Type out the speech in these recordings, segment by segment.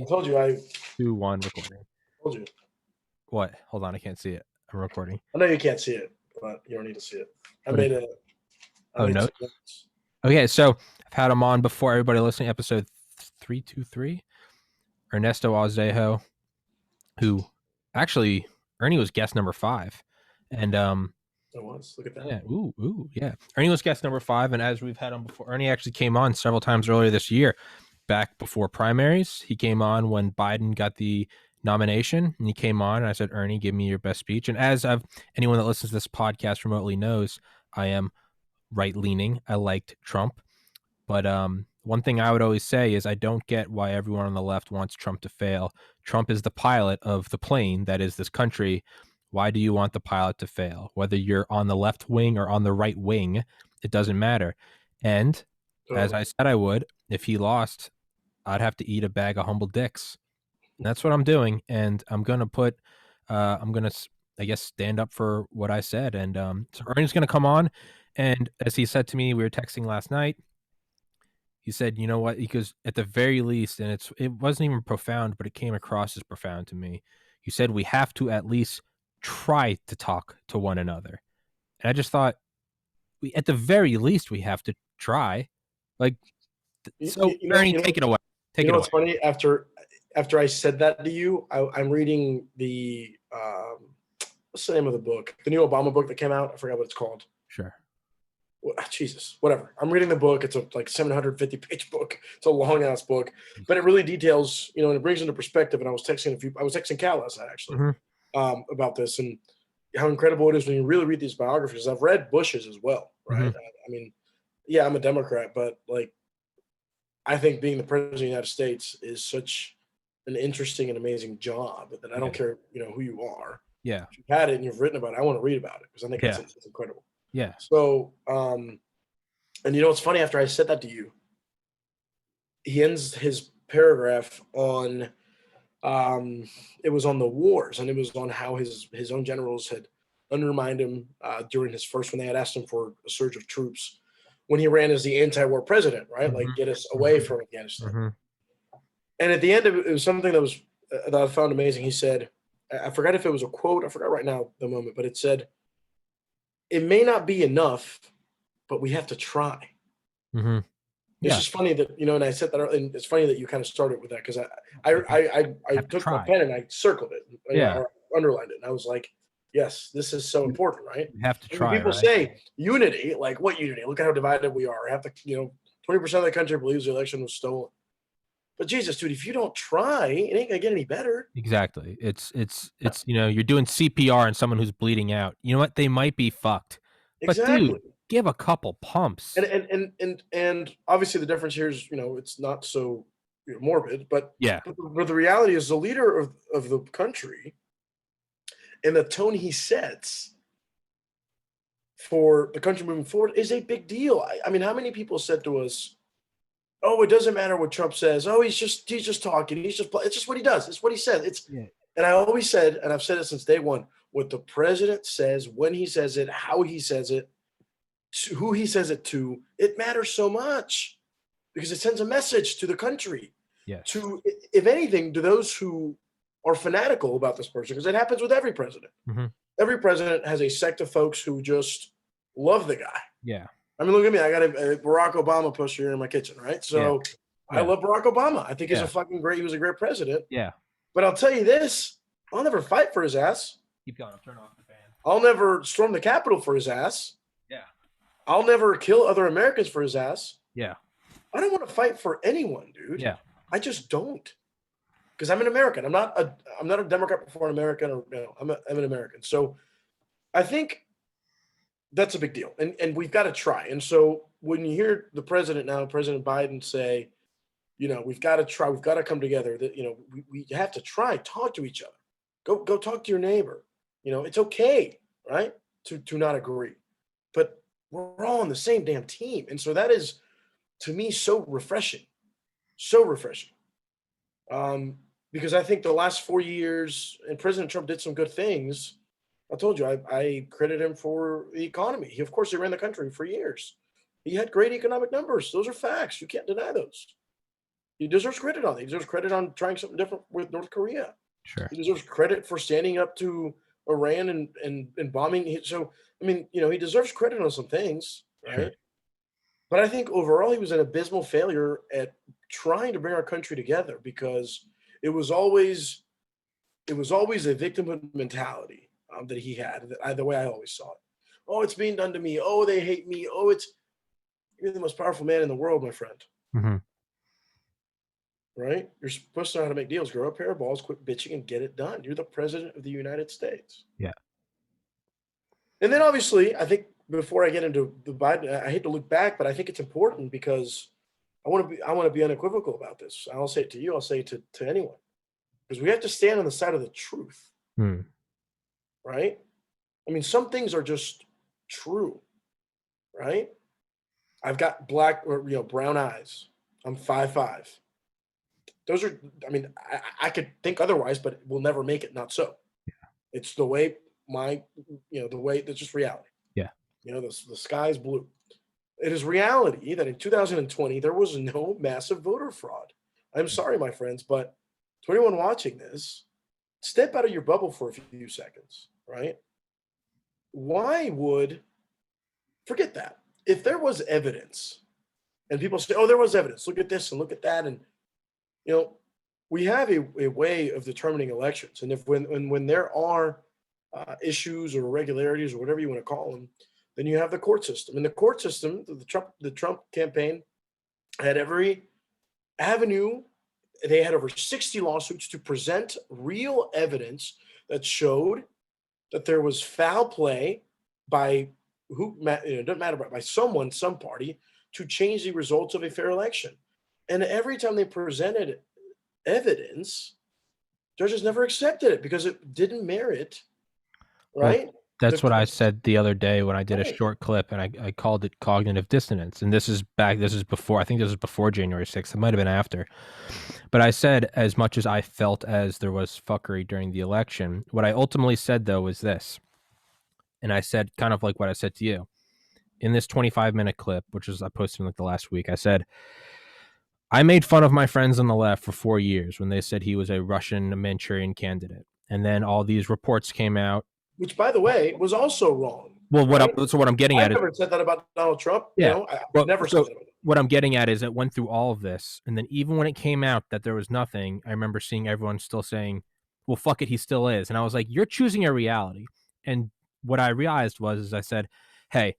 I 3, told you. 2, 1, recording. Told you. What? Hold on, I can't see it. I'm recording. I know you can't see it, but you don't need to see it. I What made is- it. Oh, no. Okay, so I've had him on before. Everybody listening, episode 323. Ernesto Azejo, who actually Ernie was guest number 5, and It was. Look at that. Yeah. Ernie was guest number 5, and as we've had him before, Ernie actually came on several times earlier this year, back before primaries. He came on when Biden got the nomination, and he came on, and I said, Ernie, give me your best speech. And as anyone that listens to this podcast remotely knows, I am right-leaning. I liked Trump. But one thing I would always say is I don't get why everyone on the left wants Trump to fail. Trump is the pilot of the plane that is this country. Why do you want the pilot to fail? Whether you're on the left wing or on the right wing, it doesn't matter. And as I said I would, if he lost, I'd have to eat a bag of humble dicks. And that's what I'm doing. And I'm going to I guess, stand up for what I said. And so Ernie's going to come on. And as he said to me, we were texting last night, he said, you know what? He goes, at the very least, and it wasn't even profound, but it came across as profound to me. He said, we have to at least try to talk to one another. And I just thought, at the very least, we have to try. Like, so Ernie, take it away. Take it away. What's funny? After I said that to you, I'm reading the what's the name of the book? The new Obama book that came out. I forgot what it's called. Sure. Jesus, whatever. I'm reading the book. It's a 750-page book. It's a long ass book, but it really details, and it brings into perspective. And I was texting Cal last night actually about this and how incredible it is when you really read these biographies. I've read Bush's as well, right? I mean, yeah, I'm a Democrat, but I think being the president of the United States is such an interesting and amazing job that I don't care, who you are. Yeah. If you've had it and you've written about it, I want to read about it because I think it's incredible. Yeah. So, and what's funny? After I said that to you, he ends his paragraph on, it was on the wars, and it was on how his own generals had undermined him during his first, when they had asked him for a surge of troops when he ran as the anti-war president, right? Like, get us away from Afghanistan. And at the end of it, it was something that I found amazing. He said, I forgot if it was a quote. I forgot right now the moment, but it said, it may not be enough, but we have to try. It's just funny that, and I said that, and it's funny that you kind of started with that, because I took my pen and I circled it, or underlined it, and I was like, yes, this is so important, right? You have to try. When people say unity, like, what unity? Look at how divided we are. 20% of the country believes the election was stolen. But Jesus, dude, if you don't try, it ain't gonna get any better. Exactly. It's you're doing CPR on someone who's bleeding out. You know what? They might be fucked. Exactly. But dude, give a couple pumps. And obviously the difference here is, it's not so morbid, but yeah. But the reality is, the leader of the country and the tone he sets for the country moving forward is a big deal. I mean, how many people said to us, oh, it doesn't matter what Trump says. Oh, he's just talking. It's just what he does. It's what he says. And I always said, and I've said it since day one, what the president says, when he says it, how he says it, who he says it to, it matters so much, because it sends a message to the country. To, if anything, to those who are fanatical about this person, because it happens with every president. Every president has a sect of folks who just love the guy. Yeah. I mean, look at me. I got a Barack Obama poster here in my kitchen, right? So I love Barack Obama. I think he was a great president. Yeah. But I'll tell you this, I'll never fight for his ass. Keep going. I'll turn off the fan. I'll never storm the Capitol for his ass. Yeah. I'll never kill other Americans for his ass. Yeah. I don't want to fight for anyone, dude. Yeah. I just don't. Because I'm an American. I'm not a Democrat before an American, or I'm an American. So I think that's a big deal. And we've got to try. And so when you hear the president now, President Biden, say, we've got to try, we've got to come together, that, we have to try, talk to each other. Go talk to your neighbor. It's okay, right? To not agree. But we're all on the same damn team. And so that is, to me, so refreshing. So refreshing. Because I think the last 4 years, and President Trump did some good things. I told you, I credit him for the economy. Of course, he ran the country for years. He had great economic numbers. Those are facts. You can't deny those. He deserves credit on that. He deserves credit on trying something different with North Korea. Sure. He deserves credit for standing up to Iran and bombing. So, I mean, he deserves credit on some things, Sure. right? But I think overall he was an abysmal failure at trying to bring our country together because it was always it was always a victimhood mentality that he had. The way I always saw it. Oh, it's being done to me. Oh, they hate me. Oh, you're the most powerful man in the world, my friend. Hmm. Right? You're supposed to know how to make deals. Grow a pair of balls, quit bitching, and get it done. You're the president of the United States. Yeah. And then obviously, I think before I get into the Biden, I hate to look back, but I think it's important because I want to be unequivocal about this. I'll say it to you. I'll say it to anyone because we have to stand on the side of the truth, Hmm. right? I mean, some things are just true, right? I've got black or brown eyes. I'm 5'5". Those are. I mean, I could think otherwise, but we'll never make it. Not so. It's the way the way that's just reality. Yeah. The sky is blue. It is reality that in 2020 there was no massive voter fraud. I'm sorry, my friends, but to anyone watching this, step out of your bubble for a few seconds, right? Why would forget that? If there was evidence, and people say, "Oh, there was evidence. Look at this and look at that," and you know, we have a way of determining elections, and if when there are issues or irregularities or whatever you want to call them, then you have the court system. And the court system, the Trump campaign had every avenue. They had over 60 lawsuits to present real evidence that showed that there was foul play by it doesn't matter by someone, some party to change the results of a fair election. And every time they presented evidence, judges never accepted it because it didn't merit, Well, right? that's what I The said the other day when I did a right. short clip, and I called it cognitive dissonance. And this is before, I think this was before January 6th. It might have been after. But I said, as much as I felt as there was fuckery during the election, what I ultimately said, though, was this. And I said kind of like what I said to you. In this 25-minute clip, which is I posted in like the last week, I said, I made fun of my friends on the left for 4 years when they said he was a Russian Manchurian candidate. And then all these reports came out. Which, by the way, was also wrong. Well, Right? what I'm getting I at is, never said that about Donald Trump. yeah. I Well, never said so that about him. what I'm getting at is it went through all of this, and then even when it came out that there was nothing, I remember seeing everyone still saying, "Well, fuck it, he still is," and I was like, "You're choosing a reality." And what I realized is I said, "Hey,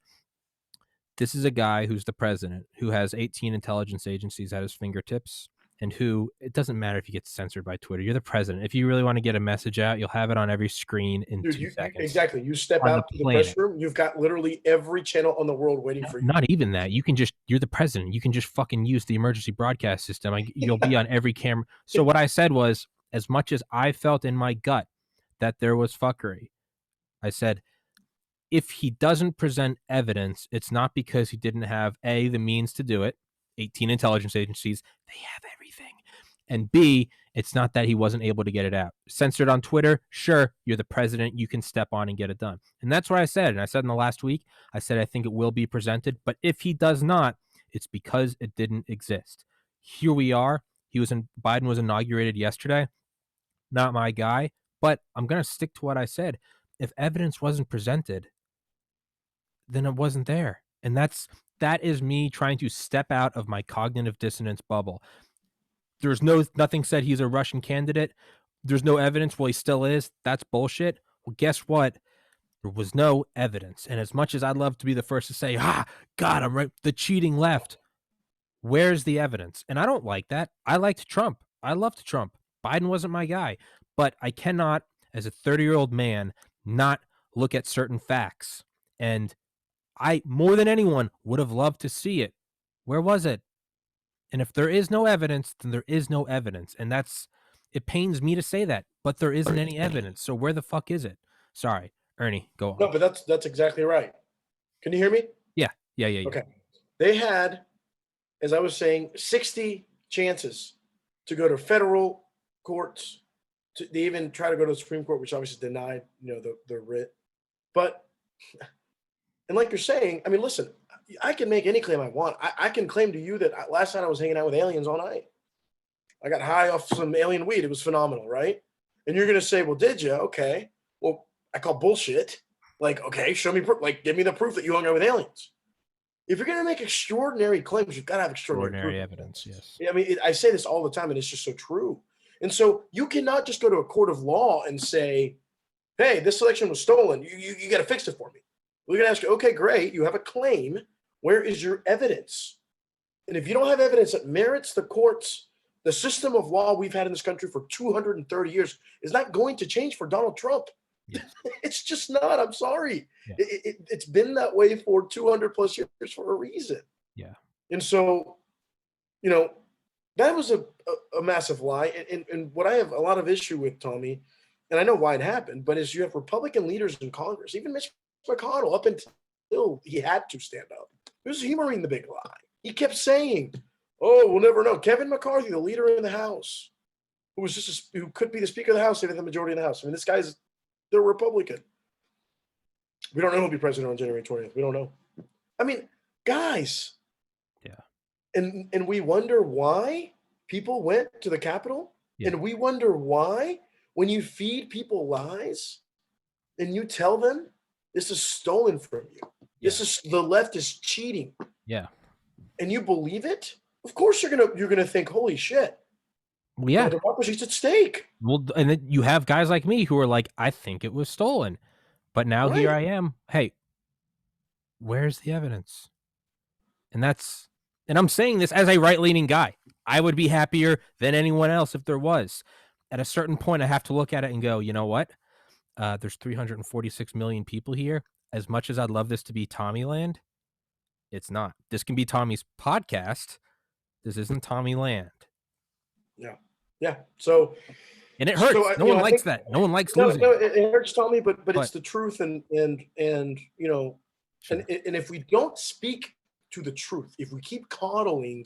this is a guy who's the president, who has 18 intelligence agencies at his fingertips, and who it doesn't matter if he gets censored by Twitter. You're the president. If you really want to get a message out, you'll have it on every screen in Dude, 2 seconds exactly. You step on the out to the press planet. room, you've got literally every channel on the world waiting for you. Not even that. You're the president. You can just fucking use the emergency broadcast system. You'll be on every camera." So what I said was, as much as I felt in my gut that there was fuckery, I said, if he doesn't present evidence, it's not because he didn't have A, the means to do it. 18 intelligence agencies, they have everything. And B, it's not that he wasn't able to get it out. Censored on Twitter, sure, you're the president, you can step on and get it done. And that's what I said. And I said in the last week, I said I think it will be presented, but if he does not, it's because it didn't exist. Here we are. Biden was inaugurated yesterday. Not my guy, but I'm going to stick to what I said. If evidence wasn't presented, then it wasn't there. And that is me trying to step out of my cognitive dissonance bubble. There's nothing said he's a Russian candidate. There's no evidence. Well, he still is. That's bullshit. Well, guess what? There was no evidence. And as much as I'd love to be the first to say, God, I'm right, the cheating left, where's the evidence? And I don't like that. I liked Trump. I loved Trump. Biden wasn't my guy. But I cannot, as a 30-year-old man, not look at certain facts. And I, more than anyone, would have loved to see it. Where was it? And if there is no evidence, then there is no evidence. And it pains me to say that, but there isn't any evidence. So where the fuck is it? Sorry, Ernie, go on. No, but that's exactly right. Can you hear me? Yeah. Okay. They had, as I was saying, 60 chances to go to federal courts. They even try to go to the Supreme Court, which obviously denied, the writ. But, and like you're saying, I mean, listen, I can make any claim I want. I can claim to you that last night I was hanging out with aliens all night. I got high off some alien weed. It was phenomenal, right? And you're going to say, well, did you? Okay. Well, I call bullshit. Like, okay, show me, like, give me the proof that you hung out with aliens. If you're going to make extraordinary claims, you've got to have extraordinary evidence. Yes. I mean, I say this all the time, and it's just so true. And so you cannot just go to a court of law and say, hey, this election was stolen. You got to fix it for me. We're going to ask you, okay, great. You have a claim. Where is your evidence? And if you don't have evidence that merits the courts, the system of law we've had in this country for 230 years is not going to change for Donald Trump. Yes. It's just not. I'm sorry. Yeah. It's been that way for 200 plus years for a reason. Yeah. And so, you know, that was a massive lie. And what I have a lot of issue with, Tommy, and I know why it happened, but is you have Republican leaders in Congress, even Mitch McConnell, up until he had to stand up. He was humoring the big lie. He kept saying, oh, we'll never know. Kevin McCarthy, the leader in the House, who could be the Speaker of the House, if the majority in the House. I mean, this guy's they're Republican. We don't know who'll be president on January 20th. We don't know. I mean, guys. Yeah. And we wonder why people went to the Capitol. Yeah. And we wonder why when you feed people lies and you tell them this is stolen from you. Yeah. The left is cheating. Yeah. And you believe it? Of course you're gonna think, holy shit. Well, yeah. Democracy's at stake. Well, and then you have guys like me who are like, I think it was stolen. But now here I am. Hey, where's the evidence? And I'm saying this as a right-leaning guy. I would be happier than anyone else if there was. At a certain point, I have to look at it and go, you know what? There's 346 million people here. As much as I'd love this to be Tommyland, it's not. This can be Tommy's podcast. This isn't Tommyland. Yeah. Yeah. So, and it hurts. No one likes that. No one likes losing. No, it hurts, Tommy, but it's the truth. And you know, sure. and if we don't speak to the truth, if we keep coddling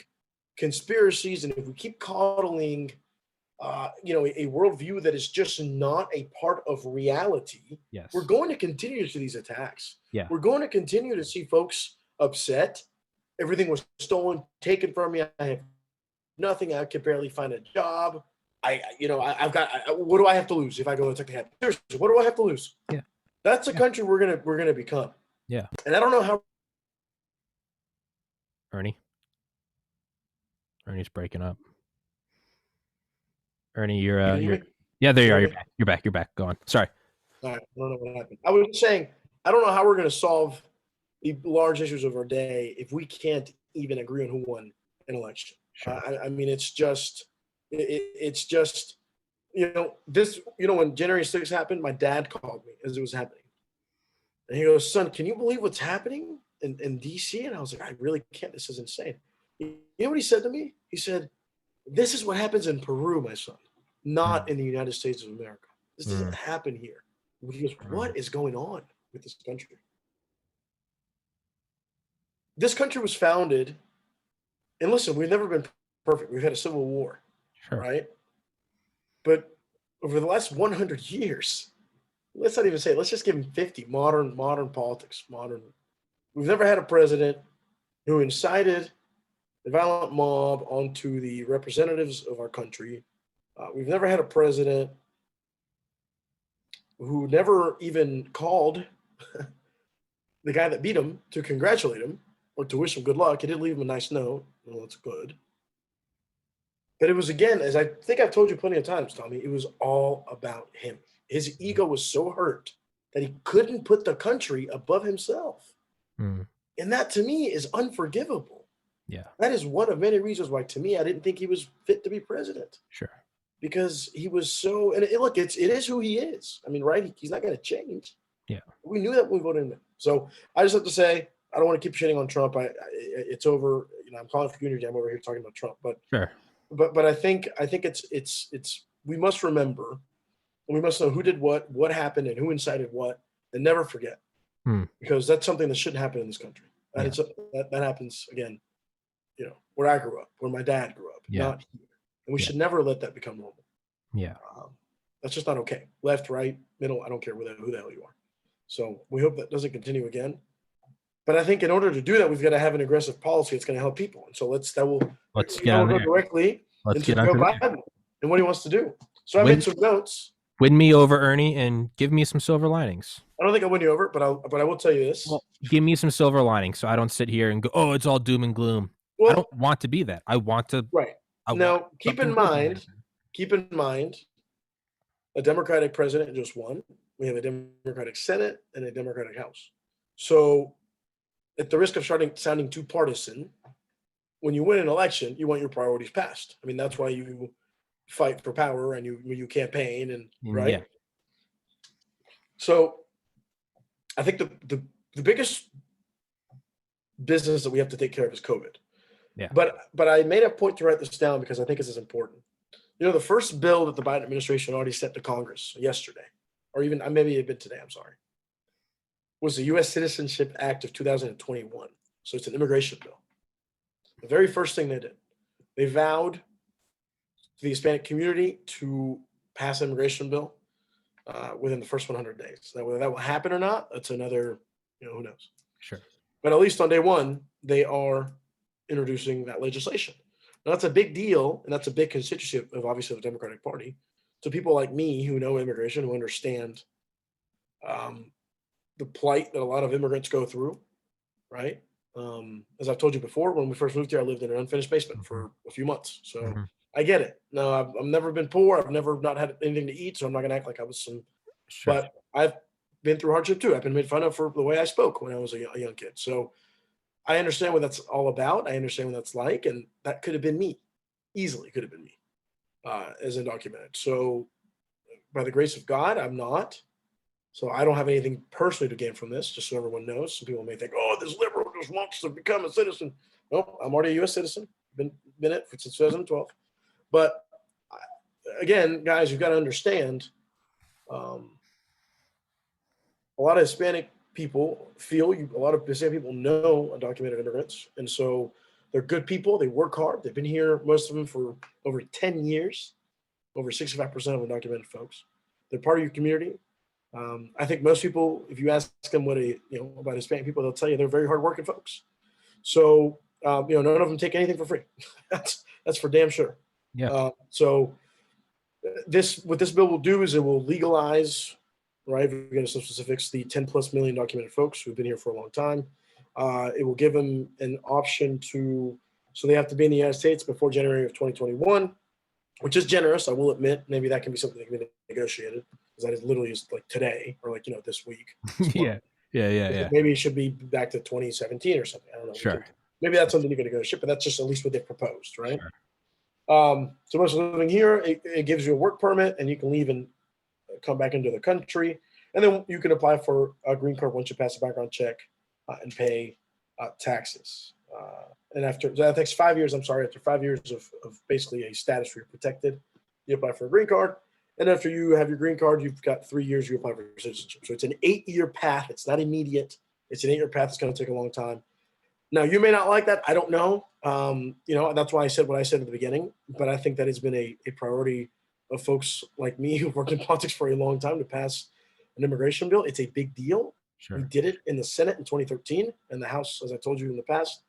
conspiracies, and if we keep coddling, you know, a worldview that is just not a part of reality, yes, we're going to continue to see these attacks. Yeah, we're going to continue to see folks upset. Everything was stolen, taken from me. I have nothing. I could barely find a job. I've got. What do I have to lose if I go and take a hit? Seriously, what do I have to lose? Yeah, that's the country we're gonna become. Yeah, and I don't know how. Ernie's breaking up. Ernie, you're yeah, there you are. You're back. Go on. Sorry. All right. I don't know what happened. I was saying I don't know how we're going to solve the large issues of our day if we can't even agree on who won an election. Sure. I mean, it's just, you know, when January 6th happened, my dad called me as it was happening. And he goes, son, can you believe what's happening in D.C.? And I was like, I really can't. This is insane. You know what he said to me? He said, this is what happens in Peru, my son, not in the United States of America. This doesn't happen here. He goes, what is going on with this country? This country was founded, and listen, we've never been perfect. We've had a civil war, right? But over the last 100 years, let's not even say it, let's just give him 50, modern politics, We've never had a president who incited the violent mob onto the representatives of our country. We've never had a president who never even called the guy that beat him to congratulate him or to wish him good luck. He did leave him a nice note. Well, that's good. But it was, again, as I think I've told you plenty of times, Tommy, it was all about him. His ego was so hurt that he couldn't put the country above himself. And that, to me, is unforgivable. Yeah. That is one of many reasons why, to me, I didn't think he was fit to be president. Sure. Because he was so, and look, it is who he is. I mean, right? He's not going to change. Yeah. We knew that when we voted him in. So I just have to say, I don't want to keep shitting on Trump. It's over. You know, I'm calling for unity. I'm over here talking about Trump, but sure. But I think it's we must remember, and we must know who did what happened, and who incited what, and never forget, because that's something that shouldn't happen in this country. That happens again, you know, where I grew up, where my dad grew up, not here, and we should never let that become normal. Yeah, that's just not okay. Left, right, middle, I don't care who the hell you are. So we hope that doesn't continue again. But I think in order to do that, we've got to have an aggressive policy that's going to help people. And so let's go directly Let's into get on Joe to that. Biden and what he wants to do. So I Win, made some notes. win me over, Ernie, and give me some silver linings. I don't think I'll win you over, but I will tell you this. Well, give me some silver linings so I don't sit here and go, oh, it's all doom and gloom. I don't Well, want to be that. I want to. right. I want Now, keep something in good to mind, happen. a Democratic president just won. We have a Democratic Senate and a Democratic House. So, at the risk of sounding too partisan, when you win an election, you want your priorities passed. I mean, that's why you fight for power and you campaign and right. Yeah. So, I think the biggest business that we have to take care of is COVID. Yeah. But I made a point to write this down because I think this is important. You know, the first bill that the Biden administration already sent to Congress yesterday, or even maybe a bit today, I'm sorry, was the U.S. Citizenship Act of 2021. So it's an immigration bill. The very first thing they did, they vowed to the Hispanic community to pass an immigration bill within the first 100 days. Now, whether that will happen or not, that's another, who knows. Sure. But at least on day one, they are introducing that legislation. Now, that's a big deal, and that's a big constituency of obviously the Democratic Party. To people like me who know immigration, who understand the plight that a lot of immigrants go through, right? As I've told you before, when we first moved here, I lived in an unfinished basement for a few months. So I get it. No, I've never been poor. I've never not had anything to eat, so I'm not going to act like I was some. Sure. But I've been through hardship too. I've been made fun of for the way I spoke when I was a young kid. So I understand what that's all about. I understand what that's like, and that could have been me, easily could have been me, as undocumented. So by the grace of God, I'm not. So I don't have anything personally to gain from this, just so everyone knows. Some people may think, oh, this liberal just wants to become a citizen. Nope, I'm already a U.S. citizen. Been it since 2012. But again, guys, you've got to understand a lot of Hispanic people a lot of Hispanic people know undocumented immigrants. And so they're good people. They work hard. They've been here, most of them, for over 10 years, over 65% of undocumented folks. They're part of your community. I think most people, if you ask them about Hispanic people, they'll tell you they're very hardworking folks. So, none of them take anything for free. that's for damn sure. Yeah. So what this bill will do is it will legalize, right? If we're getting some specifics, the 10 plus million documented folks who've been here for a long time. It will give them an option so they have to be in the United States before January of 2021, which is generous. I will admit, maybe that can be something that can be negotiated, because that is literally like today or this week. Yeah. Maybe it should be back to 2017 or something. I don't know. Sure. Maybe that's something you can negotiate, but that's just at least what they've proposed, right? Sure. So once living here, it gives you a work permit, and you can leave and come back into the country, and then you can apply for a green card once you pass a background check and pay taxes. And that takes 5 years. After 5 years of basically a status where you're protected, you apply for a green card. And after you have your green card, you've got 3 years, you apply for citizenship. So it's an 8-year path. It's not immediate. It's an 8-year path. It's going to take a long time. Now, you may not like that. I don't know. That's why I said what I said at the beginning. But I think that has been a priority of folks like me who've worked in politics for a long time to pass an immigration bill. It's a big deal. Sure. We did it in the Senate in 2013, and the House, as I told you in the past,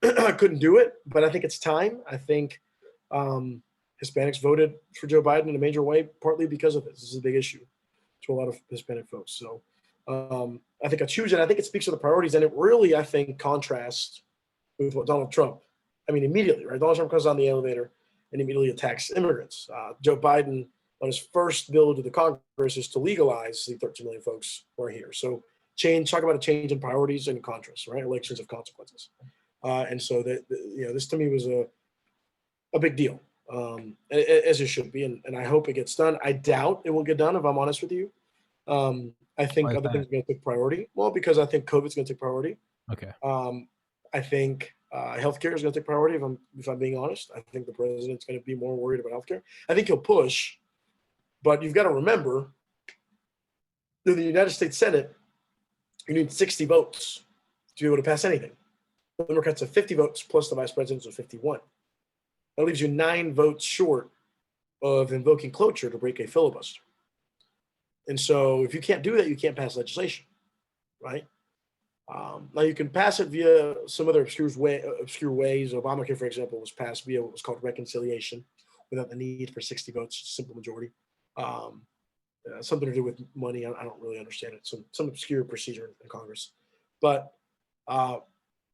couldn't do it. But I think it's time. I think Hispanics voted for Joe Biden in a major way, partly because of this. This is a big issue to a lot of Hispanic folks. So I think it's huge, and I think it speaks to the priorities, and it really, I think, contrasts with what Donald Trump. I mean, immediately, right? Donald Trump comes on the elevator and immediately attacks immigrants. Joe Biden, on his first bill to the Congress, is to legalize the 13 million folks who are here. So talk about a change in priorities and contrasts, right? Elections of consequences. And so this to me was a big deal, as it should be, and I hope it gets done. I doubt it will get done, if I'm honest with you. I think other things are going to take priority. Well, because I think COVID's going to take priority. Okay. I think healthcare is going to take priority. If I'm being honest, I think the president's going to be more worried about healthcare. I think he'll push, but you've got to remember, in the United States Senate, you need 60 votes to be able to pass anything. The Democrats have 50 votes plus the vice president's with 51. That leaves you 9 votes short of invoking cloture to break a filibuster. And so if you can't do that, you can't pass legislation, right? Now you can pass it via some other obscure ways. Obamacare, for example, was passed via what was called reconciliation. without the need for 60 votes, simple majority. Something to do with money. I don't really understand it. Some obscure procedure in Congress, but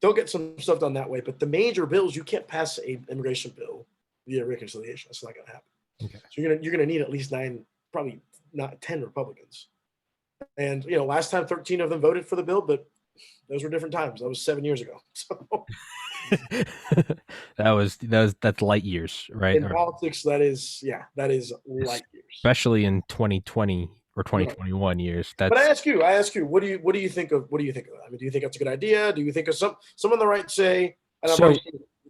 they'll get some stuff done that way. But the major bills, you can't pass an immigration bill via reconciliation. That's not going to happen. Okay. So you're gonna need at least 9, probably not 10 Republicans. And last time 13 of them voted for the bill, but those were different times. That was 7 years ago. So that's light years, right? in politics, that is light years, especially in 2020 or 2021 years. But I ask you, what do you think of that? I mean, do you think that's a good idea? Do you think of some on the right say, and I've already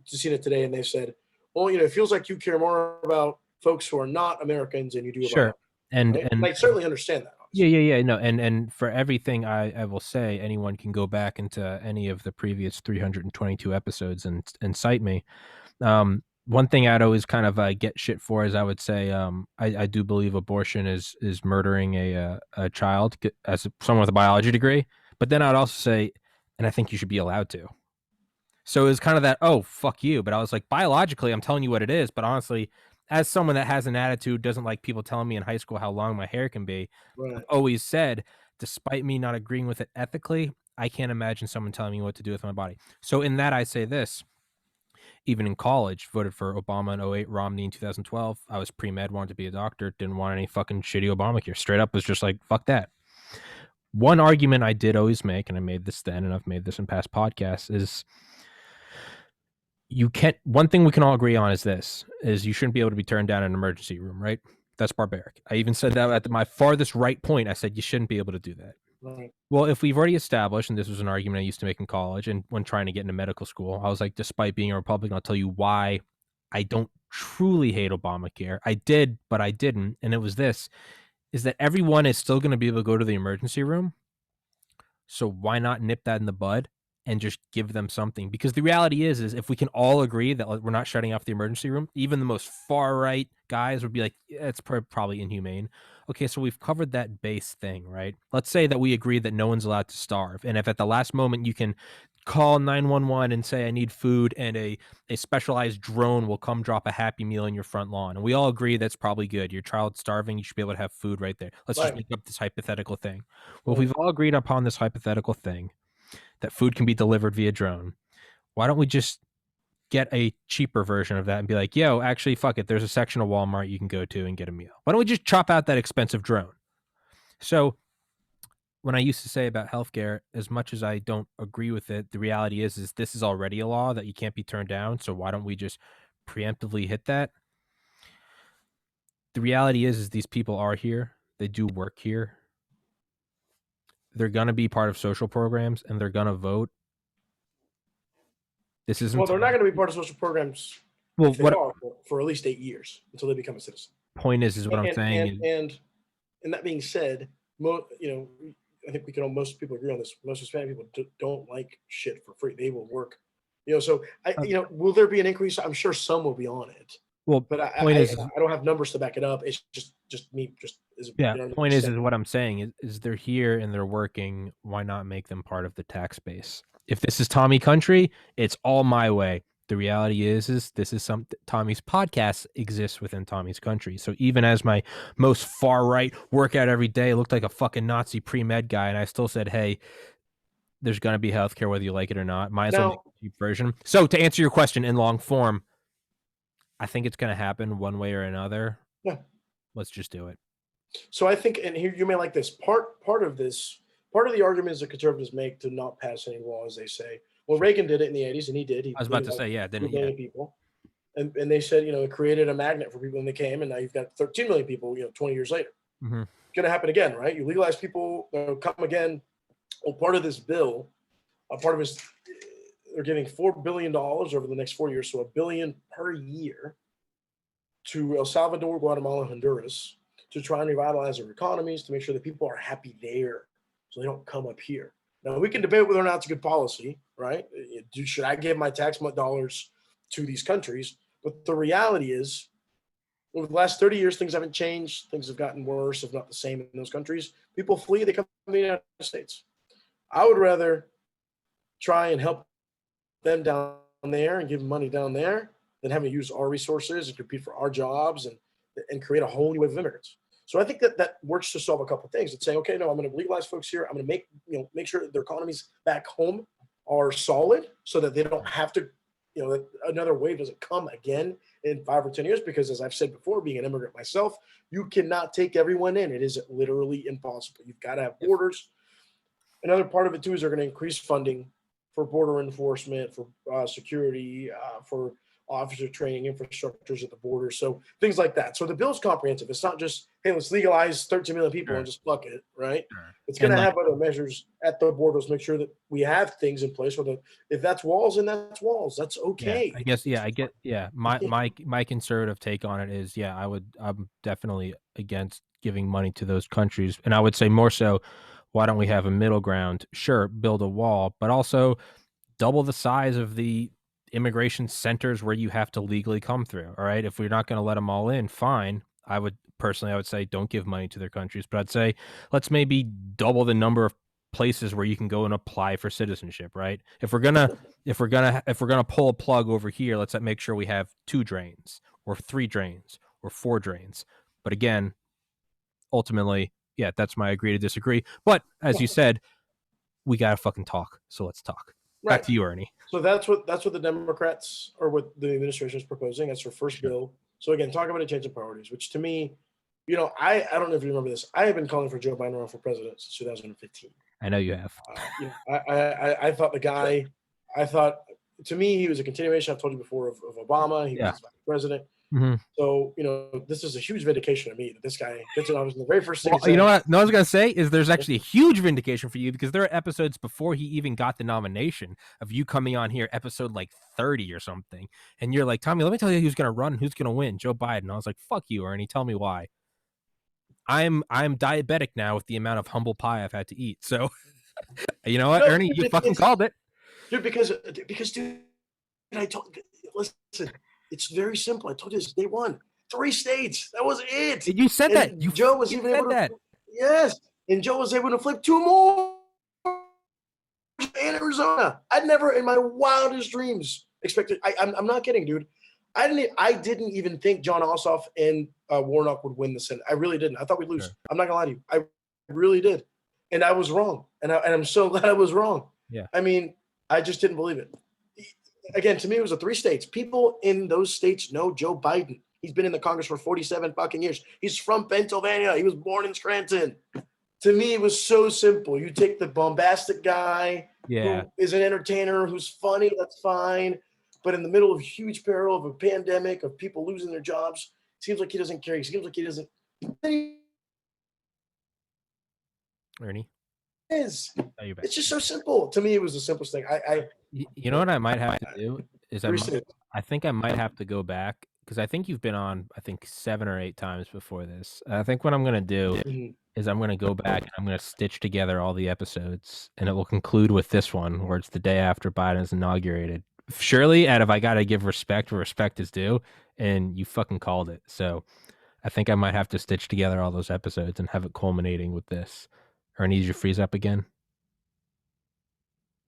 seen it today, and they said, well, it feels like you care more about folks who are not Americans than you do about and I certainly understand that. Yeah. No, and for everything I will say, anyone can go back into any of the previous 322 episodes and cite me. One thing I'd always kind of get shit for is I would say I do believe abortion is murdering a child as someone with a biology degree, but then I'd also say, and I think you should be allowed to. So it was kind of that, oh, fuck you. But I was like, biologically, I'm telling you what it is. But honestly, as someone that has an attitude, doesn't like people telling me in high school how long my hair can be, I've always said, despite me not agreeing with it ethically, I can't imagine someone telling me what to do with my body. So in that, I say this. Even in college, voted for Obama in 2008, Romney in 2012. I was pre-med, wanted to be a doctor, didn't want any fucking shitty Obamacare. Straight up was just like, fuck that. One argument I did always make, and I made this then, and I've made this in past podcasts, is one thing we can all agree on is this, is you shouldn't be able to be turned down in an emergency room, right? That's barbaric. I even said that at my farthest right point. I said you shouldn't be able to do that. Right. Well, if we've already established, and this was an argument I used to make in college and when trying to get into medical school, I was like, despite being a Republican, I'll tell you why I don't truly hate Obamacare. I did, but I didn't. And it was this, is that everyone is still going to be able to go to the emergency room. So why not nip that in the bud and just give them something? Because the reality is if we can all agree that we're not shutting off the emergency room, even the most far right guys would be like, yeah, it's probably inhumane. Okay, so we've covered that base thing, right? Let's say that we agree that no one's allowed to starve. And if at the last moment you can call 911 and say, I need food, and a specialized drone will come drop a Happy Meal in your front lawn. And we all agree that's probably good. Your child's starving. You should be able to have food right there. Let's just make up this hypothetical thing. Well, if we've all agreed upon this hypothetical thing, that food can be delivered via drone, why don't we just get a cheaper version of that and be like, yo, actually, fuck it. There's a section of Walmart you can go to and get a meal. Why don't we just chop out that expensive drone? So when I used to say about healthcare, as much as I don't agree with it, the reality is this is already a law that you can't be turned down. So why don't we just preemptively hit that? The reality is these people are here. They do work here. They're going to be part of social programs and they're going to vote. This isn't. Well, they're not going to be part of social programs. Well, for at least 8 years until they become a citizen. Point is what I'm saying. And that being said, I think most people agree on this. Most Hispanic people don't like shit for free. They will work. So will there be an increase? I'm sure some will be on it. Well, but I don't have numbers to back it up. It's just me. Point is what I'm saying is they're here and they're working. Why not make them part of the tax base? If this is Tommy country, it's all my way. The reality is this is Tommy's podcast exists within Tommy's country. So even as my most far right workout every day looked like a fucking Nazi pre-med guy, and I still said, hey, there's gonna be healthcare whether you like it or not. Might as well make a cheap version. So to answer your question in long form, I think it's gonna happen one way or another. Yeah. Let's just do it. So I think, and here you may like this part of the argument is the conservatives make to not pass any laws. They say, well, Reagan did it in the 80s, and he did. I was about to say, yeah, didn't he? People, and they said, it created a magnet for people when they came, and now you've got 13 million people, 20 years later. Mm-hmm. It's going to happen again, right? You legalize people, come again. Well, part of this bill, they're giving $4 billion over the next 4 years, so $1 billion per year to El Salvador, Guatemala, Honduras to try and revitalize their economies, to make sure that people are happy there so they don't come up here. Now, we can debate whether or not it's a good policy, right? Should I give my tax dollars to these countries? But the reality is, over the last 30 years, things haven't changed. Things have gotten worse, if not the same, in those countries. People flee, they come to the United States. I would rather try and help them down there and give them money down there than having to use our resources and compete for our jobs and create a whole new wave of immigrants. So I think that works to solve a couple of things. It's saying, okay, no, I'm going to legalize folks here. I'm going to make sure that their economies back home are solid so that they don't have to, that another wave doesn't come again in 5 or 10 years. Because as I've said before, being an immigrant myself, you cannot take everyone in. It is literally impossible. You've got to have borders. Another part of it too is they're going to increase funding for border enforcement, for security, for officer training, infrastructures at the border. So things like that. So the bill's comprehensive. It's not just, hey, let's legalize 13 million people and just fuck it, right? It's going to have other measures at the borders, make sure that we have things in place. If that's walls, then that's walls. That's okay. I get. My conservative take on it is, I'm definitely against giving money to those countries. And I would say more so, why don't we have a middle ground? Sure, build a wall, but also double the size of the immigration centers where you have to legally come through. All right. If we're not going to let them all in, fine. I would say don't give money to their countries, but I'd say let's maybe double the number of places where you can go and apply for citizenship. Right. If we're gonna pull a plug over here, let's make sure we have 2 drains or 3 drains or 4 drains. But again, ultimately, that's my agree to disagree. But as you said, we gotta fucking talk. So let's talk. Right. Back to you, Ernie. So that's what the Democrats or what the administration is proposing. That's their first bill. So again, talk about a change of priorities, which to me, I don't know if you remember this. I have been calling for Joe Biden for president since 2015. I know you have. I thought the guy. To me, he was a continuation. I've told you before of Obama. He was vice president. Mm-hmm. So, this is a huge vindication of me that this guy gets it. I was in the very first thing. You know what? No, I was going to say is there's actually a huge vindication for you because there are episodes before he even got the nomination of you coming on here, episode like 30 or something. And you're like, Tommy, let me tell you who's going to run, who's going to win, Joe Biden. I was like, fuck you, Ernie. Tell me why. I'm diabetic now with the amount of humble pie I've had to eat. So, you know what, Ernie, you fucking called it. Dude, because dude, I told listen. It's very simple. I told you this day one. 3 states. That was it. You said that. Joe was even able to. Yes. And Joe was able to flip 2 more in Arizona. I'd never in my wildest dreams expected. I'm not kidding, dude. I didn't even think John Ossoff and Warnock would win the Senate. I really didn't. I thought we'd lose. Sure. I'm not gonna lie to you. I really did. And I was wrong. And I'm so glad I was wrong. Yeah. I mean, I just didn't believe it. Again, to me, it was 3 states. People in those states know Joe Biden. He's been in the Congress for 47 fucking years. He's from Pennsylvania. He was born in Scranton. To me, it was so simple. You take the bombastic guy who is an entertainer, who's funny, that's fine. But in the middle of huge peril of a pandemic, of people losing their jobs, seems like he doesn't care. He seems like he doesn't. Ernie? It's just so simple. To me, it was the simplest thing. You know what I might have to do is I think I might have to go back because I think you've been on 7 or 8 times before this. I think what I'm going to do is I'm going to go back and I'm going to stitch together all the episodes, and it will conclude with this one where it's the day after Biden is inaugurated. Surely, if I got to give respect where respect is due, and you fucking called it. So I think I might have to stitch together all those episodes and have it culminating with this. Ernie, did you freeze up again?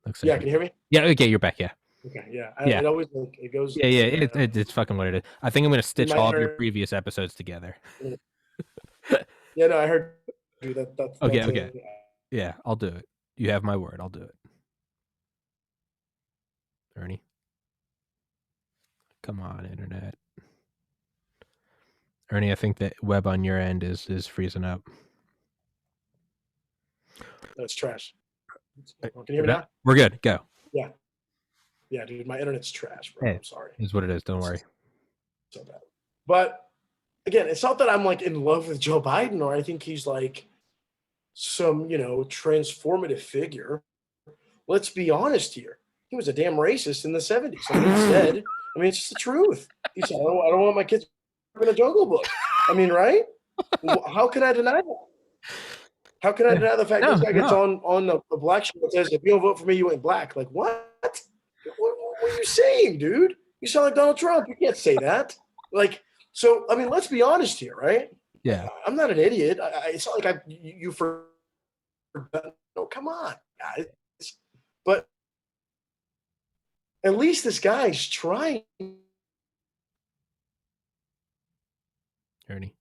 Can you hear me? Yeah, okay, you're back, yeah. Okay, yeah. It always it goes. Yeah, it's fucking what it is. I think I'm going to stitch all of your previous episodes together. Yeah, no, I heard you. That's okay. Yeah, I'll do it. You have my word. I'll do it. Ernie. Come on, internet. Ernie, I think that web on your end is freezing up. That's trash. Can you hear me now? We're good. Go. Yeah. Yeah, dude, my internet's trash, bro. Hey, I'm sorry. It's what it is. Don't worry. So bad. But again, it's not that I'm like in love with Joe Biden or I think he's like some, transformative figure. Let's be honest here. He was a damn racist in the 70s. I mean, he said, it's just the truth. He said, I don't want my kids in a Jungle Book. I mean, right? How can I deny that? How can I deny the fact that this guy gets on a black show that says, if you don't vote for me, you ain't black? Like, what? What are you saying, dude? You sound like Donald Trump. You can't say that. So, let's be honest here, right? Yeah. I'm not an idiot. It's not like you forgot. No, come on, guys. But at least this guy's trying Ernie.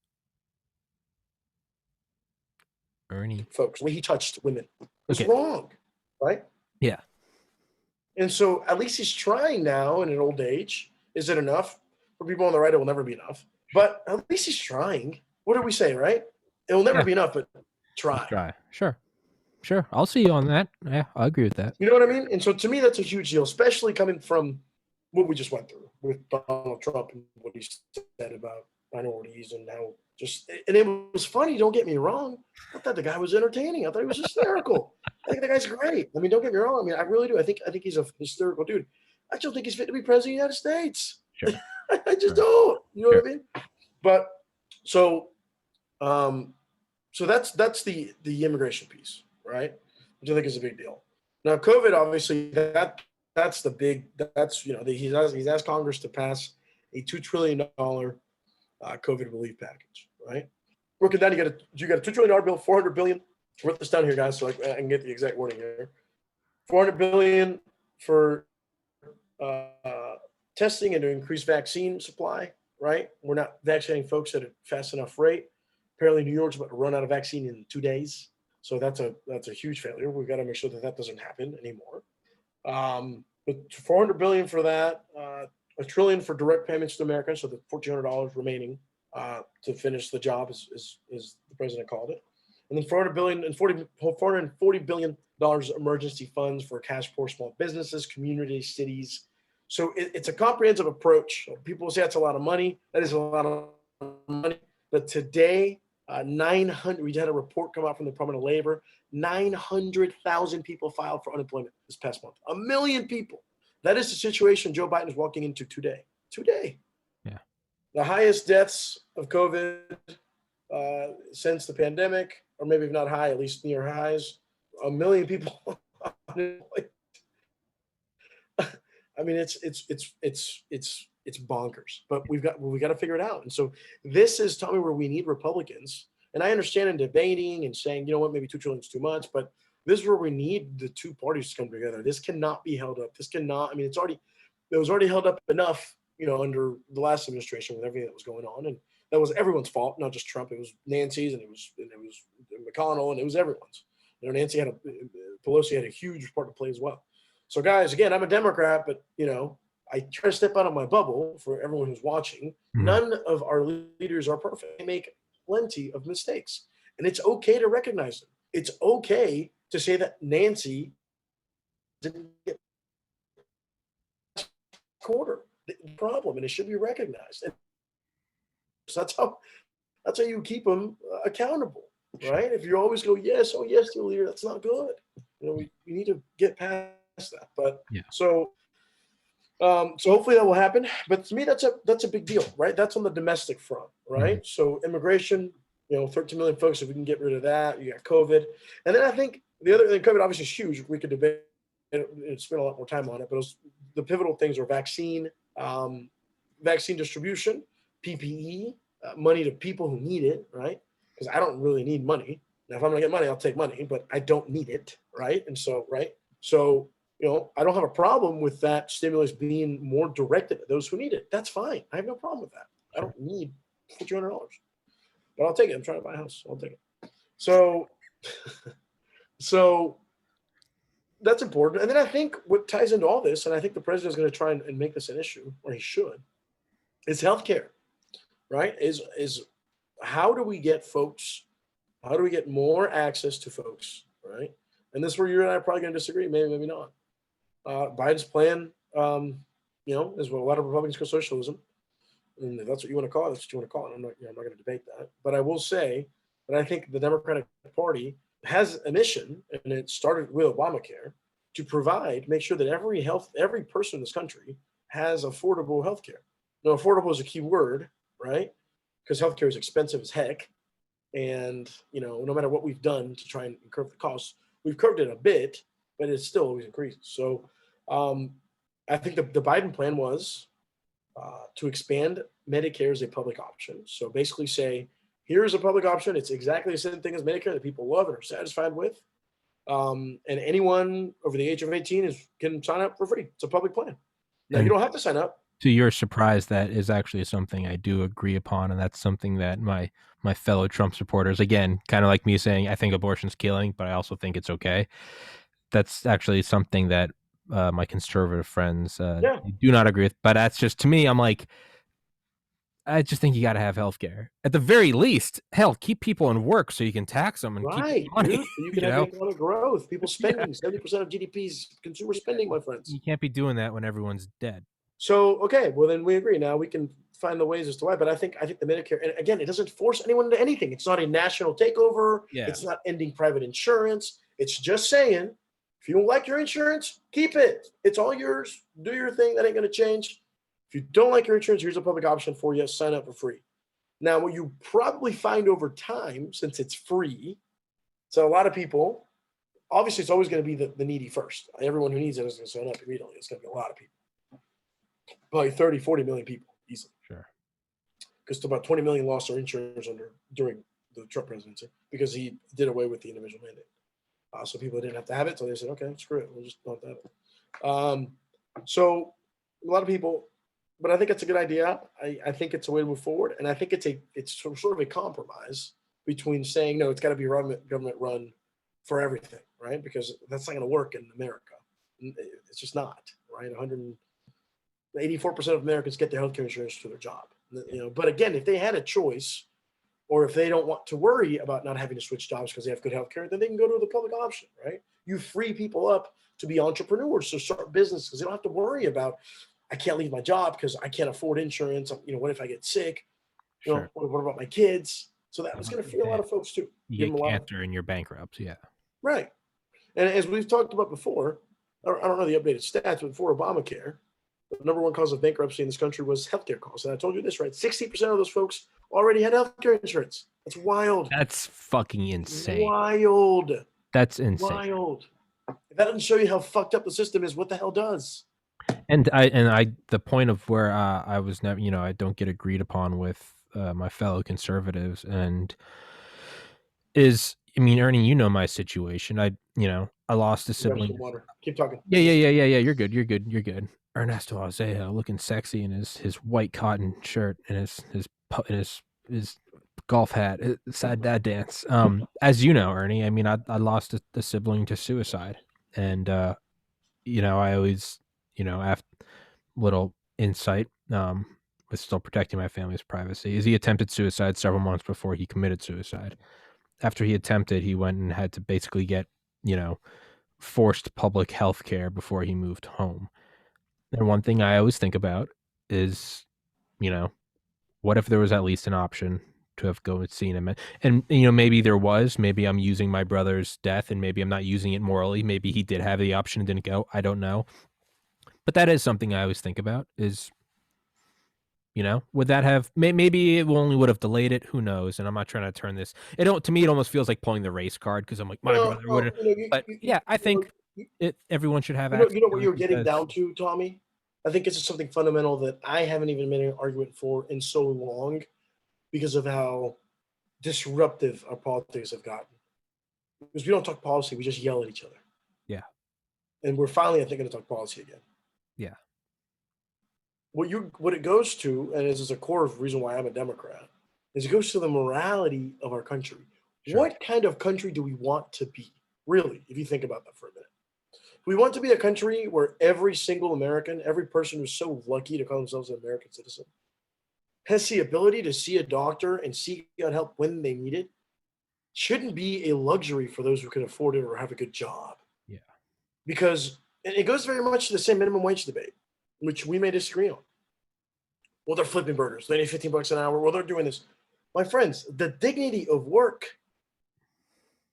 Folks, the way he touched women was Okay. wrong, right? Yeah. And so at least he's trying now in an old age. Is it enough? For people on the right, it will never be enough. But at least he's trying. What do we say, right? It will never Yeah. be enough, but try. Try. Sure. I'll see you on that. Yeah, I agree with that. You know what I mean? And so to me, that's a huge deal, especially coming from what we just went through with Donald Trump and what he said about minorities and how just, and it was funny, don't get me wrong. I thought the guy was entertaining. I thought he was hysterical. I think the guy's great. I mean, don't get me wrong. I mean, I really do. I think he's a hysterical dude. I just think he's fit to be president of the United States. Sure. I just don't. You know what I mean? But so that's the immigration piece, right? Which I think is a big deal. Now, COVID, obviously, that's the big. That's he's asked Congress to pass a $2 trillion COVID relief package, right? Working down, you got a $2 trillion bill, $400 billion. Write this down here, guys, so I can get the exact wording here. $400 billion for testing and to increase vaccine supply, right? We're not vaccinating folks at a fast enough rate. Apparently, New York's about to run out of vaccine in 2 days. So that's a huge failure. We've got to make sure that doesn't happen anymore. But $400 billion for that, $1 trillion for direct payments to Americans, so the $1,400 remaining to finish the job, as the president called it, and then $440 billion emergency funds for cash poor small businesses, communities, cities. So it's a comprehensive approach. People say that's a lot of money. That is a lot of money. But today, 900. We had a report come out from the Department of Labor. 900,000 people filed for unemployment this past month. 1 million people. That is the situation Joe Biden is walking into today. Yeah. The highest deaths of COVID since the pandemic, or maybe if not high, at least near highs. 1 million people unemployed. I mean, it's bonkers, but we got to figure it out. And so this is, Tommy, where we need Republicans. And I understand in debating and saying, you know what, maybe $2 trillion is too much, but this is where we need the two parties to come together. This cannot be held up. This cannot. I mean, it was already held up enough, under the last administration with everything that was going on, and that was everyone's fault, not just Trump. It was Nancy's, and it was McConnell, and it was everyone's. Pelosi had a huge part to play as well. So, guys, again, I'm a Democrat, but I try to step out of my bubble for everyone who's watching. Mm-hmm. None of our leaders are perfect. They make plenty of mistakes, and it's okay to recognize them. It's okay to say that Nancy didn't get quarter the problem, and it should be recognized. And so that's how you keep them accountable, right? If you always go, yes, oh yes, dear leader, that's not good. We need to get past that. But yeah. So hopefully that will happen. But to me, that's a big deal, right? That's on the domestic front, right? Mm-hmm. So immigration, 13 million folks, if we can get rid of that, you got COVID. And then I think the other thing, COVID obviously is huge. We could debate and spend a lot more time on it, but the pivotal things are vaccine distribution, PPE, money to people who need it, right? Because I don't really need money. Now, if I'm gonna get money, I'll take money, but I don't need it, right? And so, right? So, I don't have a problem with that stimulus being more directed at those who need it. That's fine. I have no problem with that. I don't need $200, but I'll take it. I'm trying to buy a house. I'll take it. So that's important. And then I think what ties into all this, and I think the president is going to try and make this an issue, or he should, is healthcare, right? Is how do we get more access to folks, right? And this is where you and I are probably going to disagree, maybe not. Biden's plan, is what a lot of Republicans call socialism. And if that's what you want to call it, that's what you want to call it. I'm not going to debate that. But I will say that I think the Democratic Party has a mission, and it started with Obamacare, to make sure that every person in this country has affordable healthcare. Now, affordable is a key word, right? Because healthcare is expensive as heck. And, no matter what we've done to try and curb the costs, we've curbed it a bit, but it still always increases. So I think the Biden plan was to expand Medicare as a public option. So basically say, here's a public option. It's exactly the same thing as Medicare that people love and are satisfied with. And anyone over the age of 18 can sign up for free. It's a public plan. Now, you don't have to sign up. to your surprise, that is actually something I do agree upon, and that's something that my fellow Trump supporters, again, kind of like me saying I think abortion's killing, but I also think it's okay. That's actually something that my conservative friends Yeah, do not agree with. But that's just, to me, I'm like, I just think you got to have health care. At the very least, hell, keep people in work so you can tax them and keep right, money. dude. You can You have know, economic growth. People yeah, spending 70% of GDP's consumer spending, my friends. you can't be doing that when everyone's dead. So okay, well then we agree. Now we can find the ways as to why. But I think the Medicare, and again, it doesn't force anyone into anything. It's not a national takeover. Yeah, It's not ending private insurance. It's just saying, if you don't like your insurance, keep it. It's all yours. Do your thing. That ain't going to change. If you don't like your insurance, here's a public option for you. Sign up for free. Now, what you probably find over time, since it's free, so a lot of people, obviously, it's always going to be the needy first. Everyone who needs it is going to sign up immediately. It's going to be a lot of people, probably 30, 40 million people easily. sure. Because about 20 million lost their insurance during the Trump presidency because he did away with the individual mandate. So people didn't have to have it, so they said, "Okay, screw it, we'll just not have it." So a lot of people, but I think it's a good idea. I think it's a way to move forward, and I think it's sort of a compromise between saying no, it's got to be government run for everything, right? Because that's not going to work in America. It's just not, right? 184% of Americans get their healthcare insurance through their job. But again, if they had a choice, or if they don't want to worry about not having to switch jobs because they have good healthcare, then they can go to the public option, right? You free people up to be entrepreneurs, to start business, because they don't have to worry about, I can't leave my job because I can't afford insurance. What if I get sick? Sure. What about my kids? So that was going to free a lot of folks too. You Give get them a lot cancer and you're bankrupt. Yeah. right. And as we've talked about before, I don't know the updated stats, but before Obamacare, the number one cause of bankruptcy in this country was healthcare costs. And I told you this, right? 60% of those folks already had healthcare insurance. That's wild. That's fucking insane. Wild. That's insane. Wild. If that doesn't show you how fucked up the system is, what the hell does? And I the point of where I was never, I don't get agreed upon with my fellow conservatives, and is, I mean, Ernie, my situation. I lost a sibling. Water. Keep talking. Yeah. You're good. Ernesto Isaiah, looking sexy in his white cotton shirt and his golf hat, sad dad dance. As you know, Ernie, I mean, I lost a sibling to suicide, and I always, after little insight, with still protecting my family's privacy, is he attempted suicide several months before he committed suicide. After he attempted, he went and had to basically get, forced public health care before he moved home. And one thing I always think about is, what if there was at least an option to have go and seen him? And maybe there was. Maybe I'm using my brother's death, and maybe I'm not using it morally. Maybe he did have the option and didn't go. I don't know. But that is something I always think about is, would that have, maybe it only would have delayed it. Who knows? And I'm not trying to turn this, to me, it almost feels like pulling the race card, because I'm like, my brother would have. But yeah, I think everyone should have access. You know what you're getting down to, Tommy? I think this is something fundamental that I haven't even made an argument for in so long, because of how disruptive our politics have gotten. Because we don't talk policy, we just yell at each other. Yeah. And we're finally, I think, going to talk policy again. Yeah. What it goes to, and this is a core reason why I'm a Democrat, is it goes to the morality of our country. Sure. What kind of country do we want to be, really, if you think about that for a minute? We want to be a country where every single American, every person who's so lucky to call themselves an American citizen, has the ability to see a doctor and seek out help when they need it. Shouldn't be a luxury for those who can afford it or have a good job. Yeah. Because it goes very much to the same minimum wage debate, which we may disagree on. Well, they're flipping burgers. They need $15 an hour. Well, they're doing this. My friends, the dignity of work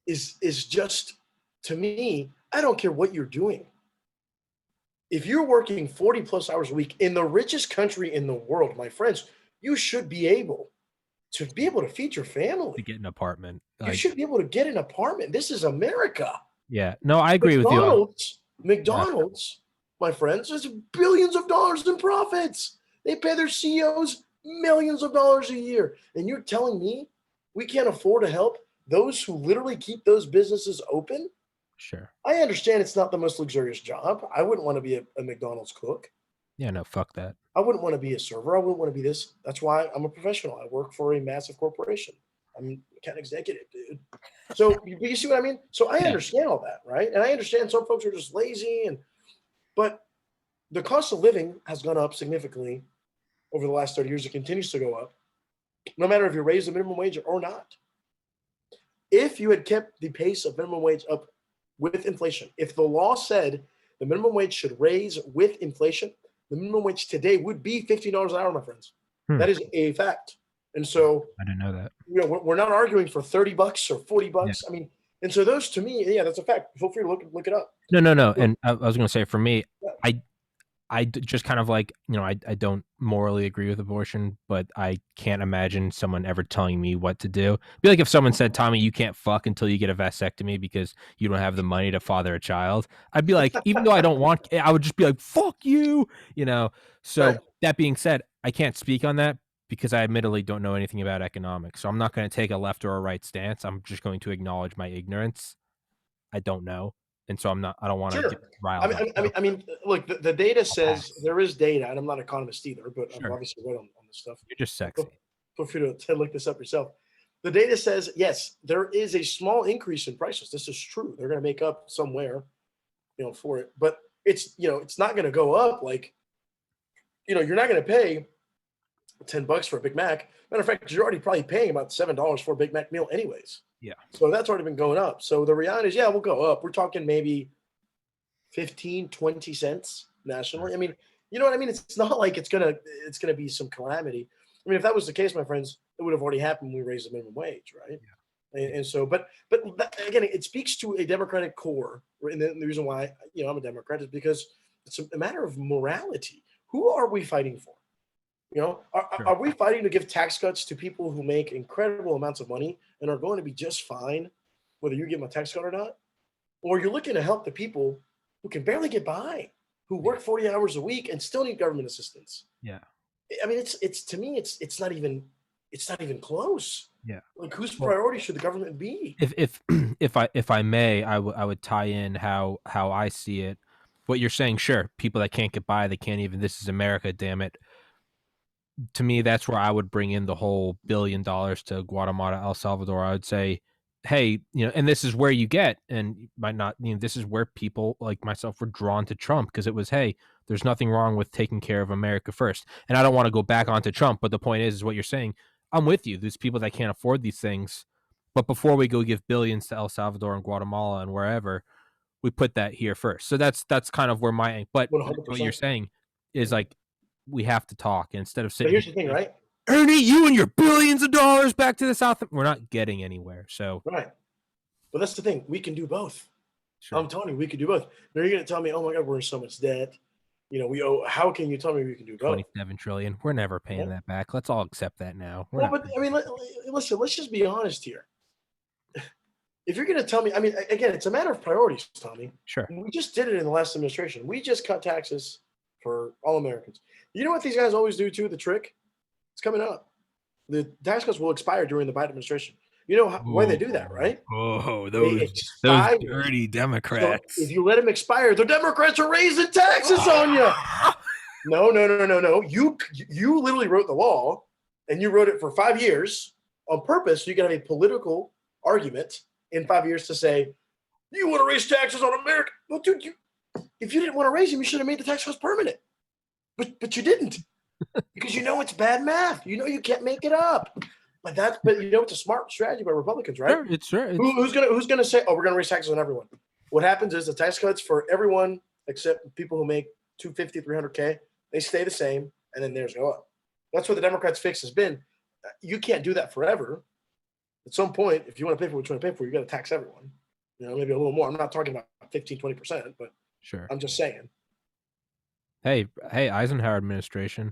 is just, to me, I don't care what you're doing. If you're working 40 plus hours a week in the richest country in the world, my friends, you should be able to feed your family. To get an apartment. You should be able to get an apartment. This is America. Yeah. No, I agree with you. McDonald's, my friends, has billions of dollars in profits. They pay their CEOs millions of dollars a year. And you're telling me we can't afford to help those who literally keep those businesses open? Sure. I understand it's not the most luxurious job. I wouldn't want to be a McDonald's cook. Yeah, no, fuck that. I wouldn't want to be a server. I wouldn't want to be this. That's why I'm a professional. I work for a massive corporation. I'm an account executive, dude. So you see what I mean? So I understand all that, right? And I understand some folks are just lazy, but the cost of living has gone up significantly over the last 30 years. It continues to go up, no matter if you raise the minimum wage or not. If you had kept the pace of minimum wage up with inflation, if the law said the minimum wage should raise with inflation, the minimum wage today would be $15 an hour, my friends. That is a fact. And so I didn't know that. You know, we're not arguing for $30 or $40. Yeah. I mean, and so those to me, yeah, that's a fact. Feel free to look it up. No. And I was going to say, for me, yeah. I just kind of like, you know, I don't morally agree with abortion, but I can't imagine someone ever telling me what to do. It'd be like if someone said, Tommy, you can't fuck until you get a vasectomy because you don't have the money to father a child. I'd be like, even though I don't want, I would just be like, fuck you, you know? So right. That being said, I can't speak on that because I admittedly don't know anything about economics. So I'm not going to take a left or a right stance. I'm just going to acknowledge my ignorance. I don't know. And so I don't want to get riled up. I mean, look, the data says there is data, and I'm not an economist either, but I've obviously read on this stuff. You're just sexy. Feel free to look this up yourself. The data says, yes, there is a small increase in prices. This is true. They're going to make up somewhere, you know, for it. But it's, you know, it's not going to go up like, you know, you're not going to pay $10 for a Big Mac. Matter of fact, you're already probably paying about $7 for a Big Mac meal anyways. Yeah. So that's already been going up. So the reality is, yeah, we'll go up. We're talking maybe 15, 20 cents nationally. I mean, you know what I mean? It's not like it's gonna be some calamity. I mean, if that was the case, my friends, it would have already happened when we raised the minimum wage, right? Yeah. And so, but that, again, it speaks to a Democratic core. And the reason why, you know, I'm a Democrat is because it's a matter of morality. Who are we fighting for? You know, are we fighting to give tax cuts to people who make incredible amounts of money and are going to be just fine, whether you give them a tax cut or not? Or you're looking to help the people who can barely get by, who work 40 hours a week and still need government assistance? Yeah. I mean, it's to me, it's not even close. Yeah. Like, whose priority should the government be? If I may, I would tie in how I see it. What you're saying, sure, people that can't get by, they can't even. This is America, damn it. To me, that's where I would bring in the whole $1 billion to Guatemala, El Salvador. I would say, hey, you know, and this is where you get, and you might not, you know, this is where people like myself were drawn to Trump, because it was, hey, there's nothing wrong with taking care of America first. And I don't want to go back onto Trump, but the point is what you're saying. I'm with you. There's people that can't afford these things, but before we go give billions to El Salvador and Guatemala and wherever, we put that here first. So that's kind of where my, but 100%. What you're saying is like, we have to talk instead of sitting. But here's the thing, right? Ernie, you and your billions of dollars back to the South. We're not getting anywhere. So right. But that's the thing. We can do both. Sure. I'm telling you, we can do both. Now you're going to tell me, oh my God, we're in so much debt. You know, we owe. How can you tell me we can do both? 27 trillion. We're never paying that back. Let's all accept that now. But I mean, listen. Let's just be honest here. If you're going to tell me, I mean, again, it's a matter of priorities, Tommy. Sure. We just did it in the last administration. We just cut taxes for all Americans. You know what these guys always do too? The trick. It's coming up. The tax cuts will expire during the Biden administration. You know why they do that, right? Oh, those dirty Democrats. So if you let them expire, the Democrats are raising taxes on you. No. You literally wrote the law, and you wrote it for 5 years on purpose. So you can have a political argument in 5 years to say, you want to raise taxes on America. Well, dude, if you didn't want to raise them, you should have made the tax cuts permanent. But you didn't, because you know it's bad math. You know you can't make it up. But you know it's a smart strategy by Republicans, right? Sure, it's true. Who's gonna say, oh, we're gonna raise taxes on everyone? What happens is the tax cuts for everyone except people who make 250, 300K, they stay the same, and then theirs go up. That's what the Democrats' fix has been. You can't do that forever. At some point, if you want to pay for what you want to pay for, you got to tax everyone. You know, maybe a little more. I'm not talking about 15, 20%, but sure. I'm just saying. Hey, Eisenhower administration,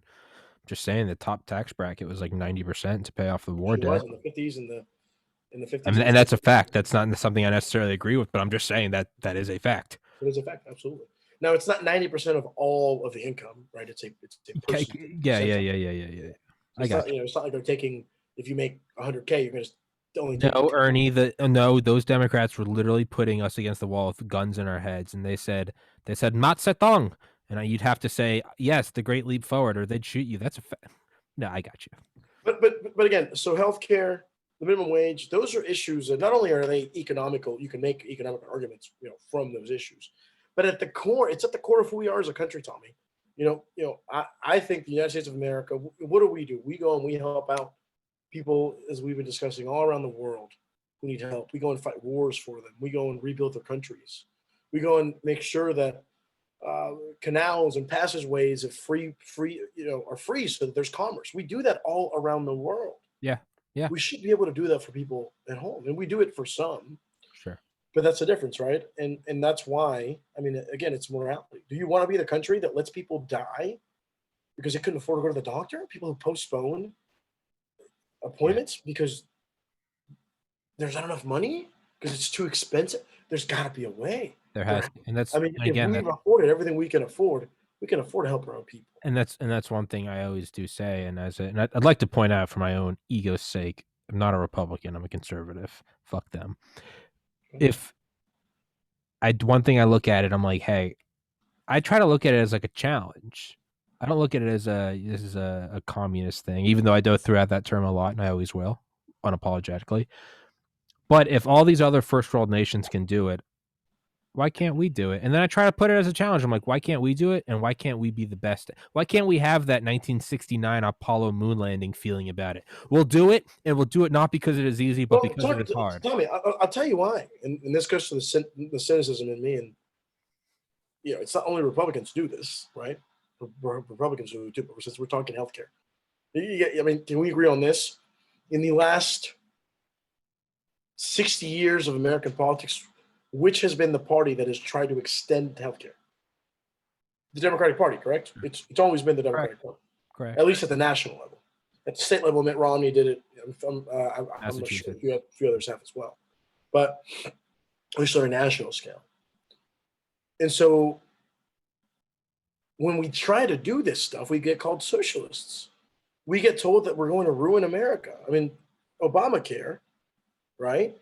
just saying the top tax bracket was like 90% to pay off the war debt. In the 50s and in the 50s. And that's a fact. That's not something I necessarily agree with, but I'm just saying that is a fact. It is a fact, absolutely. Now, it's not 90% of all of the income, right? It's a yeah. It's not like they're taking, if you make 100K, you're going to only no, Ernie. Those Democrats were literally putting us against the wall with guns in our heads, and they said Mat Setong. And you'd have to say, yes, the great leap forward, or they'd shoot you. That's a no, I got you. But again, so healthcare, the minimum wage, those are issues that not only are they economical, you can make economic arguments, from those issues, but at the core, it's at the core of who we are as a country, Tommy. I think the United States of America, what do? We go and we help out people, as we've been discussing, all around the world who need help. We go and fight wars for them. We go and rebuild their countries. We go and make sure that canals and passageways are free, so that there's commerce. We do that all around the world. Yeah. We should be able to do that for people at home, and we do it for some. Sure. But that's the difference, right? And that's why, again, it's morality. Do you want to be the country that lets people die because they couldn't afford to go to the doctor? People who postpone appointments because there's not enough money, because it's too expensive? There's got to be a way. There has to. And that's, if we've afforded everything we can afford to help our own people. And that's one thing I always do say. And I'd like to point out, for my own ego's sake, I'm not a Republican. I'm a conservative. Fuck them. One thing I look at it, I'm like, hey, I try to look at it as like a challenge. I don't look at it as this is a communist thing, even though I do throw out that term a lot, and I always will, unapologetically. But if all these other first world nations can do it, why can't we do it? And then I try to put it as a challenge. I'm like, why can't we do it? And why can't we be the best? Why can't we have that 1969 Apollo moon landing feeling about it? We'll do it, and we'll do it not because it is easy, but because it is hard. Tommy, I'll tell you why. And this goes to the cynicism in me. And, it's not only Republicans do this, right? Republicans do it too, but since we're talking healthcare. Can we agree on this? In the last 60 years of American politics, which has been the party that has tried to extend healthcare? The Democratic Party, correct? It's always been the Democratic Party. Correct. At least at the national level. At the state level, Mitt Romney did it. I'm sure a few others have as well. But at least on a national scale. And so when we try to do this stuff, we get called socialists. We get told that we're going to ruin America. Obamacare, right?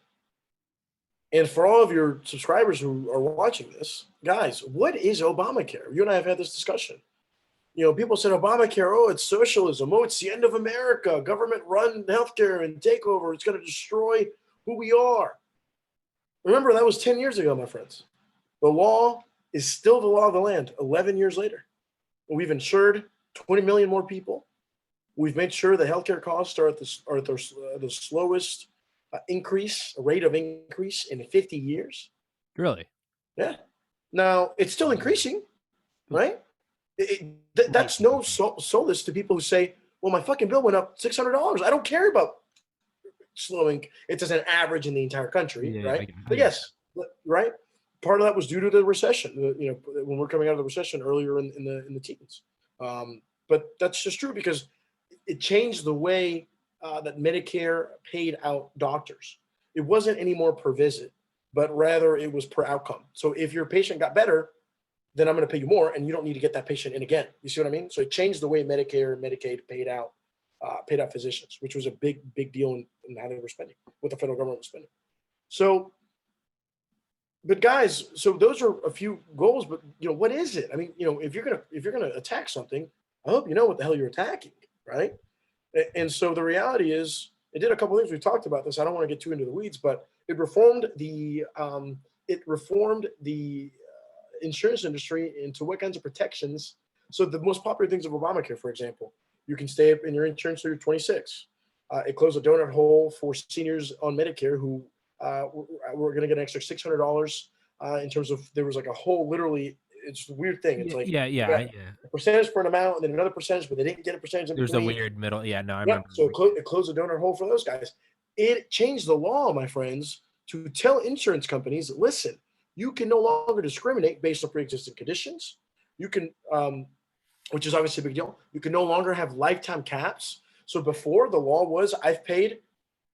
And for all of your subscribers who are watching this, guys, what is Obamacare? You and I have had this discussion. People said Obamacare, it's socialism. It's the end of America. Government-run healthcare and takeover. It's going to destroy who we are. Remember, that was 10 years ago, my friends. The law is still the law of the land 11 years later. We've insured 20 million more people. We've made sure the healthcare costs are at the slowest rate of increase in 50 years. Really? Yeah. Now, it's still increasing, right? That's no solace to people who say, well, my fucking bill went up $600. I don't care about slowing. It's as an average in the entire country, right? But yes, right? Part of that was due to the recession, when we're coming out of the recession earlier in the teens. But that's just true because it changed the way that Medicare paid out doctors. It wasn't anymore per visit, but rather it was per outcome. So if your patient got better, then I'm going to pay you more, and you don't need to get that patient in again. You see what I mean? So it changed the way Medicare and Medicaid paid out physicians, which was a big deal in how they were spending, what the federal government was spending. So, but guys, so those are a few goals. But what is it? If you're gonna attack something, I hope you know what the hell you're attacking, right? And so the reality is, it did a couple of things. We've talked about this. I don't want to get too into the weeds, but it reformed the insurance industry into what kinds of protections. So the most popular things of Obamacare, for example, you can stay in your insurance till you're 26. It closed a donut hole for seniors on Medicare who were going to get an extra $600 in terms of, there was like a whole, literally, it's a weird thing. It's like a percentage for an amount and then another percentage, but they didn't get a percentage in There's between. a weird middle. Yeah, no, I remember. So it closed a donut hole for those guys. It changed the law, my friends, to tell insurance companies, listen, you can no longer discriminate based on pre-existing conditions. You can, which is obviously a big deal. You can no longer have lifetime caps. So before, the law was, I've paid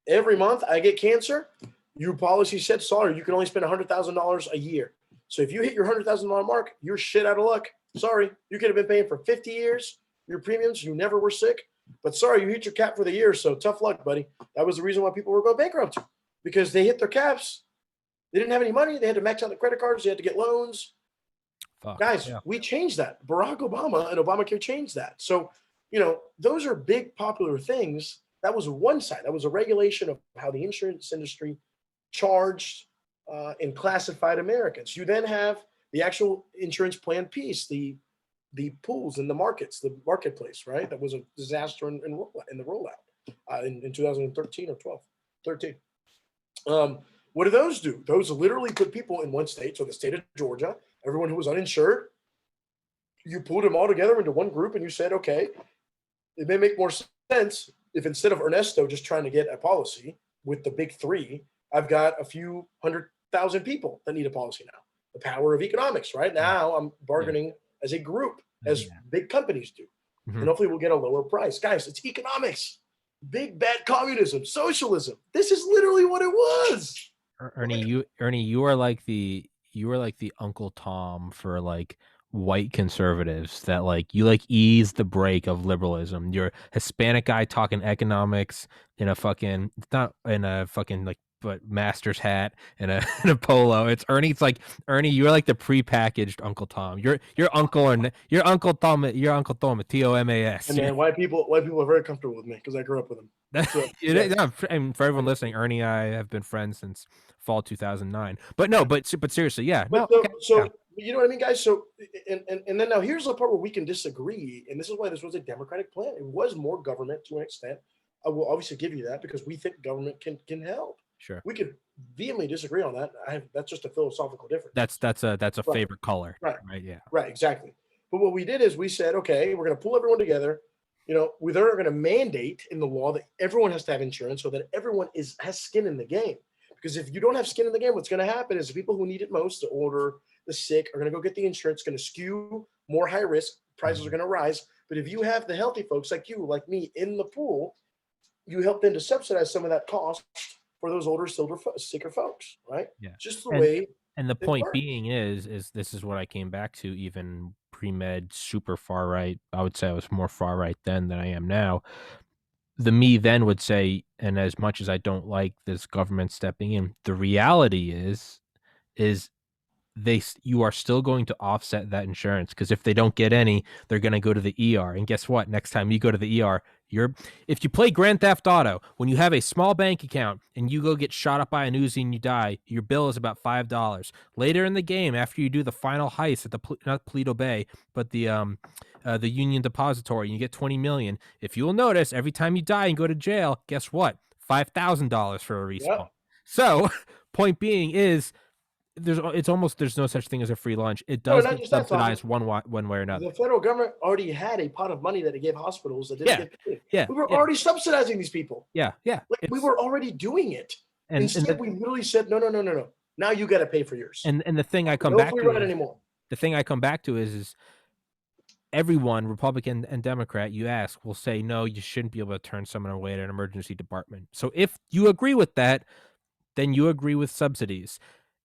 every month I get cancer. Your policy said, sorry, you can only spend $100,000 a year. So if you hit your $100,000 mark, you're shit out of luck. Sorry, you could have been paying for 50 years, your premiums, you never were sick. But sorry, you hit your cap for the year, so tough luck, buddy. That was the reason why people were going bankrupt, because they hit their caps. They didn't have any money. They had to max out the credit cards. They had to get loans. Fuck. Guys, Yeah. we changed that. Barack Obama and Obamacare changed that. So, those are big popular things. That was one side. That was a regulation of how the insurance industry charged and classified Americans. You then have the actual insurance plan piece, the pools in the markets, the marketplace, right? That was a disaster in the rollout in 2013 or 12, 13. What do those do? Those literally put people in one state, so the state of Georgia, everyone who was uninsured, you pulled them all together into one group and you said, okay, it may make more sense if instead of Ernesto just trying to get a policy with the big three, I've got a few 100,000 people that need a policy now. The power of economics, right? Now I'm bargaining as a group, as big companies do. And hopefully we'll get a lower price. Guys, it's economics. Big bad communism, socialism. This is literally what it was. Ernie, you are like the Uncle Tom for like white conservatives that like you like ease the brake of liberalism. You're a Hispanic guy talking economics in a fucking like but master's hat and a in a polo. It's Ernie. It's like Ernie. You're like the prepackaged Uncle Tom. Your uncle and your Uncle Tom. Your Uncle Tom. TOMAS. And man, white people are very comfortable with me because I grew up with them. So, and for everyone listening, Ernie and I have been friends since fall 2009. But seriously, yeah. You know what I mean, guys? So and then now here's the part where we can disagree, and this is why this was a Democratic plan. It was more government to an extent. I will obviously give you that because we think government can help. Sure. We could vehemently disagree on that. That's just a philosophical difference. That's a favorite color. Right. Yeah. Right. Exactly. But what we did is we said, okay, we're going to pull everyone together. We're going to mandate in the law that everyone has to have insurance so that everyone has skin in the game. Because if you don't have skin in the game, what's going to happen is the people who need it most, the older, the sick, are going to go get the insurance. It's going to skew more high risk. Prices are going to rise. But if you have the healthy folks like you, like me, in the pool, you help them to subsidize some of that cost for those older, sicker folks, right? Yeah. Just the way. And the point being is this is what I came back to, even pre-med, super far right. I would say I was more far right then than I am now. The me then would say, and as much as I don't like this government stepping in, the reality is you are still going to offset that insurance, because if they don't get any, they're going to go to the ER. And guess what? Next time you go to the ER, if you play Grand Theft Auto, when you have a small bank account and you go get shot up by an Uzi and you die, your bill is about $5. Later in the game, after you do the final heist at the not Paleto Bay, but the Union Depository, and you get $20 million. If you will notice, every time you die and go to jail, guess what? $5,000 for a respawn. Yep. So, point being is, there's no such thing as a free lunch. It does get subsidized one way or another. The federal government already had a pot of money that it gave hospitals that didn't get paid. Yeah, we were already subsidizing these people. Yeah. We were already doing it. Instead, we literally said, no. Now you got to pay for yours. And the thing I come back to the thing I come back to is everyone, Republican and Democrat, you ask, will say, no, you shouldn't be able to turn someone away at an emergency department. So if you agree with that, then you agree with subsidies.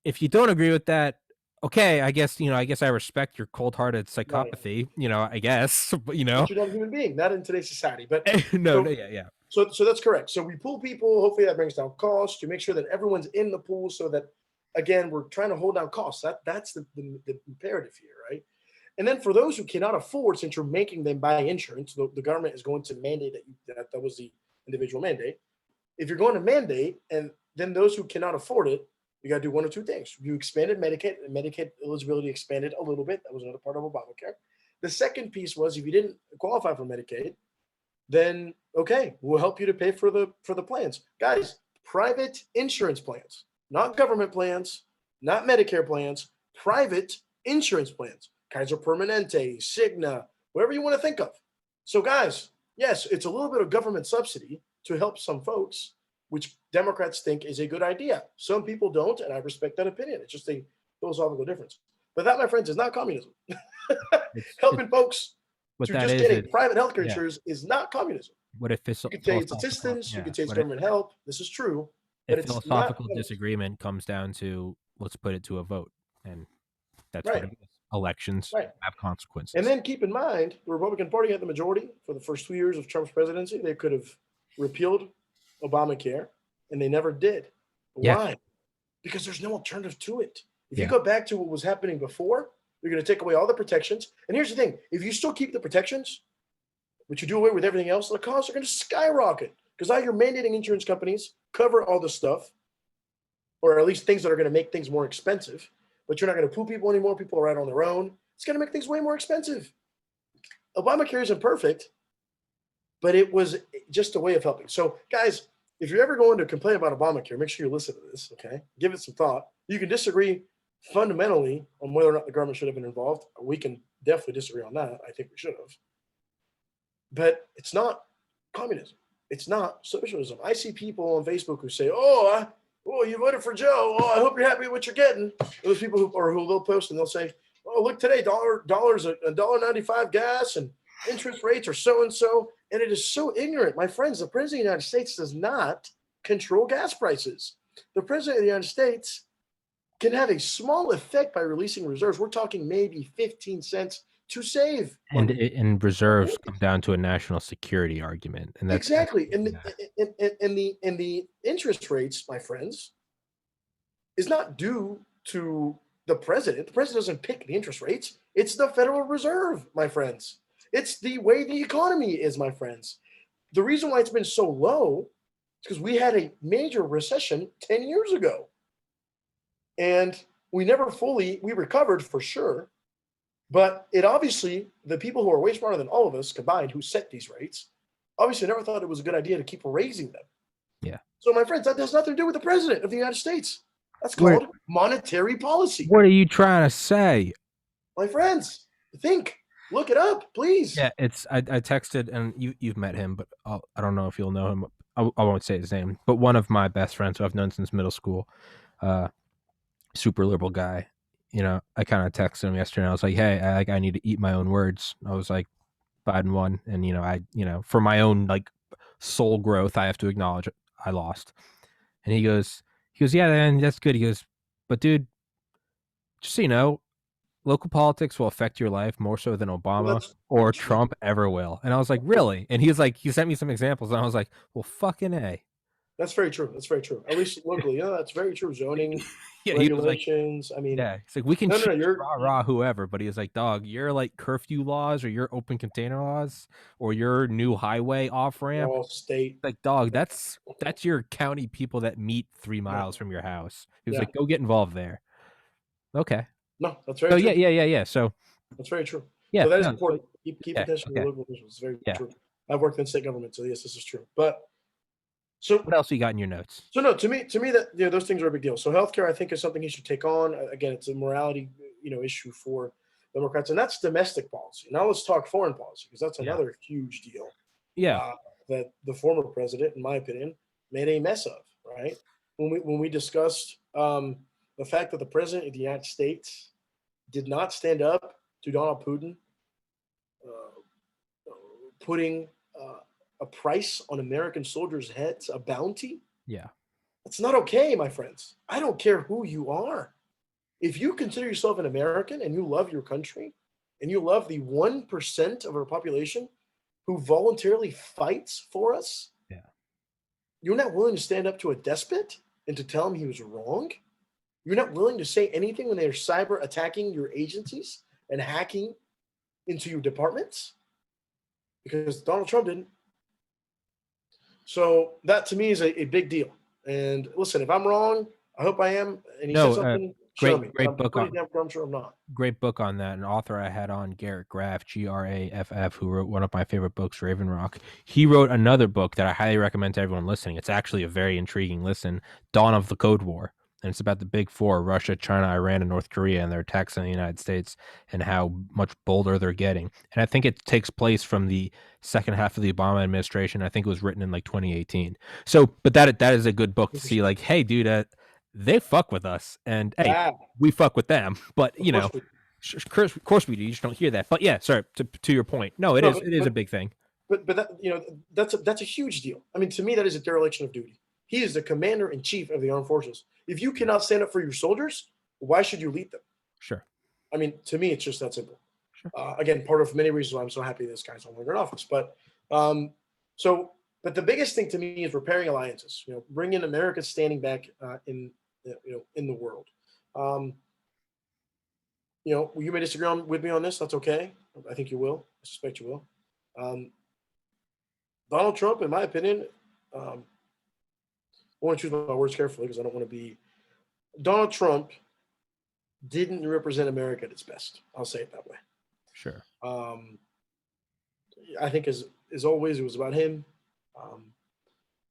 If you don't agree with that, okay, I guess I respect your cold-hearted psychopathy, I guess, but But you're not a human being, not in today's society. But yeah. So that's correct. So we pull people, hopefully that brings down costs to make sure that everyone's in the pool so that, again, we're trying to hold down costs. That's the imperative here, right? And then for those who cannot afford, since you're making them buy insurance, the government is going to mandate that was the individual mandate. If you're going to mandate, and then those who cannot afford it, you got to do one or two things. You expanded Medicaid, and Medicaid eligibility expanded a little bit. That was another part of Obamacare. The second piece was if you didn't qualify for Medicaid, then okay, we'll help you to pay for the plans. Guys, private insurance plans, not government plans, not Medicare plans, private insurance plans. Kaiser Permanente, Cigna, whatever you want to think of. So guys, yes, it's a little bit of government subsidy to help some folks, which Democrats think is a good idea. Some people don't, and I respect that opinion. It's just a philosophical difference. But that, my friends, is not communism. Helping folks to just getting private healthcare insurance is not communism. What if you could say it's assistance, you could say it's government help. This is true. But it's philosophical disagreement comes down to, let's put it to a vote. And that's what it is. Elections have consequences. And then keep in mind, the Republican Party had the majority for the first 2 years of Trump's presidency. They could have repealed Obamacare, and they never did. Why? Because there's no alternative to it. If you go back to what was happening before, You're going to take away all the protections. And here's the thing: if you still keep the protections, but you do away with everything else, the costs are going to skyrocket. Because now you're mandating insurance companies cover all this stuff, or at least things that are going to make things more expensive. But you're not going to pool people anymore. People are out on their own. It's going to make things way more expensive. Obamacare isn't perfect, but it was just a way of helping. So, guys, if you're ever going to complain about Obamacare, make sure you listen to this, okay? Give it some thought. You can disagree fundamentally on whether or not the government should have been involved. We can definitely disagree on that. I think we should have. But it's not communism. It's not socialism. I see people on Facebook who say, oh, you voted for Joe. Oh, I hope you're happy with what you're getting. Those people who they'll post and they'll say, oh, look today, dollars $1.95 gas and interest rates are so-and-so. And it is so ignorant. My friends, the president of the United States does not control gas prices. The president of the United States can have a small effect by releasing reserves. We're talking maybe 15 cents to save money. And reserves come down to a national security argument. And that's exactly. And the interest rates, my friends, is not due to the president. The president doesn't pick the interest rates. It's the Federal Reserve, my friends. It's the way the economy is, my friends. The reason why it's been so low is because we had a major recession 10 years ago. And we recovered for sure. But it obviously, the people who are way smarter than all of us combined who set these rates, obviously never thought it was a good idea to keep raising them. Yeah. So, my friends, that has nothing to do with the president of the United States. That's called monetary policy. What are you trying to say? My friends, think. Look it up, please. Yeah, I texted, and you've met him, but I don't know if you'll know him. I won't say his name, but one of my best friends who I've known since middle school, super liberal guy. You know, I kind of texted him yesterday, and I was like, "Hey, I need to eat my own words." I was like, "Biden won," and for my own like soul growth, I have to acknowledge I lost. And he goes, "Yeah, man, that's good." He goes, "But dude, just so you know, local politics will affect your life more so than Obama or Trump ever will." And I was like, "Really?" And he sent me some examples, and I was like, "Well, fucking A." That's very true. That's very true. At least locally, yeah, that's very true. Zoning, yeah, regulations. I mean, yeah, it's like we can rah whoever, but he was like, "Dog, your like curfew laws or your open container laws or your new highway off ramp, all state." Like, dog, that's your county people that meet 3 miles from your house. He was like, "Go get involved there." Okay. No, that's very true. Yeah. So that's very true. Yeah, so that is important. Keep attention to local officials. It's very true. I've worked in state government, so yes, this is true. But so what else you got in your notes? So no, to me that those things are a big deal. So healthcare, I think, is something he should take on. Again, it's a morality issue for Democrats, and that's domestic policy. Now let's talk foreign policy, because that's another huge deal. Yeah, that the former president, in my opinion, made a mess of. Right when we discussed the fact that the president of the United States did not stand up to Donald Putin, putting a price on American soldiers' heads, a bounty. Yeah. That's not okay, my friends. I don't care who you are. If you consider yourself an American and you love your country and you love the 1% of our population who voluntarily fights for us, you're not willing to stand up to a despot and to tell him he was wrong. You're not willing to say anything when they're cyber attacking your agencies and hacking into your departments, because Donald Trump didn't. So that to me is a big deal. And listen, if I'm wrong, I hope I am. And he said something. Great book on. I'm sure I'm not. Great book on that. An author I had on, Garrett Graff, Graff, who wrote one of my favorite books, Raven Rock. He wrote another book that I highly recommend to everyone listening. It's actually a very intriguing listen, Dawn of the Cold War. And it's about the big four, Russia, China, Iran, and North Korea, and their attacks on the United States and how much bolder they're getting. And I think it takes place from the second half of the Obama administration. I think it was written in like 2018. So, but that is a good book to see, like, hey, dude, they fuck with us, and hey, we fuck with them. But of course we do. You just don't hear that. But yeah, sorry, to your point, it is a big thing. But that, that's a huge deal. I mean, to me, that is a dereliction of duty. He is the commander in chief of the armed forces. If you cannot stand up for your soldiers, why should you lead them? Sure. I mean, to me, it's just that simple. Sure. Again, part of many reasons why I'm so happy this guy's no longer in office. But but the biggest thing to me is repairing alliances. Bringing America's standing back in the world. you may disagree with me on this. That's okay. I think you will. I suspect you will. Donald Trump, in my opinion, I want to choose my words carefully because I don't want to be. Donald Trump didn't represent America at its best. I'll say it that way. Sure. I think as always, it was about him.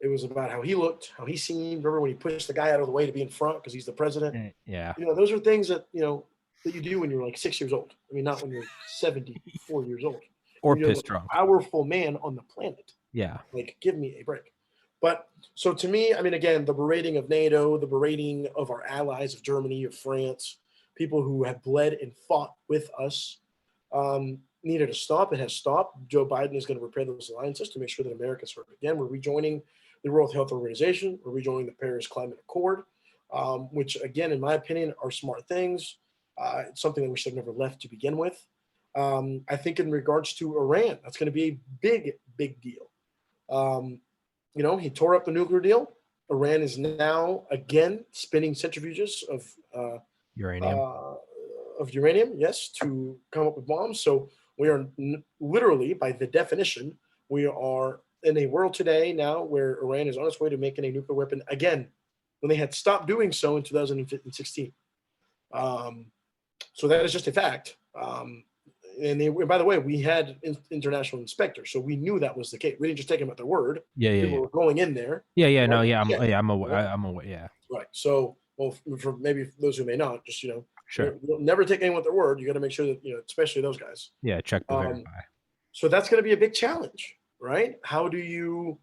It was about how he looked, how he seemed. Remember when he pushed the guy out of the way to be in front because he's the president? Yeah. Those are things that that you do when you're like 6 years old. I mean, not when you're 74 years old. Or you're piss the drunk. Powerful man on the planet. Yeah. Like, give me a break. But so to me, I mean, again, the berating of NATO, the berating of our allies of Germany, of France, people who have bled and fought with us, needed to stop. It has stopped. Joe Biden is going to repair those alliances to make sure that America's heard. Again, we're rejoining the World Health Organization. We're rejoining the Paris Climate Accord, which, again, in my opinion, are smart things. It's something that we should have never left to begin with. I think in regards to Iran, that's going to be a big, big deal. He tore up the nuclear deal. Iran is now again spinning centrifuges of uranium, yes, to come up with bombs. So we are literally, by the definition, we are in a world today now where Iran is on its way to making a nuclear weapon again, when they had stopped doing so in 2016. So that is just a fact. And by the way, we had international inspectors, so we knew that was the case. We didn't just take them at their word. People were going in there. I'm aware. Yeah. Right. So, well, for maybe those who may not, just Sure. you'll never take anyone at their word. You got to make sure that especially those guys. Yeah. Check the verify. So that's going to be a big challenge, right? How do you?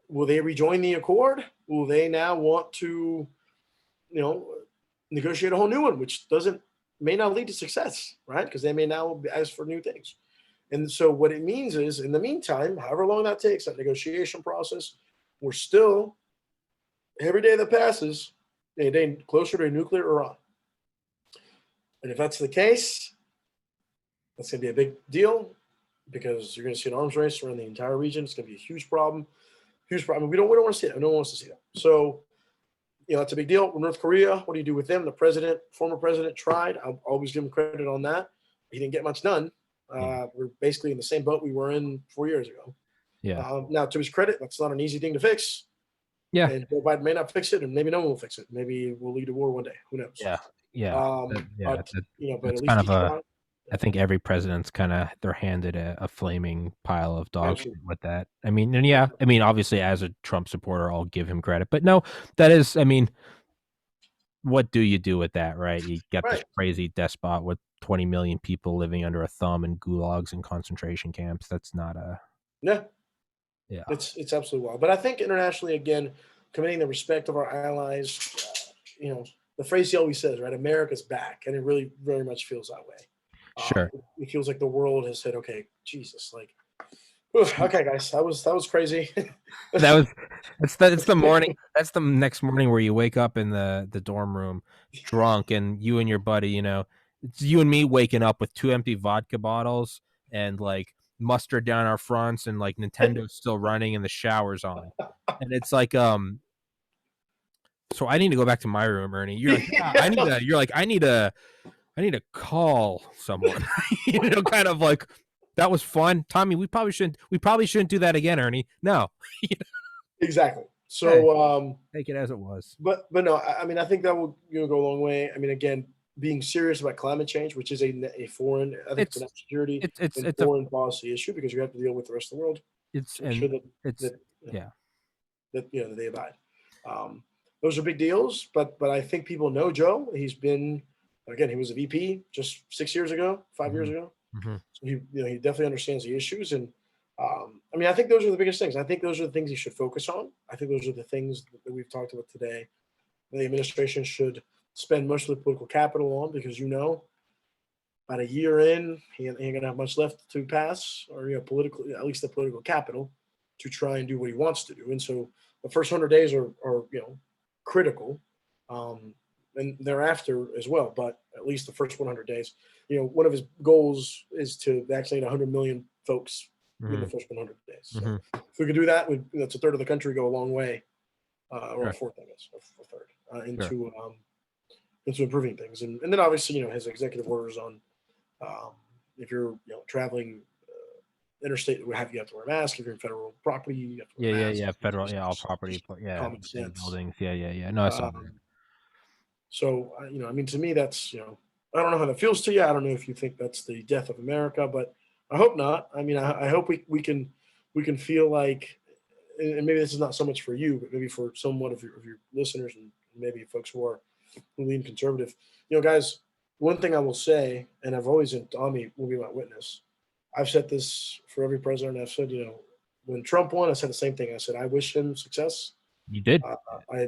Will they rejoin the accord? Will they now want to, negotiate a whole new one, which may not lead to success, right? Because they may now ask for new things. And so what it means is, in the meantime, however long that takes, that negotiation process, we're still, every day that passes, a day closer to a nuclear Iran. And if that's the case, that's going to be a big deal because you're going to see an arms race around the entire region. It's going to be a huge problem. Huge problem. We don't want to see that. No one wants to see that. So, that's a big deal. With North Korea, what do you do with them? The former president tried. I'll always give him credit on that. He didn't get much done. We're basically in the same boat we were in 4 years ago. Yeah. Now, to his credit, that's not an easy thing to fix. Yeah. And Joe Biden may not fix it, and maybe no one will fix it. Maybe we'll lead to war one day. Who knows? Yeah. Yeah. But at least kind of he tried. I think every president's they're handed a flaming pile of dog shit with that. I mean, and obviously as a Trump supporter, I'll give him credit, but no, that is, what do you do with that, right? You got this crazy despot with 20 million people living under a thumb in gulags and concentration camps. That's not yeah. It's absolutely wild. But I think internationally, again, commanding the respect of our allies, the phrase he always says, right? America's back. And it really very much feels that way. Sure. It feels like the world has said, okay, Jesus, okay, guys, that was crazy. It's the morning. That's the next morning where you wake up in the dorm room drunk, and you and your buddy, it's you and me waking up with 2 empty vodka bottles and mustard down our fronts, and Nintendo's still running and the shower's on, and it's so I need to go back to my room, Ernie. You're like, yeah, I need to call someone. Kind of that was fun, Tommy. We probably shouldn't do that again, Ernie. No. Exactly. So take it as it was. But no, I think that will go a long way. Again, being serious about climate change, which is a foreign, I think, national security and foreign policy issue, because you have to deal with the rest of the world. That they abide. Those are big deals, but I think people know Joe. He was a VP just 5 years ago. Mm-hmm. So he definitely understands the issues. And I think those are the biggest things. I think those are the things he should focus on. I think those are the things that we've talked about today. The administration should spend most of the political capital on, because about a year in, he ain't gonna have much left to pass, or politically, at least the political capital to try and do what he wants to do. And so the first 100 days are critical, and thereafter as well. But at least the first 100 days, one of his goals is to vaccinate 100 million folks in the first 100 days. So if we could do that, that's a third of the country, go a long way, or a fourth, I guess, or a third, into improving things. And then obviously, his executive orders on if you're traveling interstate, you have to wear a mask. If you're in federal property, you have to wear a mask. Yeah. Federal, all property, Common city sense. buildings. Yeah. No, I saw that. So, to me, that's, I don't know how that feels to you. I don't know if you think that's the death of America, but I hope not. I mean, I hope we can feel like, and maybe this is not so much for you, but maybe for somewhat of your listeners and maybe folks who lean conservative. Guys, one thing I will say, and I've always, and Tommy will be my witness, I've said this for every president. I've said, when Trump won, I said the same thing. I said, I wish him success. You did.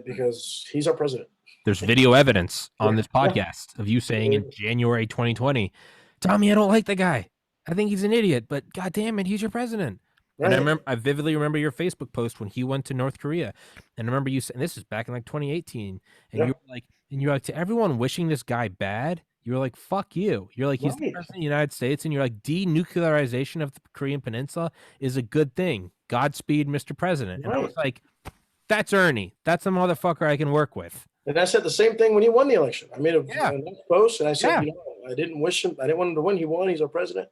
Because he's our president. There's video evidence on this podcast of you saying in January 2020, Tommy, I don't like the guy. I think he's an idiot, but God damn it, he's your president. Right. And I vividly remember your Facebook post when he went to North Korea. And I remember you saying, this is back in like 2018. And you were like, to everyone wishing this guy bad, you were like, fuck you. You're like, he's the president of the United States. And you're like, denuclearization of the Korean Peninsula is a good thing. Godspeed, Mr. President. And I was like, that's Ernie. That's a motherfucker I can work with. And I said the same thing when he won the election. I made a post and I said, I didn't wish him. I didn't want him to win. He won. He's our president.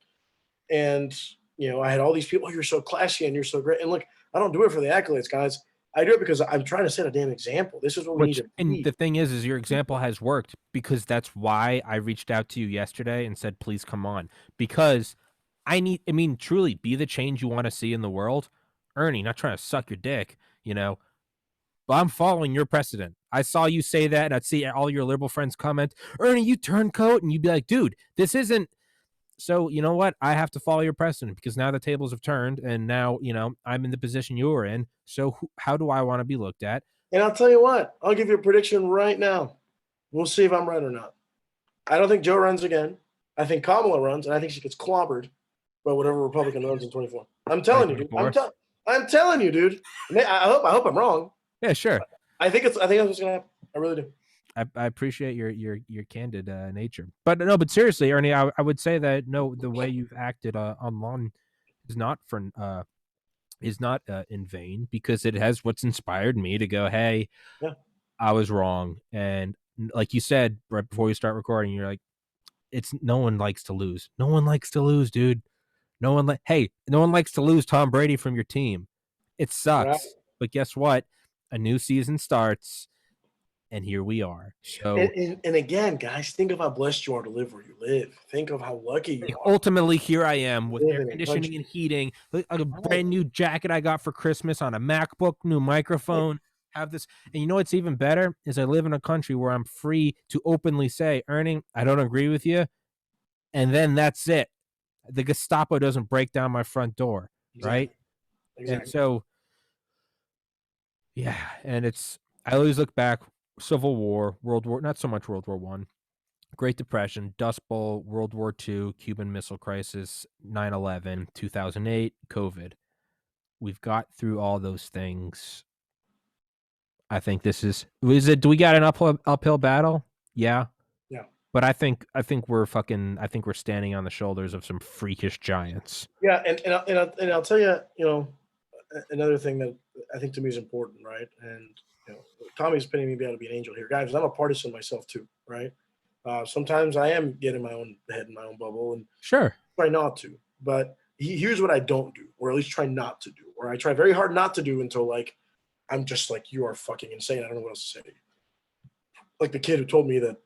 And, I had all these people, you're so classy and you're so great. And look, I don't do it for the accolades, guys. I do it because I'm trying to set a damn example. This is what we need to be. And the thing is your example has worked, because that's why I reached out to you yesterday and said, please come on. Because truly be the change you want to see in the world. Ernie, not trying to suck your dick, but I'm following your precedent. I saw you say that, and I'd see all your liberal friends comment, Ernie, you turncoat, and you'd be like, dude, this isn't. So you know what? I have to follow your precedent, because now the tables have turned, and now, I'm in the position you were in. So how do I want to be looked at? And I'll tell you what, I'll give you a prediction right now. We'll see if I'm right or not. I don't think Joe runs again. I think Kamala runs, and I think she gets clobbered by whatever Republican runs in 24. I'm telling you, dude. I'm telling you, dude. I hope I'm wrong. Yeah, sure. I think that's what's gonna happen. I really do. I appreciate your candid nature, but seriously, Ernie, I would say that the way you've acted online is not in vain, because it has what's inspired me to go, hey, I was wrong. And like you said right before you start recording, you're like, no one likes to lose. No one likes to lose, dude. No one likes to lose Tom Brady from your team. It sucks, right? But guess what? A new season starts. And here we are. So, and again, guys, think of how blessed you are to live where you live. Think of how lucky you are. Ultimately, here I am with air conditioning and heating, a brand new jacket I got for Christmas, on a MacBook, new microphone. Have this, and what's even better is I live in a country where I'm free to openly say, Ernie, I don't agree with you, and then that's it. The Gestapo doesn't break down my front door, right? Exactly. And so, and I always look back. Civil War, not so much World War I, Great Depression, Dust Bowl, World War II, Cuban Missile Crisis, 9/11, 2008, COVID. We've got through all those things. I think this is it. Do we got an uphill battle? Yeah. But I think we're standing on the shoulders of some freakish giants. Yeah, and I'll tell you, another thing that I think to me is important, right? And Tommy's pinning me to be an angel here, guys. I'm a partisan myself too, right? Sometimes I am getting my own head in my own bubble, and sure, try not to. But here's what I don't do, or at least try not to do, or I try very hard not to do until like I'm just like, you are fucking insane. I don't know what else to say. Like the kid who told me that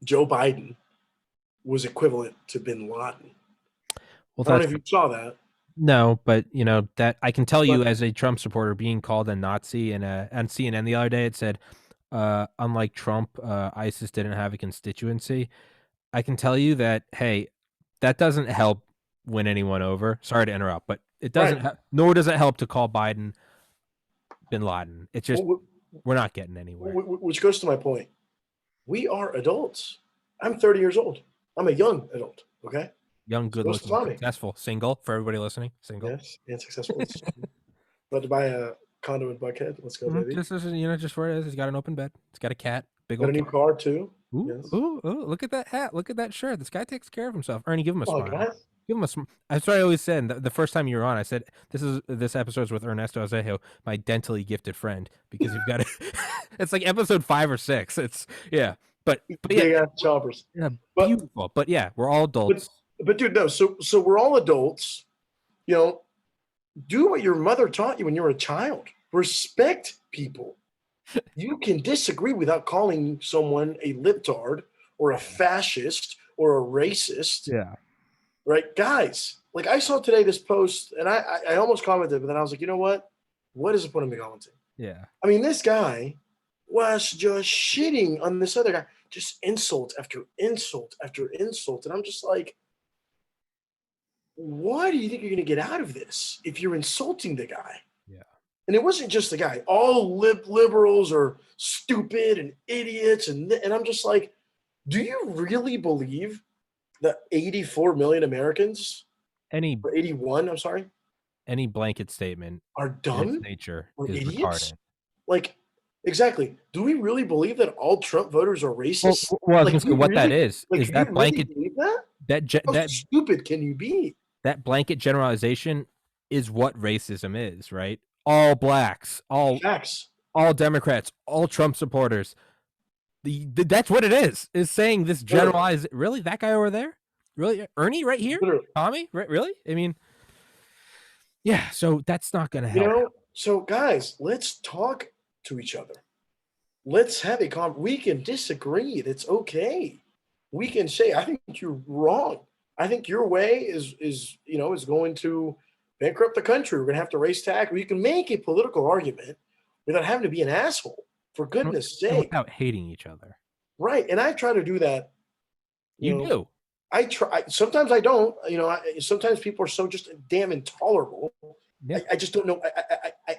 Joe Biden was equivalent to Bin Laden. Well, I don't know if you saw that. No, but that I can tell you as a Trump supporter, being called a Nazi, and on CNN the other day it said, unlike Trump, ISIS didn't have a constituency. I can tell you that, hey, that doesn't help win anyone over. Sorry to interrupt, but it doesn't. Right. Nor does it help to call Biden Bin Laden. It's just we're not getting anywhere. Which goes to my point. We are adults. I'm 30 years old. I'm a young adult. Okay. Young, good-looking, successful, single. For everybody listening, single. Yes, and successful. But to buy a condo in Buckhead, let's go, baby. This is, just where it is. It's got an open bed. It's got a cat. Got a new car too. Ooh, Yes. ooh, ooh, look at that hat. Look at that shirt. This guy takes care of himself. Ernie, give him a Oh, smile. guys. Give him a smile. That's what I always said the first time you were on. I said, this episode's with Ernesto Azejo, my dentally gifted friend, because you've got it. It's like episode 5 or 6. It's, yeah. But yeah, Big ass choppers. yeah, But beautiful. But yeah, we're all but adults. but dude, no. So we're all adults. You know, do what your mother taught you when you were a child. Respect people. You can disagree without calling someone a libtard or a fascist or a racist, Yeah. right? Guys, like I saw today this post and I almost commented, but then I was like, you know what? What is the point of me commenting? Yeah. I mean, this guy was just shitting on this other guy, just insult after insult after insult. And I'm just like, what do you think you're going to get out of this if you're insulting the guy? Yeah. And it wasn't just the guy. All liberals are stupid and idiots. And I'm just like, do you really believe that 84 million Americans, Any or 81, I'm sorry, any blanket statement are in its dumb nature or is idiots? retarded. Like, exactly. Do we really believe that all Trump voters are Well, racist? well, I was Like, gonna say what that is do you that really blanket believe that? that How that stupid can you be? that blanket generalization is what racism is, right? All blacks, Facts. all Democrats, all Trump supporters. That's what it is saying this Literally. generalized. Really, that guy over there? Really, Ernie right here? Literally. Tommy? Right? Really? I mean, yeah. So that's not going to You help. know, so guys, let's talk to each other. Let's have a we can disagree. That's okay. We can say, I think you're wrong. I think your way is going to bankrupt the country. We're gonna have to raise tax. We can make a political argument without having to be an asshole, for goodness And sake. without hating each other. Right. And I try to do that. You do. I try. Sometimes I don't. Sometimes people are so just damn intolerable. Yeah. I just don't know.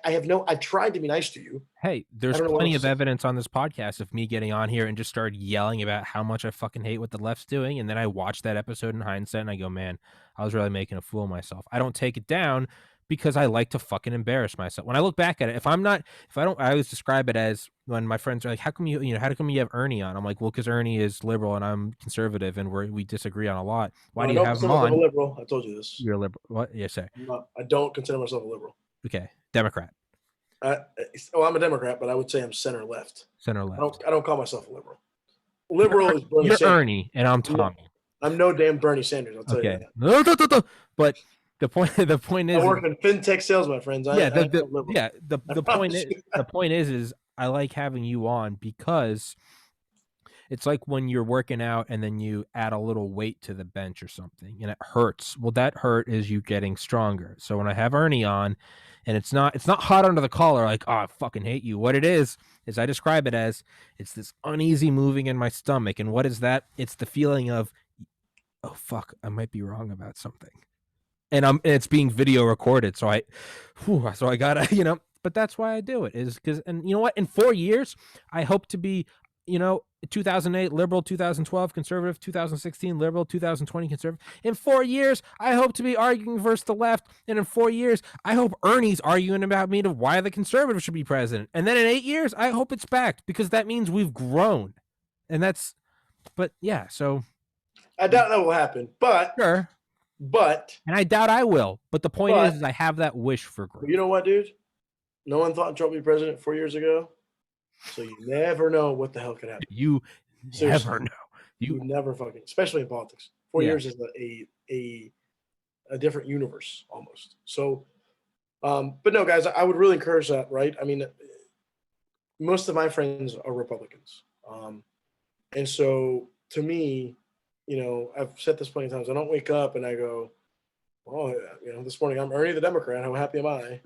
I have no. I've tried to be nice to you. Hey, there's I don't know what plenty else of to say. evidence on this podcast of me getting on here and just started yelling about how much I fucking hate what the left's doing. And then I watched that episode in hindsight and I go, man, I was really making a fool of myself. I don't take it down because I like to fucking embarrass myself. When I look back at it, I always describe it as when my friends are like, how come you have Ernie on? I'm like, well, because Ernie is liberal and I'm conservative and we disagree on a lot. Why do you have him I'm a on? liberal. I told you this. You're a liberal. What? Yes, sir. I don't consider myself a liberal. Okay. Democrat. I'm a Democrat, but I would say I'm center left. Center left. I don't call myself a liberal. Liberal is Bernie You're Sanders. Ernie and I'm Tommy. I'm no damn Bernie Sanders. I'll tell you that. No. But the point is, I work in fintech sales, my friends. The point is I like having you on because it's like when you're working out and then you add a little weight to the bench or something and it hurts. Well, that hurt is you getting stronger. So when I have Ernie on and it's not hot under the collar, like, oh, I fucking hate you. What it is I describe it as it's this uneasy moving in my stomach. And what is that? It's the feeling of, oh, fuck, I might be wrong about something. And it's being video recorded. So I gotta, but that's why I do it is because, and you know what, in 4 years, I hope to be, 2008 liberal, 2012 conservative, 2016 liberal, 2020 conservative. In 4 years, I hope to be arguing versus the left. And in 4 years, I hope Ernie's arguing about me to why the conservative should be president. And then in 8 years, I hope it's backed because that means we've grown. And but yeah, so. I doubt that will happen, but. Sure. And I doubt I will. But the point is I have that wish for growth. You know what, dude? No one thought Trump would be president 4 years ago. So you never know what the hell could happen. You never know. You never fucking, especially in politics. 4 years is a different universe almost. So, but no, guys, I would really encourage that, right? I mean, most of my friends are Republicans. And so to me, I've said this plenty of times. I don't wake up and I go, oh, this morning I'm Ernie the Democrat. How happy am I?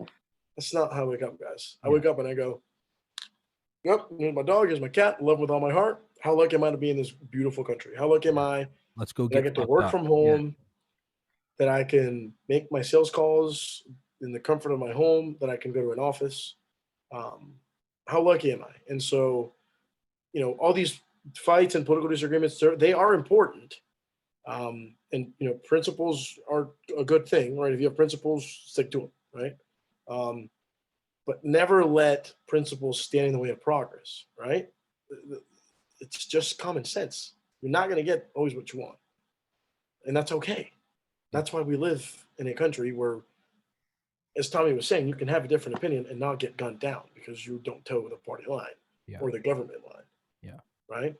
That's not how I wake up, guys. I wake up and I go, yep, here's my dog, here's my cat, love him with all my heart. How lucky am I to be in this beautiful country? How lucky am I? Let's go I get to work from home, that I can make my sales calls in the comfort of my home, that I can go to an office. How lucky am I? And so, all these fights and political disagreements, they are important. And principles are a good thing, right? If you have principles, stick to them, right? But never let principles stand in the way of progress, right? it's just common sense. You're not going to get always what you want, and that's okay. That's why we live in a country where, as Tommy was saying, you can have a different opinion and not get gunned down because you don't toe the party line or the government line. Yeah. Right.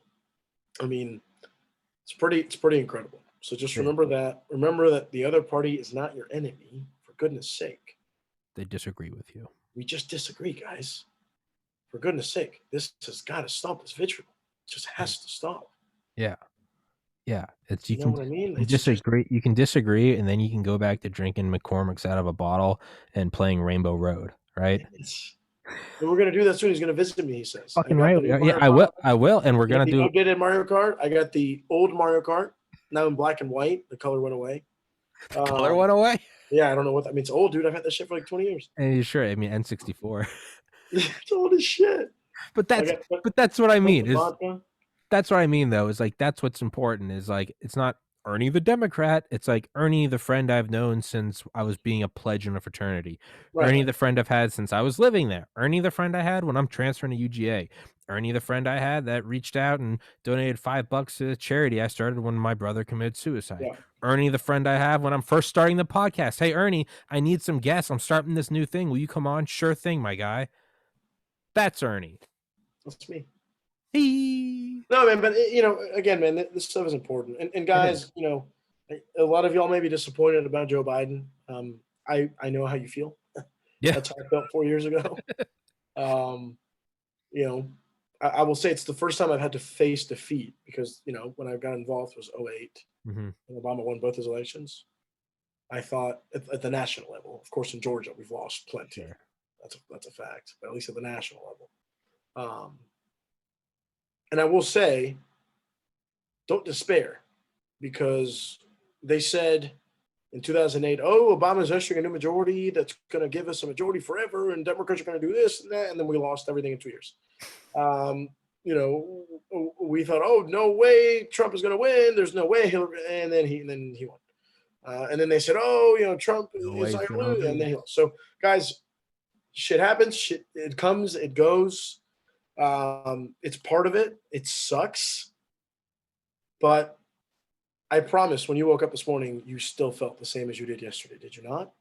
I mean, it's pretty incredible. So just remember that. Remember that the other party is not your enemy. For goodness sake. They disagree with you. We just disagree, guys. For goodness sake, this has got to stop. This vitriol. It just has to stop. Yeah. Yeah. It's you know can what I mean? You disagree. You can disagree, and then you can go back to drinking McCormick's out of a bottle and playing Rainbow Road, right? And we're gonna do that soon. He's gonna visit me. He says. Fucking right. Yeah, I will. I will, and we're gonna do updated Mario Kart. I got the old Mario Kart now in black and white. The color went away. Color went away. Yeah, I don't know what that means. It's old, dude. I've had that shit for like 20 years. And you sure? I mean, N64. It's old as shit. But that's what I mean. That's what I mean, though. Is like that's what's important. Is like it's not Ernie the Democrat. It's like Ernie the friend I've known since I was being a pledge in a fraternity. Right. Ernie the friend I've had since I was living there. Ernie the friend I had when I'm transferring to UGA. Ernie the friend I had that reached out and donated $5 to the charity I started when my brother committed suicide. Yeah. Ernie the friend I have when I'm first starting the podcast. Hey, Ernie, I need some guests. I'm starting this new thing. Will you come on? Sure thing, my guy. That's Ernie. That's me. No, man, but again, man, this stuff is important. And guys, a lot of y'all may be disappointed about Joe Biden. I know how you feel. Yeah, that's how I felt 4 years ago. I will say it's the first time I've had to face defeat because when I got involved it was 2008. Mm-hmm. And Obama won both his elections. I thought at the national level, of course, in Georgia we've lost plenty. Sure. That's a fact, but at least at the national level. And I will say, don't despair, because they said in 2008, Obama's ushering a new majority that's going to give us a majority forever, and Democrats are going to do this and that, and then we lost everything in 2 years. We thought, no way, Trump is going to win. There's no way Hillary, and then he won. And then they said, Trump is not going to lose, and then he lost. So, guys, shit happens. It comes, it goes. It's part of it. It sucks. But I promise when you woke up this morning, you still felt the same as you did yesterday. Did you not?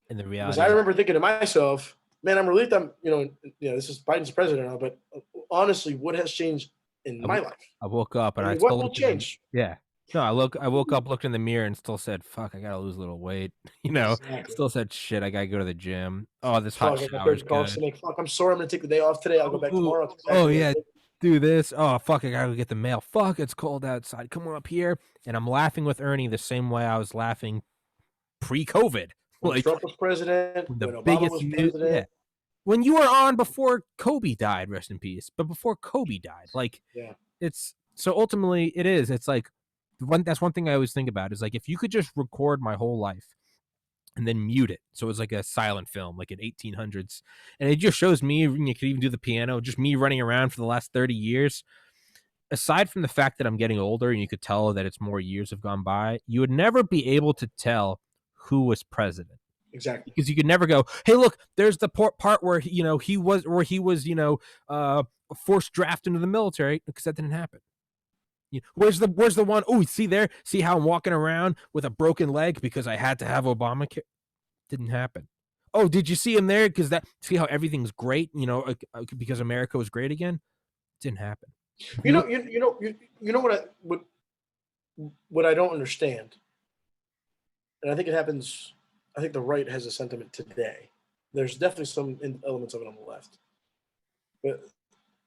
And the reality, because I remember thinking to myself, man, I'm relieved this is Biden's president now, but honestly, what has changed in my life? I woke up and what will change? Yeah. No, I woke up, looked in the mirror, and still said, "Fuck, I gotta lose a little weight." Exactly. Still said, "Shit, I gotta go to the gym." Oh, this hot shower is good. Fuck, I'm sorry, I'm gonna take the day off today. I'll go back tomorrow. Do this. Oh, fuck, I gotta go get the mail. Fuck, it's cold outside. Come on up here. And I'm laughing with Ernie the same way I was laughing pre-COVID. When Trump was president, when Obama was president. Yeah. When you were on before Kobe died, rest in peace. But before Kobe died, it's so ultimately it is. It's like. That's one thing I always think about is like if you could just record my whole life and then mute it, so it was like a silent film, like in 1800s, and it just shows me. You could even do the piano, just me running around for the last 30 years. Aside from the fact that I'm getting older, and you could tell that it's more years have gone by, you would never be able to tell who was president. Exactly, because you could never go, hey, look, there's the part where he was forced draft into the military, because that didn't happen. Where's the one? Oh, see how I'm walking around with a broken leg because I had to have Obamacare? Didn't happen. Oh, did you see him there? See how everything's great, because America was great again? Didn't happen. You know what I don't understand, and I think it happens. I think the right has a sentiment today. There's definitely some elements of it on the left, but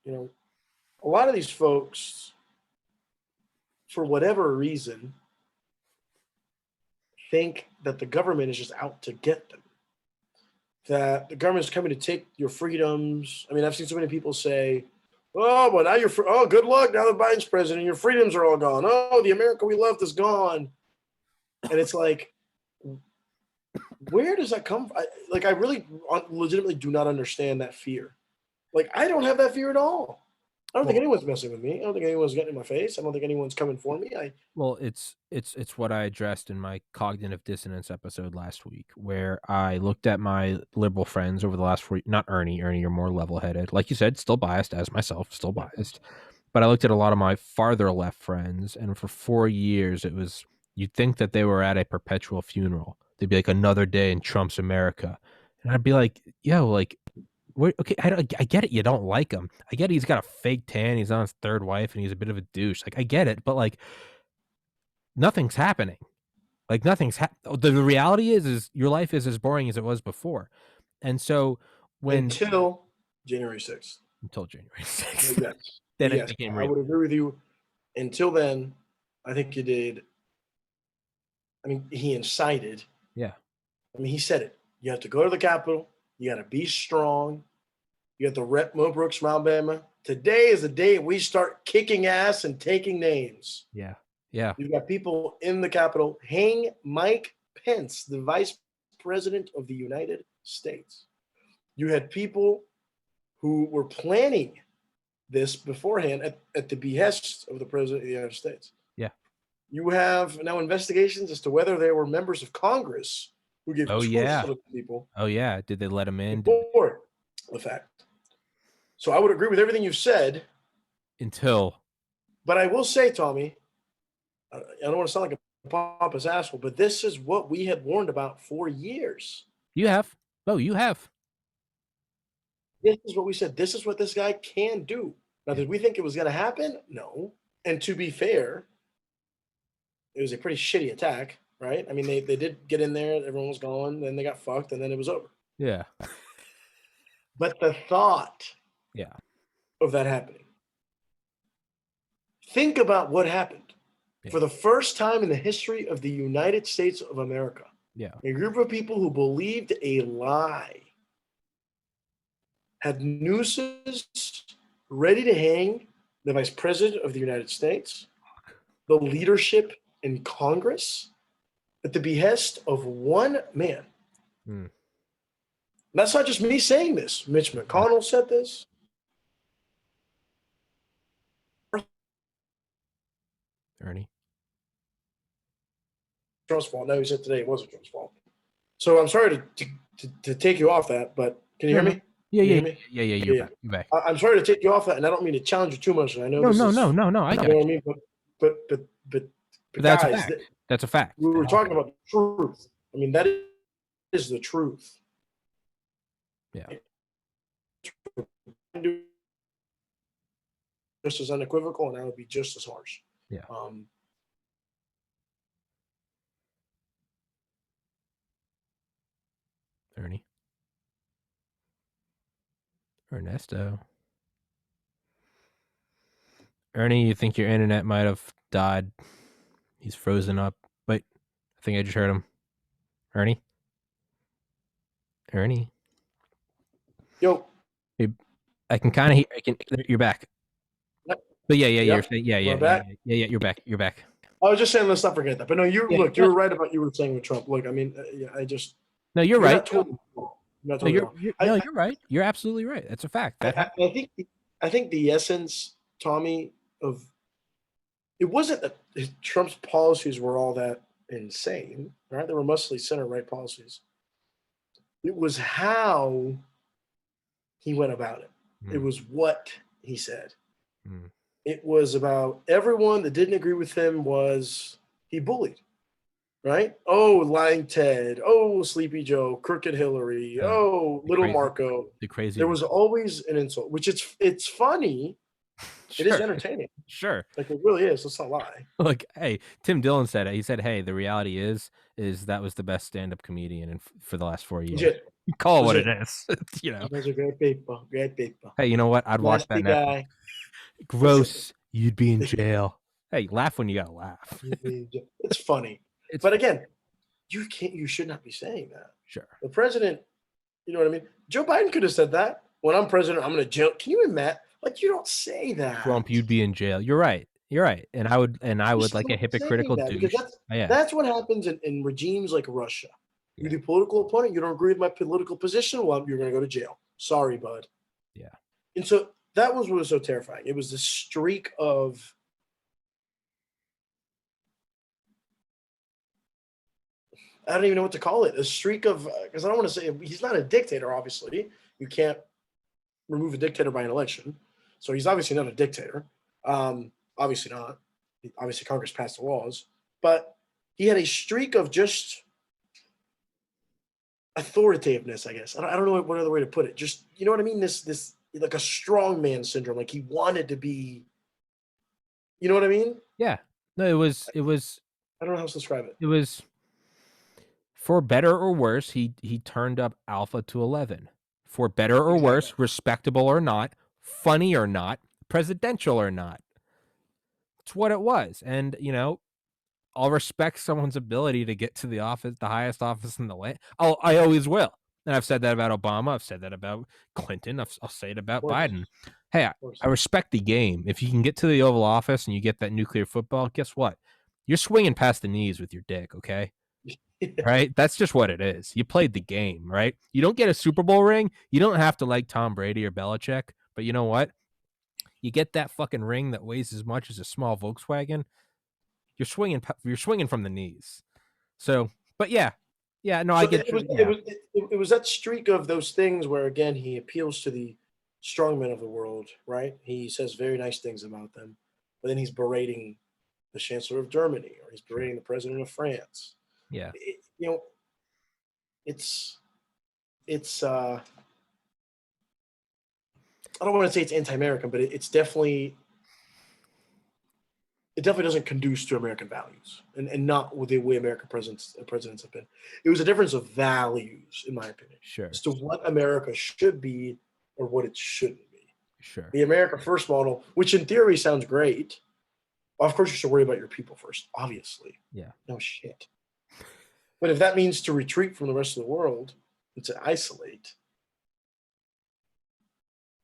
a lot of these folks, for whatever reason, think that the government is just out to get them. That the government is coming to take your freedoms. I mean, I've seen so many people say, well, now good luck. Now that Biden's president, your freedoms are all gone. Oh, the America we loved is gone. And it's like, where does that come from? I really legitimately do not understand that fear. I don't have that fear at all. I don't think anyone's messing with me. I don't think anyone's getting in my face. I don't think anyone's coming for me. It's what I addressed in my cognitive dissonance episode last week, where I looked at my liberal friends over the last 4 years. Not Ernie. Ernie, you're more level-headed. Like you said, still biased, as myself, still biased. But I looked at a lot of my farther left friends, and for 4 years, it was, you'd think that they were at a perpetual funeral. They'd be like, another day in Trump's America. And I'd be like, yo, like, what, okay, I get it. You don't like him. I get it. He's got a fake tan. He's on his third wife, and he's a bit of a douche. Like, I get it. But like, nothing's happening. Like, the reality is your life is as boring as it was before. And so until January 6th. Until January 6th. Yes. Then yes, it became I real. would agree with you. Until then, I think you did. I mean, he incited. Yeah. I mean, he said it. You have to go to the Capitol. You got to be strong. You have to rep Mo Brooks from Alabama. Today is the day we start kicking ass and taking names. Yeah. Yeah. You've got people in the Capitol. Hang Mike Pence, the Vice President of the United States. You had people who were planning this beforehand at the behest of the President of the United States. Yeah. You have now investigations as to whether there were members of Congress who gave tools to people. Oh, yeah. Did they let him in? Before the fact. So I would agree with everything you've said. But I will say, Tommy, I don't want to sound like a pompous asshole, but this is what we had warned about for years. You have. Oh, you have. This is what we said. This is what this guy can do. Now, did we think it was going to happen? No. And to be fair, it was a pretty shitty attack, right? I mean, they did get in there. Everyone was gone. Then they got fucked, and then it was over. Yeah. But the thought of that happening. Think about what happened. For the first time in the history of the United States of America, a group of people who believed a lie had nooses ready to hang the Vice President of the United States, the leadership in Congress, at the behest of one man. That's not just me saying this. Mitch McConnell said this. Ernie. Trump's fault. No, he said today it wasn't Trump's fault. So I'm sorry to take you off that, but can you hear me? Yeah. You're back. I'm sorry to take you off that, and I don't mean to challenge you too much. And I know no. I got you know what I mean, but that's guys, a fact. That's a fact. We were talking about the truth. I mean, that is the truth. Yeah. Just as unequivocal, and I would be just as harsh. Yeah. Ernie. Ernesto. Ernie, you think your internet might have died? He's frozen up. Wait, I think I just heard him. Ernie? Yo. I can kind of hear. You're back. Yep. But yeah. You're You're back. I was just saying, let's not forget that. But no, you were right about what you were saying with Trump. Look, I mean, No, you're right. You're right. You're absolutely right. That's a fact. I think the essence, Tommy, of it wasn't that Trump's policies were all that insane, right? They were mostly center-right policies. It was how he went about it. It was what he said. It was about everyone that didn't agree with him he bullied, right? Oh, lying Ted. Oh, Sleepy Joe, crooked Hillary. Little crazy, Marco. The crazy. There was always an insult, which it's funny. Sure. It is entertaining. Sure. Like it really is. Let's not lie. Look, hey, Tim Dillon said it. He said, hey, the reality is that was the best stand-up comedian for the last 4 years. Legit. Call it what it is. You know. Those are great people. Hey, you know what? I'd watch that now. Gross. You'd be in jail. Hey, laugh when you gotta laugh. It's funny. But again, you should not be saying that. Sure. The president, you know what I mean? Joe Biden could have said that. When I'm president, I'm gonna jail. Can you imagine? Like, you don't say that. Trump, you'd be in jail. You're right. And I would like a hypocritical douche. That's what happens in regimes like Russia. You're the political opponent. You don't agree with my political position. Well, you're going to go to jail. Sorry, bud. Yeah. And so that was what was so terrifying. It was the streak of I don't even know what to call it. A streak of because I don't want to say he's not a dictator. Obviously, you can't remove a dictator by an election. So he's obviously not a dictator. Obviously not. Obviously, Congress passed the laws, but he had a streak of just authoritativeness, I guess. I don't know what other way to put it. Just, you know what I mean? This like a strongman syndrome. Like he wanted to be, you know what I mean? Yeah. No, it was I don't know how to describe it. it was for better or worse, he turned up alpha to 11. For better or Exactly. worse, respectable or not, funny or not, presidential or not. It's what it was. And, you know, I'll respect someone's ability to get to the office, the highest office in the land. I always will. And I've said that about Obama. I've said that about Clinton. I'll say it about Biden. Hey, I respect the game. If you can get to the Oval Office and you get that nuclear football, guess what? You're swinging past the knees with your dick, okay? Right? That's just what it is. You played the game, right? You don't get a Super Bowl ring. You don't have to like Tom Brady or Belichick. But you know what? You get that fucking ring that weighs as much as a small Volkswagen. You're swinging from the knees. So, but yeah, no, I get it was that streak of those things where again he appeals to the strongmen of the world, right? He says very nice things about them, but then he's berating the Chancellor of Germany or he's berating the President of France. Yeah, you know, it's I don't want to say it's anti-American, but it definitely doesn't conduce to American values and not with the way American presidents have been. It was a difference of values, in my opinion, sure, as to what America should be or what it shouldn't be. Sure. The America First model, which in theory sounds great. Well, of course, you should worry about your people first, obviously. Yeah. No shit. But if that means to retreat from the rest of the world and to isolate,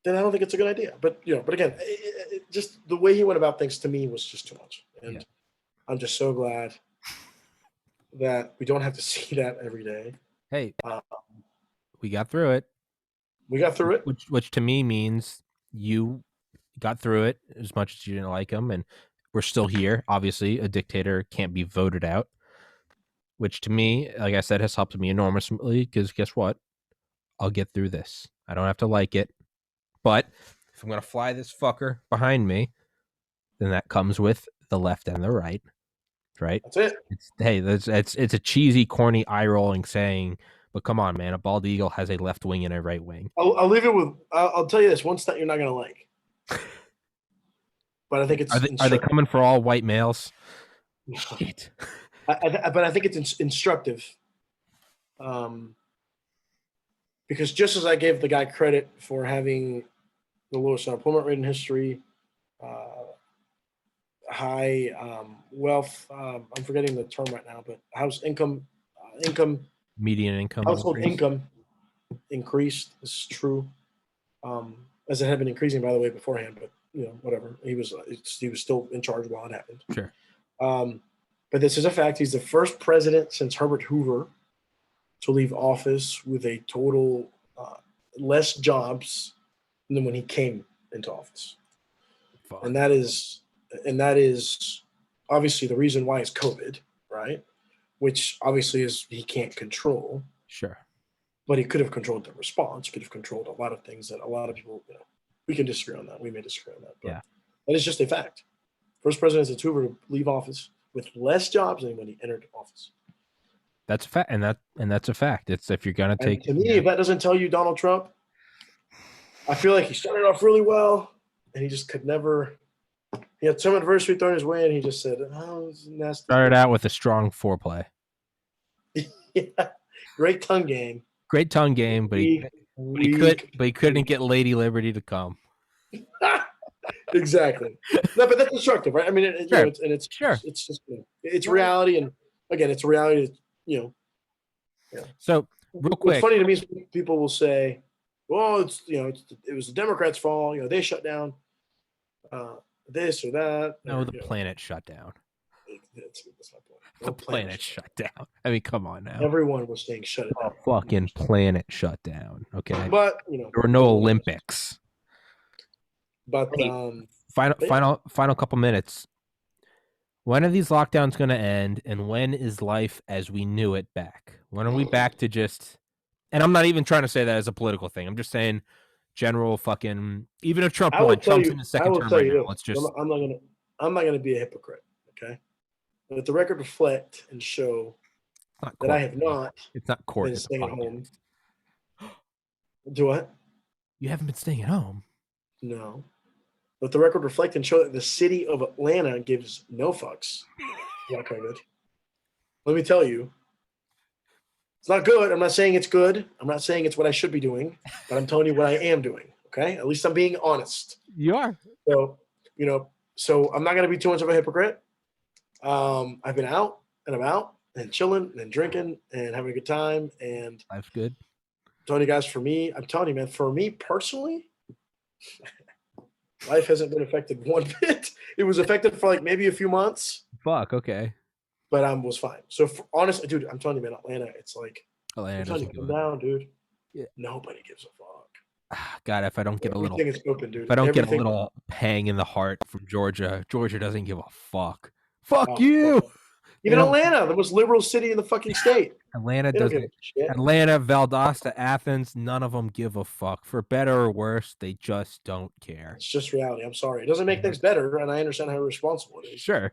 then I don't think it's a good idea. But but again, just the way he went about things to me was just too much, and I'm just so glad that we don't have to see that every day. Hey, we got through it. We got through it, which to me means you got through it as much as you didn't like him, and we're still here. Obviously, a dictator can't be voted out, which to me, like I said, has helped me enormously because guess what? I'll get through this. I don't have to like it. But if I'm going to fly this fucker behind me, then that comes with the left and the right, right? That's it. It's a cheesy, corny, eye-rolling saying, but come on, man. A bald eagle has a left wing and a right wing. I'll leave it with, I'll tell you this, one stat you're not going to like. But I think it's... Are they coming for all white males? Shit. But I think it's instructive. Because just as I gave the guy credit for having the lowest unemployment rate in history, high wealth, I'm forgetting the term right now, but median income, household income increased. This is true, as it had been increasing, by the way, beforehand. But whatever. He was still in charge while it happened. Sure. But this is a fact. He's the first president since Herbert Hoover to leave office with a total less jobs than when he came into office. Fuck. And that is obviously the reason why is COVID, right? Which obviously is he can't control. Sure. But he could have controlled the response. He could have controlled a lot of things that a lot of people, we can disagree on that. We may disagree on that. But that is just a fact. First president since Hoover to leave office with less jobs than when he entered office. That's a fact, and that's a fact. It's if you're gonna take. To me, if that doesn't tell you Donald Trump, I feel like he started off really well, and he just could never. He had some adversity thrown his way, and he just said, "Oh, it's nasty." Started out with a strong foreplay. Yeah, great tongue game. Great tongue game, but he couldn't get Lady Liberty to come. Exactly. No, but that's destructive, right? I mean, it's just it's reality, and again, it's reality. So real quick, what's funny to me is people will say, "Well, it was the Democrats' fault. They shut down this or that." No, the planet shut down. That's my point. The planet shut down. I mean, come on now. Everyone was saying shut it down. Fucking planet shut down. Okay, but there were no Olympics. But final couple minutes. When are these lockdowns going to end, and when is life as we knew it back? When are we back to just? And I'm not even trying to say that as a political thing. I'm just saying, general fucking. Even if Trump I will won, tell Trump's you. in his I second will term tell right you now. this. Let's just. I'm not gonna be a hypocrite. Okay. Let the record reflect and show Not that I court. have not It's not court. been It's a staying at podcast. home. Do what? You haven't been staying at home. No. Let the record reflect and show that the city of Atlanta gives no fucks about COVID. Let me tell you, it's not good. I'm not saying it's good. I'm not saying it's what I should be doing, but I'm telling you what I am doing. Okay. At least I'm being honest. You are. So, so I'm not going to be too much of a hypocrite. I've been out and about and chilling and drinking and having a good time. And Life's good. I'm telling you guys, I'm telling you, man, for me personally, life hasn't been affected one bit. It was affected for like maybe a few months. Fuck. Okay. But I was fine. So honestly, dude, I'm telling you, man, Atlanta, it's like, Atlanta I'm telling you, doesn't come give a. down, dude. Yeah. Nobody gives a fuck. God, if I don't get a little, Everything is open, dude. if I don't get a Everything. little pang in the heart from Georgia, Georgia doesn't give a fuck. Fuck Oh, you. fuck. Even Atlanta, the most liberal city in the fucking state. Atlanta They don't give a doesn't. shit. Atlanta, Valdosta, Athens, none of them give a fuck. For better or worse, they just don't care. It's just reality. I'm sorry. It doesn't make things better, and I understand how irresponsible it is. Sure,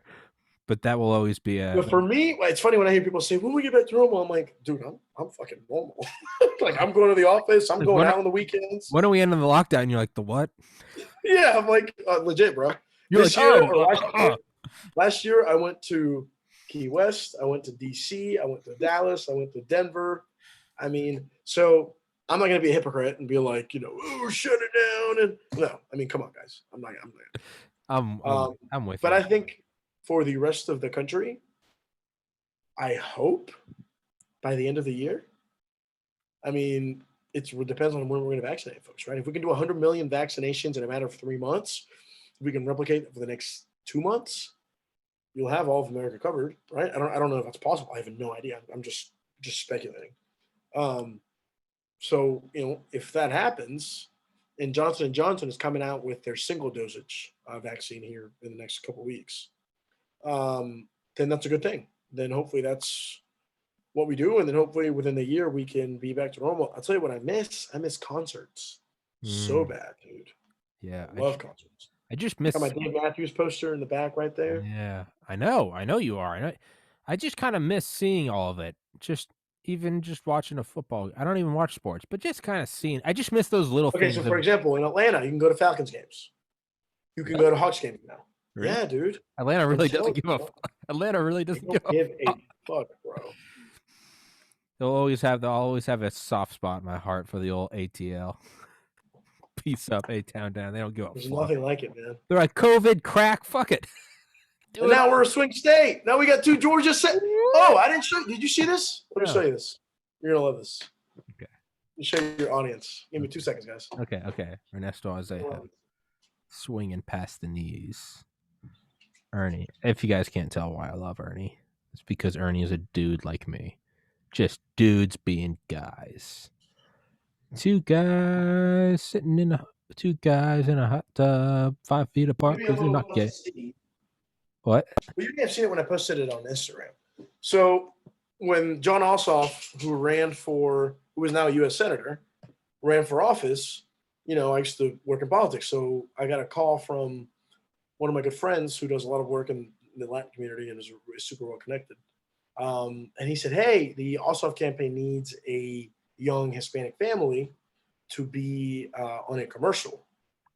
but that will always be a. But for me, it's funny when I hear people say, "When we get back to normal," I'm like, "Dude, I'm fucking normal. Like I'm going to the office. I'm Like, going when out on the weekends." When are we ending the lockdown? And you're like, the what? Yeah, I'm like legit, bro. You're This like, year oh, or last year, I went to Key West. I went to DC. I went to Dallas. I went to Denver. I mean, so I'm not gonna be a hypocrite and be like, oh, shut it down. And no, I mean, come on, guys. I'm not. I'm with But you. I think for the rest of the country, I hope by the end of the year. I mean, it depends on when we're going to vaccinate folks, right? If we can do 100 million vaccinations in a matter of 3 months, we can replicate it for the next 2 months. You'll have all of America covered, right? I don't know if that's possible. I have no idea. I'm just speculating. So if that happens, and Johnson & Johnson is coming out with their single dosage vaccine here in the next couple of weeks, then that's a good thing. Then hopefully that's what we do, and then hopefully within the year we can be back to normal. I'll tell you what I miss. I miss concerts so bad, dude. Yeah, I love concerts. I just miss. Got my Dave Matthews poster in the back right there. Yeah, I know you are. I just kind of miss seeing all of it. Even watching a football. I don't even watch sports, but just kind of seeing. I just miss those little Okay, things. so for example, in Atlanta, you can go to Falcons games. You can go to Hawks games now. Really? Yeah, dude. Atlanta really doesn't give a fuck. Atlanta really doesn't give a fuck, bro. I'll always have a soft spot in my heart for the old ATL. Peace up, A-Town down. They don't give a There's fuck. nothing like it, man. They're like, COVID, crack, fuck it. And now we're a swing state. Now we got 2 Georgia states. Oh, I didn't show you. Did you see this? Let me show you this. You're going to love this. Okay. Let me show you your audience. Give me 2 seconds, guys. Okay. Ernesto Isaiah. Swinging past the knees. Ernie. If you guys can't tell why I love Ernie, it's because Ernie is a dude like me. Just dudes being guys. 2 guys in a hot tub, 5 feet apart because they're not gay. What? Well, you may have seen it when I posted it on Instagram. So when John Ossoff, who is now a U.S. Senator, ran for office, I used to work in politics. So I got a call from one of my good friends who does a lot of work in the Latin community and is super well connected. And he said, hey, the Ossoff campaign needs a young Hispanic family to be on a commercial.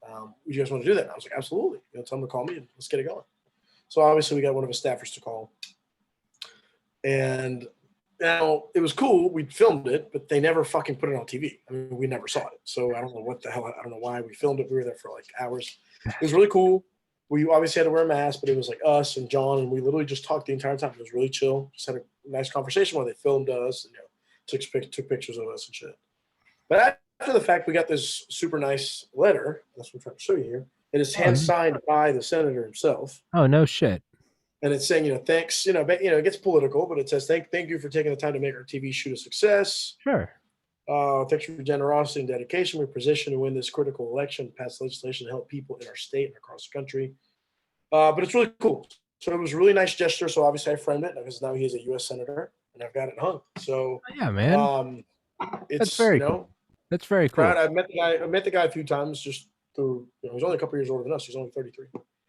Would you guys want to do that? And I was like, absolutely. Tell them to call me and let's get it going. So obviously we got one of his staffers to call. And now it was cool. We filmed it, but they never fucking put it on TV. I mean, we never saw it. So I don't know what the hell. I don't know why we filmed it. We were there for like hours. It was really cool. We obviously had to wear a mask, but it was like us and John, and we literally just talked the entire time. It was really chill. Just had a nice conversation while they filmed us and took pictures of us and shit. But after the fact, we got this super nice letter. That's what I'm trying to show you here. It is hand signed by the senator himself. Oh, no shit. And it's saying, thanks, it gets political, but it says, thank you for taking the time to make our TV shoot a success. Sure. Thanks for your generosity and dedication. We're positioned to win this critical election, pass legislation to help people in our state and across the country. But it's really cool. So it was a really nice gesture. So obviously I framed it because now he is a U.S. Senator and I've got it hung. So yeah, man. it's That's very cool. That's very Proud. cool. I met the guy a few times. Just through, he's only a couple years older than us. He's only 33.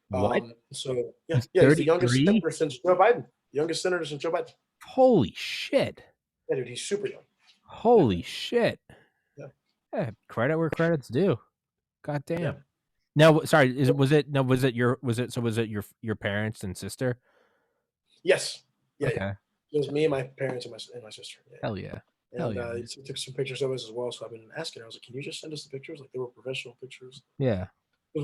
What? So He's he's the youngest 33? senator since Joe Biden. Youngest senator since Joe Biden. Holy shit. Yeah, dude, he's super young. Holy shit. Yeah. Yeah, credit where credit's due. God damn. Yeah. Now, sorry, was it your parents and sister? Yes. Yeah. Okay. Yeah. It was me and my parents and my sister. Yeah. Hell yeah. And he took some pictures of us as well. So I've been asking. I was like, "Can you just send us the pictures? Like they were professional pictures." Yeah.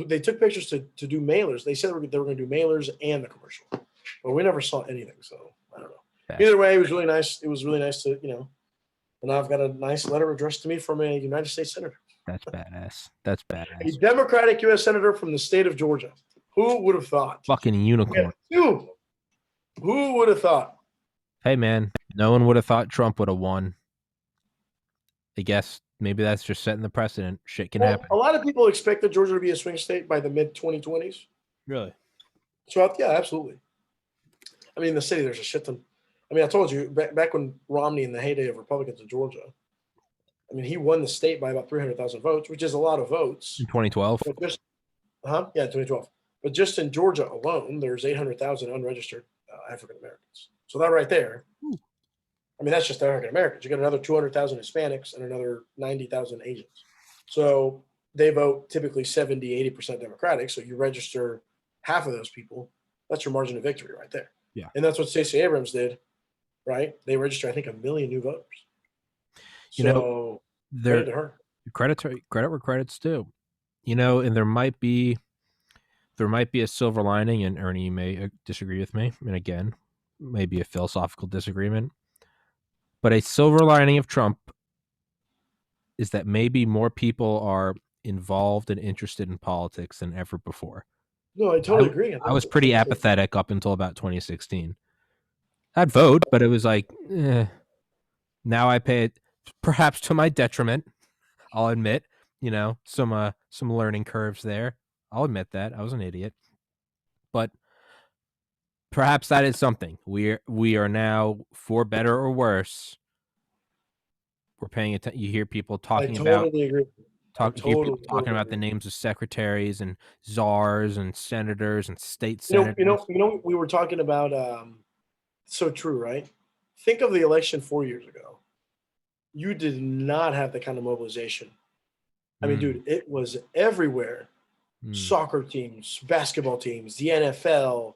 They took pictures to do mailers. They said they were going to do mailers and the commercial, but we never saw anything. So I don't know. Yeah. Either way, it was really nice. It was really nice to and I've got a nice letter addressed to me from a United States senator. That's badass. That's A badass. Democratic U.S. senator from the state of Georgia. Who would have thought? Fucking unicorn. Yeah, who would have thought? Hey man, no one would have thought Trump would have won. I guess maybe that's just setting the precedent. Shit can happen. A lot of people expected Georgia to be a swing state by the mid 2020s. Really? So yeah, absolutely. I mean, in the city, there's a shit ton. I mean, I told you back when Romney in the heyday of Republicans in Georgia. I mean, he won the state by about 300,000 votes, which is a lot of votes. In 2012. Yeah, 2012. But just in Georgia alone, there's 800,000 unregistered African Americans. So that right there, I mean, that's just African Americans. You got another 200,000 Hispanics and another 90,000 Asians. So they vote typically 70, 80% Democratic. So you register half of those people. That's your margin of victory right there. Yeah. And that's what Stacey Abrams did, right? They registered, I think, 1 million new voters. Credit to her. Credit where credit's due. And there might be a silver lining, and Ernie, you may disagree with me. And again, maybe a philosophical disagreement. But a silver lining of Trump is that maybe more people are involved and interested in politics than ever before. No, I totally agree. I was pretty apathetic up until about 2016. I'd vote, but it was like, now I pay it, perhaps to my detriment. I'll admit, some learning curves there. I'll admit that I was an idiot, but perhaps that is something. We are now, for better or worse, we're paying attention. You hear people talking about. Agree. Talking about the names of secretaries and czars and senators and state senators. We were talking about. So true, right? Think of the election 4 years ago. You did not have the kind of mobilization. I mean, dude, it was everywhere. Soccer teams, basketball teams, the NFL,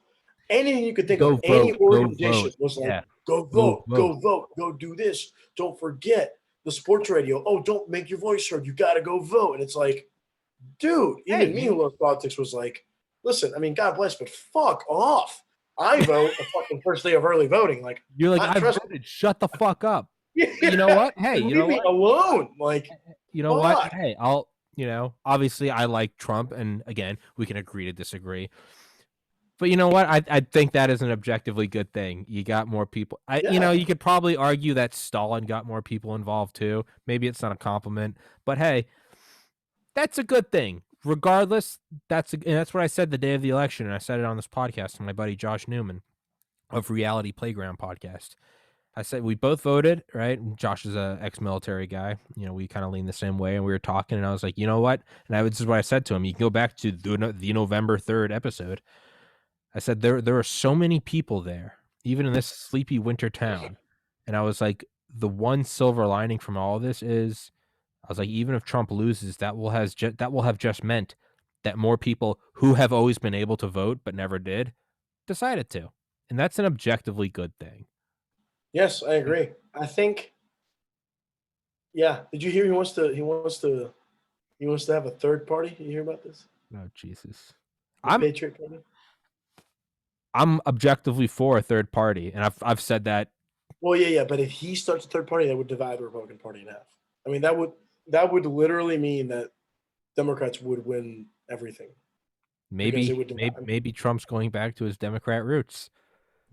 anything you could think of. Any organization was like, go vote, go do this. Don't forget the sports radio. Oh, don't make your voice heard. You got to go vote. And it's like, dude, even me who loves politics was like, listen, I mean, God bless, but fuck off. I vote the fucking first day of early voting. Like, you're like, I voted. Shut the fuck up. Yeah. You know what? Hey, leave me alone. Like, you know what? Hey, obviously I like Trump, and again, we can agree to disagree. But you know what? I think that is an objectively good thing. You got more people. You could probably argue that Stalin got more people involved too. Maybe it's not a compliment, but hey, that's a good thing. Regardless, that's what I said the day of the election, and I said it on this podcast to my buddy Josh Newman of Reality Playground podcast. I said we both voted, right? Josh is a ex-military guy. We kind of lean the same way, and we were talking, and I was like, you know what? And this is what I said to him. You can go back to the November 3rd episode. I said there are so many people there, even in this sleepy winter town. And I was like, the one silver lining from all of this is, I was like, even if Trump loses, that will have just meant that more people who have always been able to vote but never did decided to, and that's an objectively good thing. Yes, I agree. I think. Yeah, did you hear he wants to have a third party? Did you hear about this? Oh Jesus! Patriot Party. I'm objectively for a third party, and I've said that. Well, yeah, but if he starts a third party, that would divide the Republican Party in half. I mean, that would literally mean that Democrats would win everything. Maybe Trump's going back to his Democrat roots.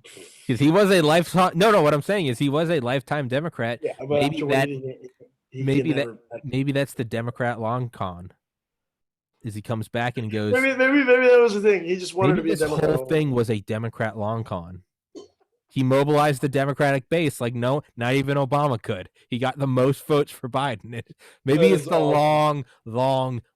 Because he was a lifetime. No. What I'm saying is he was a lifetime Democrat. Yeah, but maybe that's the Democrat long con. Is he comes back and goes. Maybe that was the thing. He just wanted to be a Democrat. This whole thing was a Democrat long con. He mobilized the Democratic base like no, not even Obama could. He got the most votes for Biden. Maybe That it's is the awesome.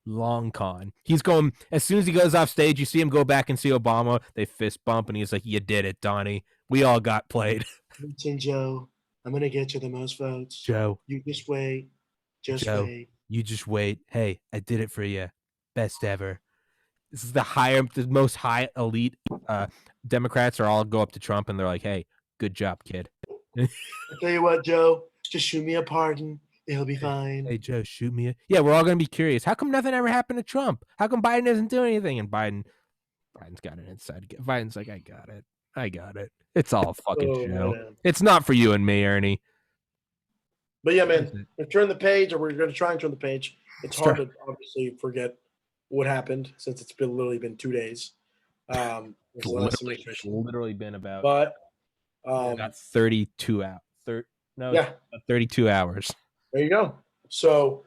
long con. He's going, as soon as he goes off stage, you see him go back and see Obama. They fist bump, and he's like, "You did it, Donnie. We all got played." Listen, Joe, I'm gonna get you the most votes. Joe, You just wait. Just Joe, wait. you just wait. Hey, I did it for you. Best ever. This is the most high elite Democrats are all go up to Trump and they're like, "Hey, good job, kid." I'll tell you what, Joe, just shoot me a pardon. It'll be fine. Hey Joe, shoot me. Yeah, we're all gonna be curious. How come nothing ever happened to Trump? How come Biden doesn't do anything? And Biden's got an inside. Biden's like, I got it. I got it. It's all a fucking Oh, show. man. It's not for you and me, Ernie. But yeah, man, we turn the page, or we're going to try and turn the page. It's hard Sure. to obviously forget what happened since it's been literally been 2 days. It's The last administration. literally been about But about 32 hours. yeah, 32 hours. there you go. So,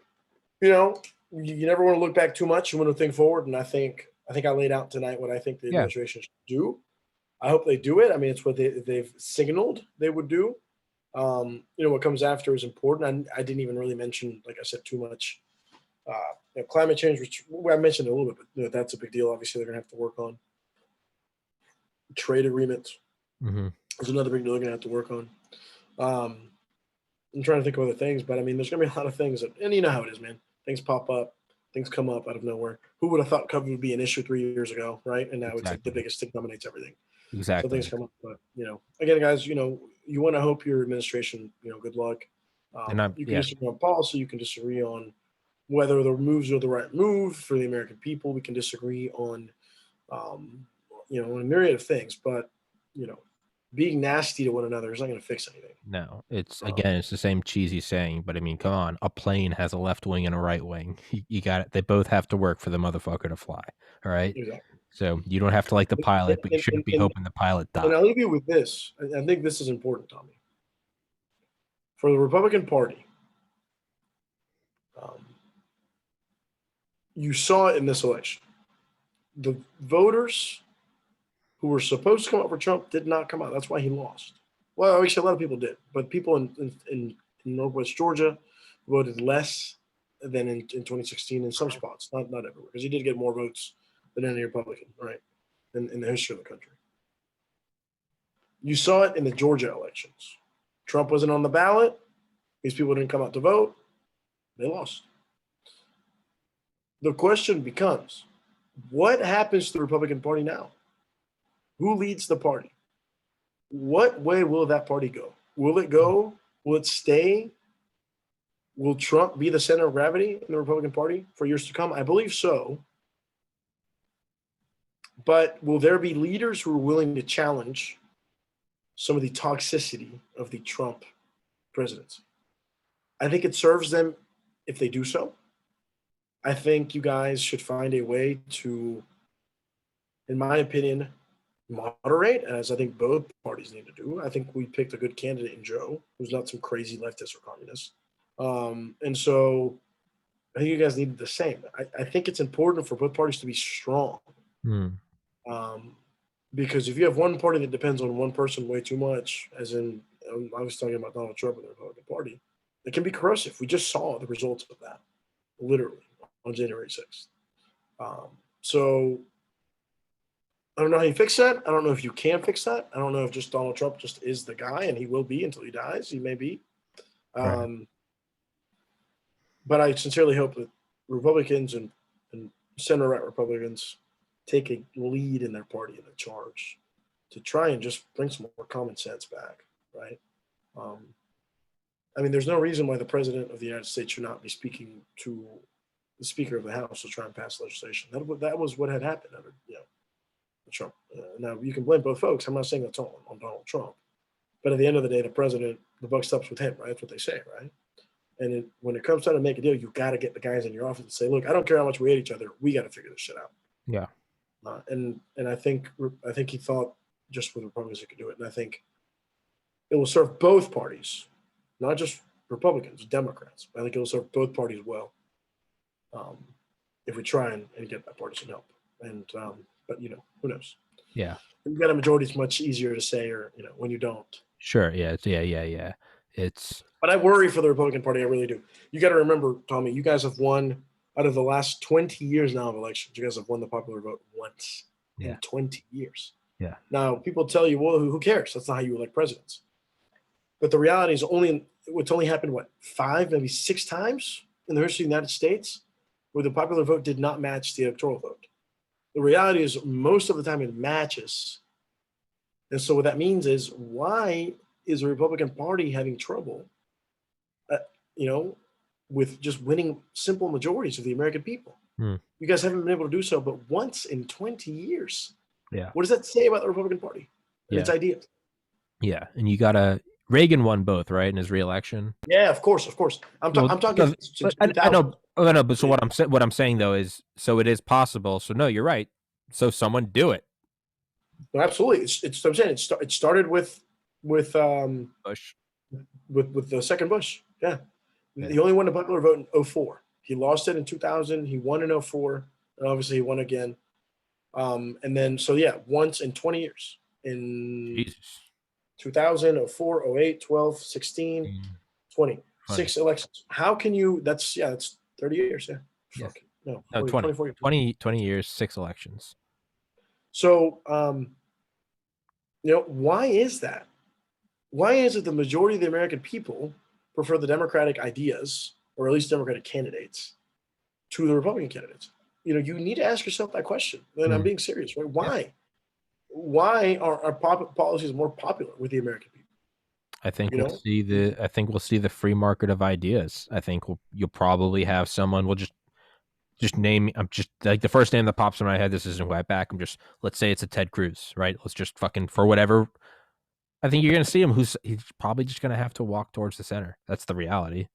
you know, you never want to look back too much. You want to think forward, and I think I laid out tonight what I think the Yeah. administration should do. I hope they do it. I mean, it's what they've signaled they would do. What comes after is important. I didn't even really mention, like I said, too much. Climate change, which I mentioned a little bit, but that's a big deal. Obviously, they're going to have to work on trade agreements. Mm-hmm. Is another big deal they're going to have to work on. I'm trying to think of other things, but I mean, there's going to be a lot of things, and you know how it is, man. Things pop up, things come up out of nowhere. Who would have thought COVID would be an issue 3 years ago, right? And now it's like the biggest thing, dominates everything. Exactly. So things come up, but again, guys, you want to hope your administration, good luck. You can disagree on policy, you can disagree on whether the moves are the right move for the American people. We can disagree on, on a myriad of things, but being nasty to one another is not going to fix anything. No, it's the same cheesy saying, but I mean, come on, a plane has a left wing and a right wing. You got it. They both have to work for the motherfucker to fly. All right. Exactly. So you don't have to like the pilot, but you shouldn't be hoping the pilot dies. And I'll leave you with this. I think this is important, Tommy. For the Republican Party, you saw it in this election. The voters who were supposed to come out for Trump did not come out. That's why he lost. Well, actually, a lot of people did, but people in Northwest Georgia voted less than in 2016 in some spots, not everywhere, because he did get more votes than any Republican, right, in the history of the country. You saw it in the Georgia elections. Trump wasn't on the ballot. These people didn't come out to vote. They lost. The question becomes, what happens to the Republican Party now? Who leads the party? What way will that party go? Will it go? Will it stay? Will Trump be the center of gravity in the Republican Party for years to come? I believe so. But will there be leaders who are willing to challenge some of the toxicity of the Trump presidency? I think it serves them if they do so. I think you guys should find a way to, in my opinion, moderate, as I think both parties need to do. I think we picked a good candidate in Joe, who's not some crazy leftist or communist. And so I think you guys need the same. I think it's important for both parties to be strong. Because if you have one party that depends on one person way too much, as in I was talking about Donald Trump and the Republican Party, it can be corrosive. We just saw the results of that, literally, on January 6th. So I don't know how you fix that. I don't know if you can fix that. I don't know if just Donald Trump just is the guy, and he will be until he dies. He may be. Right. But I sincerely hope that Republicans and center-right Republicans take a lead in their party in the charge to try and just bring some more common sense back, right? I mean, there's no reason why the president of the United States should not be speaking to the Speaker of the House to try and pass legislation. That was what had happened under, Trump. Now, you can blame both folks. I'm not saying that's all on Donald Trump. But at the end of the day, the president, the buck stops with him, right? That's what they say, right? And when it comes time to make a deal, you got to get the guys in your office and say, look, I don't care how much we hate each other. We got to figure this shit out. Yeah. And I think he thought just with Republicans he could do it. And I think it will serve both parties, not just Republicans, Democrats. I think it will serve both parties well if we try and get bipartisan help. And but who knows? Yeah. When you got a majority, it's much easier to say, or when you don't. Sure. Yeah. Yeah. It's. But I worry for the Republican Party. I really do. You got to remember, Tommy, you guys have won out of the last 20 years now of elections. You guys have won the popular vote once in 20 years. Yeah. Now, people tell you, well, who cares? That's not how you elect presidents. But the reality is it's only happened, 5, maybe 6 times in the history of the United States where the popular vote did not match the electoral vote. The reality is most of the time it matches. And so what that means is, why is the Republican Party having trouble, with just winning simple majorities of the American people? You guys haven't been able to do so but once in 20 years. Yeah. What does that say about the Republican Party and its ideas? Yeah. And you got to, Reagan won both, right, in his reelection. Yeah, of course. I'm talking since I know. But so what I'm saying though is, so it is possible. So no, you're right. So someone do it. No, absolutely. It's what I'm saying. It started with Bush. with the second Bush. Yeah. He only won the popular vote in 2004. He lost it in 2000. He won in 2004, and obviously he won again. And then once in 20 years, in Jesus. 2000, 2004, 08, 12, 16, 20. 6 elections. How can you? That's 30 years. Yeah. Yes. Fuck. No, 20 years. 20 years, 6 elections. So, why is that? Why is it the majority of the American people prefer the Democratic ideas, or at least Democratic candidates, to the Republican candidates? You need to ask yourself that question. And I'm being serious, right? Why? Yeah. Why are our policies more popular with the American people? I think we'll see the free market of ideas. I think you'll probably have someone. We'll just name. I'm just like the first name that pops in my head. This isn't right back. Let's say it's a Ted Cruz, right? Let's just fucking, for whatever. I think you're going to see him. He's probably just going to have to walk towards the center. That's the reality.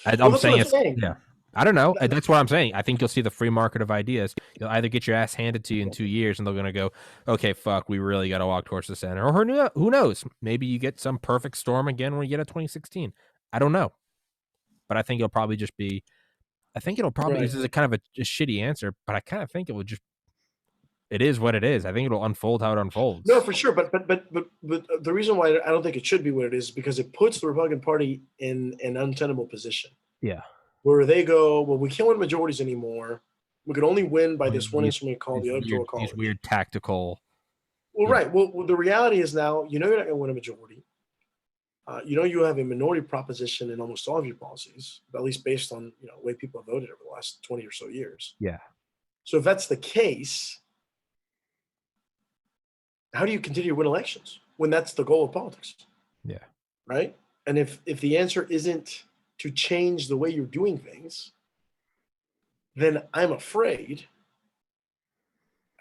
I'm saying. Yeah. I don't know. That's what I'm saying. I think you'll see the free market of ideas. You'll either get your ass handed to you in 2 years, and they're going to go, okay, fuck, we really got to walk towards the center. Or who knows? Maybe you get some perfect storm again when you get a 2016. I don't know. But I think it'll probably just be, this is a kind of a shitty answer, but I kind of think it is what it is. I think it'll unfold how it unfolds. No, for sure. But the reason why I don't think it should be what it is because it puts the Republican Party in an untenable position. Yeah. Where they go, well, we can't win majorities anymore. We could only win by this one instrument called the electoral college. These weird tactical. Well, right. Well, the reality is now, you're not going to win a majority. You have a minority proposition in almost all of your policies, at least based on the way people have voted over the last 20 or so years. Yeah. So if that's the case, how do you continue to win elections when that's the goal of politics? Yeah. Right. And if the answer isn't to change the way you're doing things, then I'm afraid,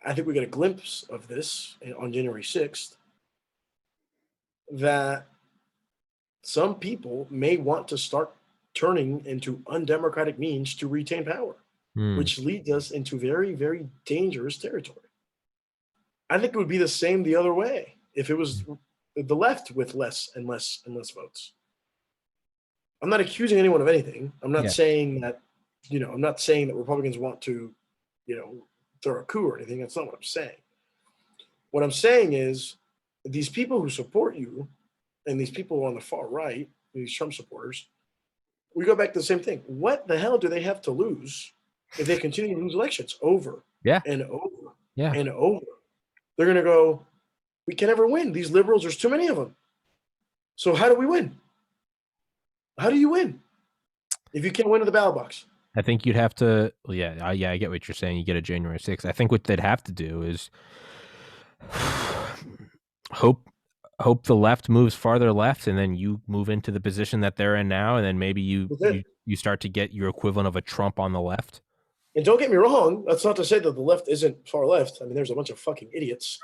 I think we got a glimpse of this on January 6th, that some people may want to start turning into undemocratic means to retain power, which leads us into very, very dangerous territory. I think it would be the same the other way if it was the left with less and less and less votes. I'm not accusing anyone of anything. I'm not saying that, I'm not saying that Republicans want to, throw a coup or anything. That's not what I'm saying. What I'm saying is these people who support you and these people on the far right, these Trump supporters, we go back to the same thing. What the hell do they have to lose if they continue to lose elections over and over and over? They're going to go, we can never win. These liberals, there's too many of them. So how do we win? How do you win if you can't win at the ballot box? I think you'd have to. I get what you're saying. You get a January 6th. I think what they'd have to do is hope the left moves farther left, and then you move into the position that they're in now, and then maybe you start to get your equivalent of a Trump on the left. And don't get me wrong, that's not to say that the left isn't far left. I mean, there's a bunch of fucking idiots.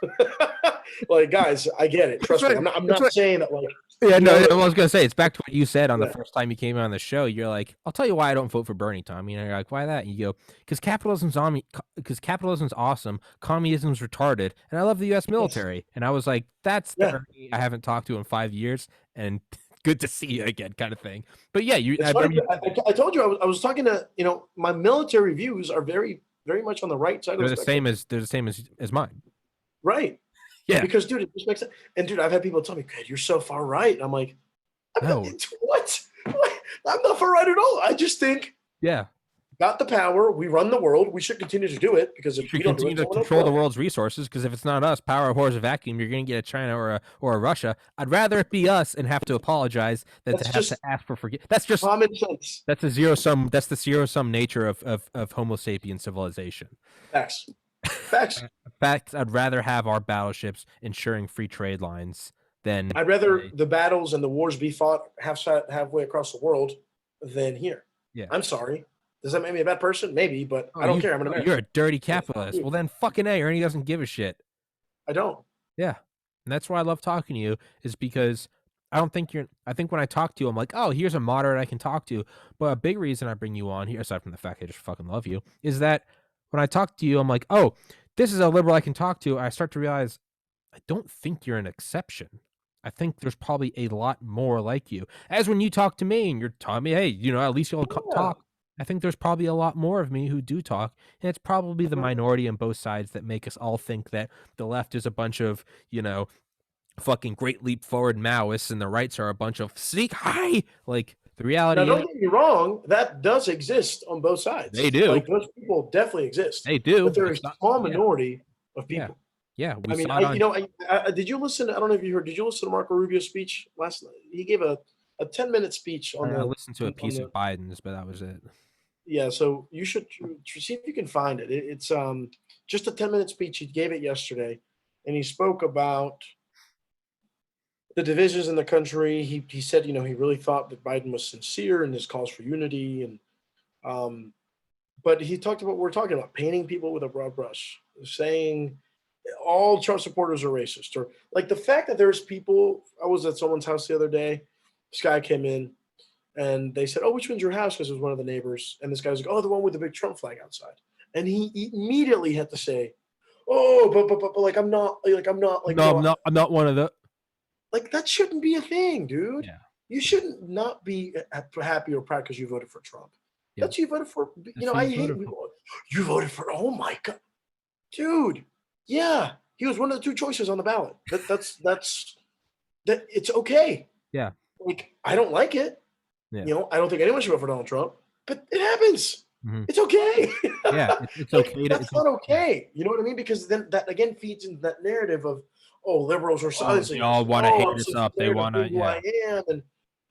Like, guys, I get it. Trust me. I'm not saying that, like. Yeah, no, I was going to say, it's back to what you said on the first time you came on the show. You're like, I'll tell you why I don't vote for Bernie, Tommy. And you're like, why that? And you go, because capitalism's awesome, communism's retarded, and I love the U.S. military. Yes. And I was like, that's the Bernie I haven't talked to in 5 years, and good to see you again, kind of thing. But yeah, I told you I was talking to, my military views are very very much on the right side of the spectrum. They're the same as mine. Right. Yeah. Because, dude, it just makes sense. And, dude, I've had people tell me, God, you're so far right. And I'm like, No. what? I'm not far right at all. I just think, yeah, got the power. We run the world. We should continue to do it because if we don't do it, to control the world's resources. Because if it's not us, power whores a vacuum, you're going to get a China or a Russia. I'd rather it be us and have to apologize than to have to ask for forgiveness. That's just common sense. That's a zero sum. That's the zero sum nature of Homo sapien civilization. Facts. I'd rather have our battleships ensuring free trade lines than. I'd rather the battles and the wars be fought halfway across the world than here. Yeah. I'm sorry. Does that make me a bad person? Maybe, but I don't care. I'm an American. You're a dirty capitalist. Well, then fucking A. Ernie doesn't give a shit. I don't. Yeah. And that's why I love talking to you, is because I think when I talk to you, I'm like, oh, here's a moderate I can talk to. But a big reason I bring you on here, aside from the fact I just fucking love you, is that when I talk to you, I'm like, oh, this is a liberal I can talk to. I start to realize I don't think you're an exception. I think there's probably a lot more like you. As when you talk to me and you're telling me, hey, at least you'll talk. I think there's probably a lot more of me who do talk. And it's probably the minority on both sides that make us all think that the left is a bunch of, fucking great leap forward Maoists and the rights are a bunch of sneak high. Like, the reality now, don't get me wrong, that does exist on both sides. They do. Like, those people definitely exist. They do. But there is a small minority of people. Yeah. Did you listen? I don't know if you heard. Did you listen to Marco Rubio's speech last night? He gave a 10-minute speech on I listened to a piece of Biden's, but that was it. Yeah, so you should see if you can find it. It's just a 10-minute speech. He gave it yesterday, and he spoke about the divisions in the country. He said, he really thought that Biden was sincere in his calls for unity, and but he talked about what we're talking about, painting people with a broad brush, saying all Trump supporters are racist, or like the fact that there's people. I was at someone's house the other day. This guy came in and they said, oh, which one's your house? Because it was one of the neighbors. And this guy was like, oh, the one with the big Trump flag outside. And he immediately had to say, oh, but like, I'm not like, no, I'm not one of the. Like, that shouldn't be a thing, dude. Yeah. You shouldn't not be happy or proud because you voted for Trump. Yeah. That's you voted for. I hate it. You voted for, oh my God. Dude. Yeah. He was one of the two choices on the ballot. That's it's okay. Yeah. Like, I don't like it. Yeah. I don't think anyone should vote for Donald Trump, but it happens. Mm-hmm. It's okay. Yeah, it's okay. That's not okay. You know what I mean? Because then that again feeds into that narrative of, oh, liberals are silencing. They all want to hate us up. They want to. I am, and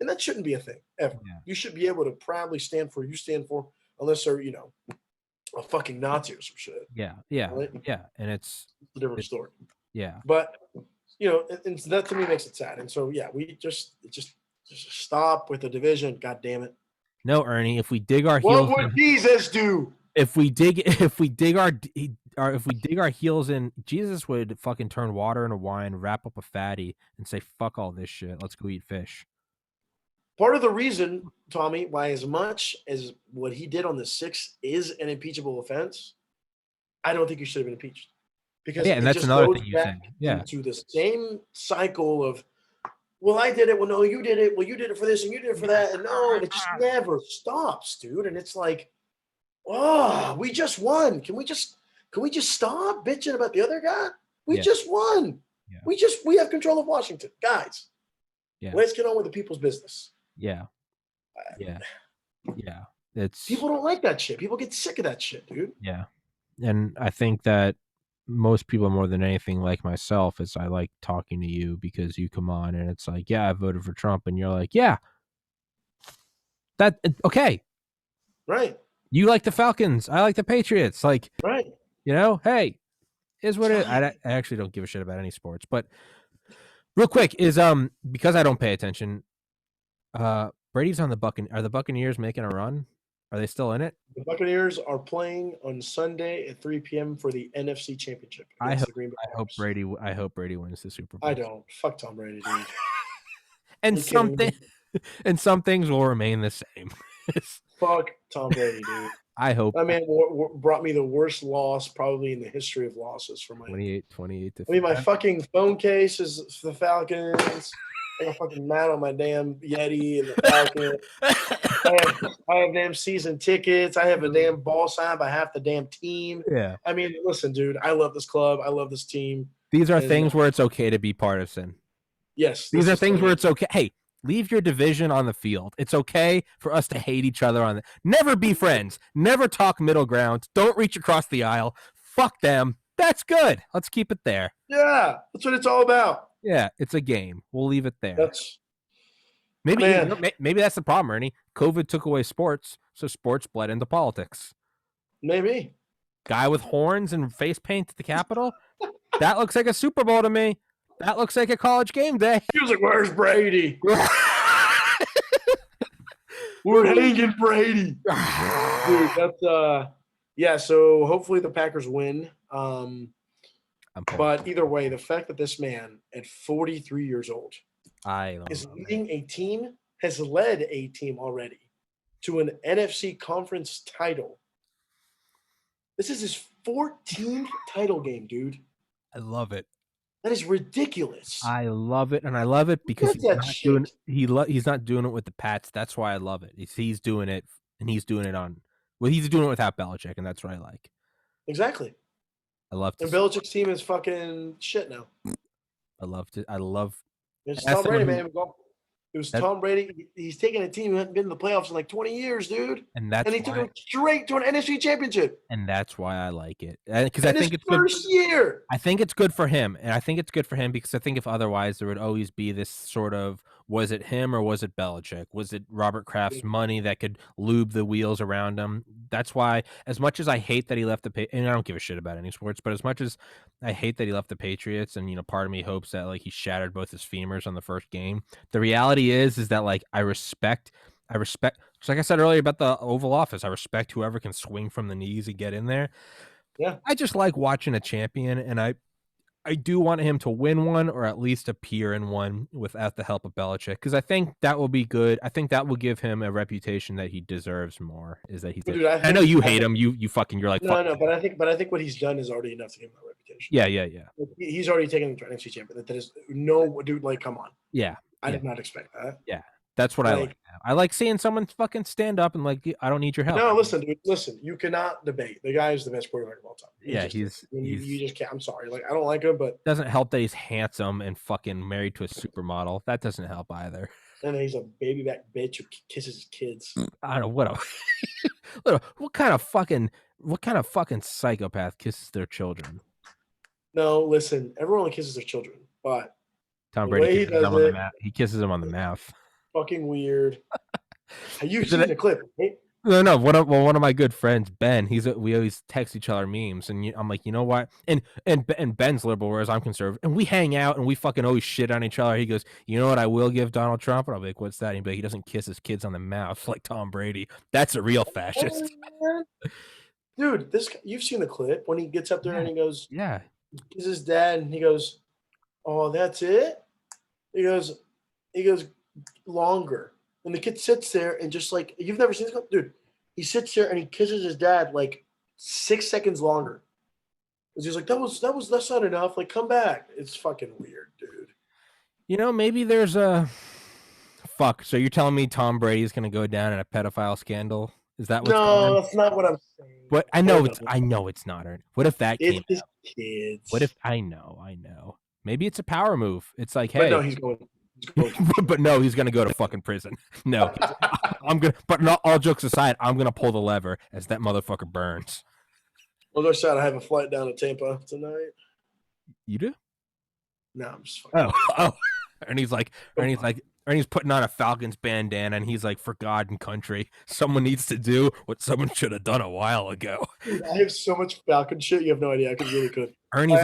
that shouldn't be a thing ever. Yeah. You should be able to proudly stand for what you stand for, unless they're a fucking Nazi or some shit. Yeah, right? Yeah, and it's a different story. Yeah, but and that to me makes it sad. And so we just stop with the division. God damn it. No, Ernie. If we dig our heels, what would Jesus do? If we dig our heels in, Jesus would fucking turn water into wine, wrap up a fatty, and say, "Fuck all this shit. Let's go eat fish." Part of the reason, Tommy, why as much as what he did on the 6th is an impeachable offense, I don't think he should have been impeached. Because and that's another thing you said. Yeah, into the same cycle of, well, I did it. Well, no, you did it. Well, you did it for this and you did it for that. And no, and it just never stops, dude. And it's like, oh, we just won. Can we just stop bitching about the other guy? We just won. Yeah. We have control of Washington, guys. Yeah. Let's get on with the people's business. Yeah. It's people don't like that shit. People get sick of that shit, dude. Yeah. And I think that most people, more than anything, like myself, is I like talking to you because you come on and it's like, yeah, I voted for Trump, and you're like, yeah, that okay, right? You like the Falcons, I like the Patriots, like, right? Hey, is what it. I actually don't give a shit about any sports, but real quick is because I don't pay attention. Brady's on the Buccaneers. Are the Buccaneers making a run? Are they still in it? The Buccaneers are playing on Sunday at 3 p.m. for the NFC Championship. I hope Brady wins the Super Bowl. I don't. Fuck Tom Brady, dude. and some things will remain the same. Fuck Tom Brady, dude. I hope. That man brought me the worst loss probably in the history of losses for my 28 to. I mean, my fucking phone case is the Falcons. I got fucking mad on my damn Yeti and the Falcon. I have damn season tickets. I have a damn ball signed by half the damn team. Yeah. I mean, listen, dude, I love this club. I love this team. These are And things where it's okay to be partisan. yes, These this are is things where totally it's okay. Hey, leave your division on the field. It's okay for us to hate each other on the. Never be friends. Never talk middle ground. Don't reach across the aisle. Fuck them. That's good. Let's keep it there. yeah, that's what it's all about. Yeah, it's a game. We'll leave it there. That's Maybe man. maybe that's the problem, Ernie. COVID took away sports, so sports bled into politics. Maybe. Guy with horns and face paint at the Capitol? That looks like a Super Bowl to me. That looks like a college game day. He was like, "Where's Brady? We're hanging Brady." Dude, that's yeah. So hopefully the Packers win. But either way, the fact that this man at 43 years old is leading a team, has led a team already to an NFC conference title. This is his 14th title game, dude. I love it. That is ridiculous. I love it, and I love it because he's not doing it with the Pats. That's why I love it. He's doing it, and he's doing it he's doing it without Belichick, and that's what I like. Exactly. I love and Belichick's team is fucking shit now. I love. It's Tom Brady, man. It was Tom Brady. He's taking a team who hadn't been in the playoffs in like 20 years, dude. And he took him straight to an NFC championship. And that's why I like it. Because I think it's first year. I think it's good for him. And I think it's good for him because I think if otherwise there would always be this sort of, was it him or was it Belichick? Was it Robert Kraft's money that could lube the wheels around him? That's why, as much as I hate that he left and I don't give a shit about any sports, but as much as I hate that he left the Patriots, and part of me hopes that like he shattered both his femurs on the first game. The reality is that like I respect. Just like I said earlier about the Oval Office, I respect whoever can swing from the knees and get in there. Yeah, I just like watching a champion, and I do want him to win one or at least appear in one without the help of Belichick, because I think that will be good. I think that will give him a reputation that he deserves more. Is that he's? Dude, I know you hate him. You fucking. You're like no, but I think what he's done is already enough to give him a reputation. Yeah. He's already taken him to NFC champion. That is no dude. Like, come on. Yeah, I did not expect that. Yeah. That's what I like. I like seeing someone fucking stand up and like, I don't need your help. No, listen, dude. Listen, you cannot debate. The guy is the best quarterback of all time. You just can't. I'm sorry. Like, I don't like him, but doesn't help that he's handsome and fucking married to a supermodel. That doesn't help either. And he's a baby back bitch who kisses his kids. I don't know what kind of fucking psychopath kisses their children. No, listen. Everyone kisses their children, but Tom Brady kisses them on the mouth. Fucking weird. You've seen the clip, right? No. One of my good friends, Ben, we always text each other memes, and I'm like, you know what? And Ben's liberal, whereas I'm conservative, and we hang out and we fucking always shit on each other. He goes, you know what? I will give Donald Trump, and I'll be like, what's that? And he'd be like, he doesn't kiss his kids on the mouth like Tom Brady. That's a real fascist. Dude, you've seen the clip when he gets up there and he goes, yeah, he's his dad, and he goes, oh, that's it. He goes longer. And the kid sits there and just like, you've never seen this clip? Dude, he sits there and he kisses his dad like 6 seconds longer. Because he's like, that's not enough. Like, come back. It's fucking weird, dude. Maybe there's a fuck. So you're telling me Tom Brady is going to go down in a pedophile scandal? Is that what's No, that's not what I'm saying. What I know it's not. What if that came out? Kids. What if I know. Maybe it's a power move. It's like, hey, but no, he's going. But no, he's gonna go to fucking prison. No, I'm gonna. But not all jokes aside, I'm gonna pull the lever as that motherfucker burns. On the other side, I have a flight down to Tampa tonight. You do? No, I'm just fucking. Oh. Ernie's putting on a Falcons bandana, and he's like, for God and country, someone needs to do what someone should have done a while ago. Dude, I have so much Falcon shit. You have no idea. I really could. Ernie's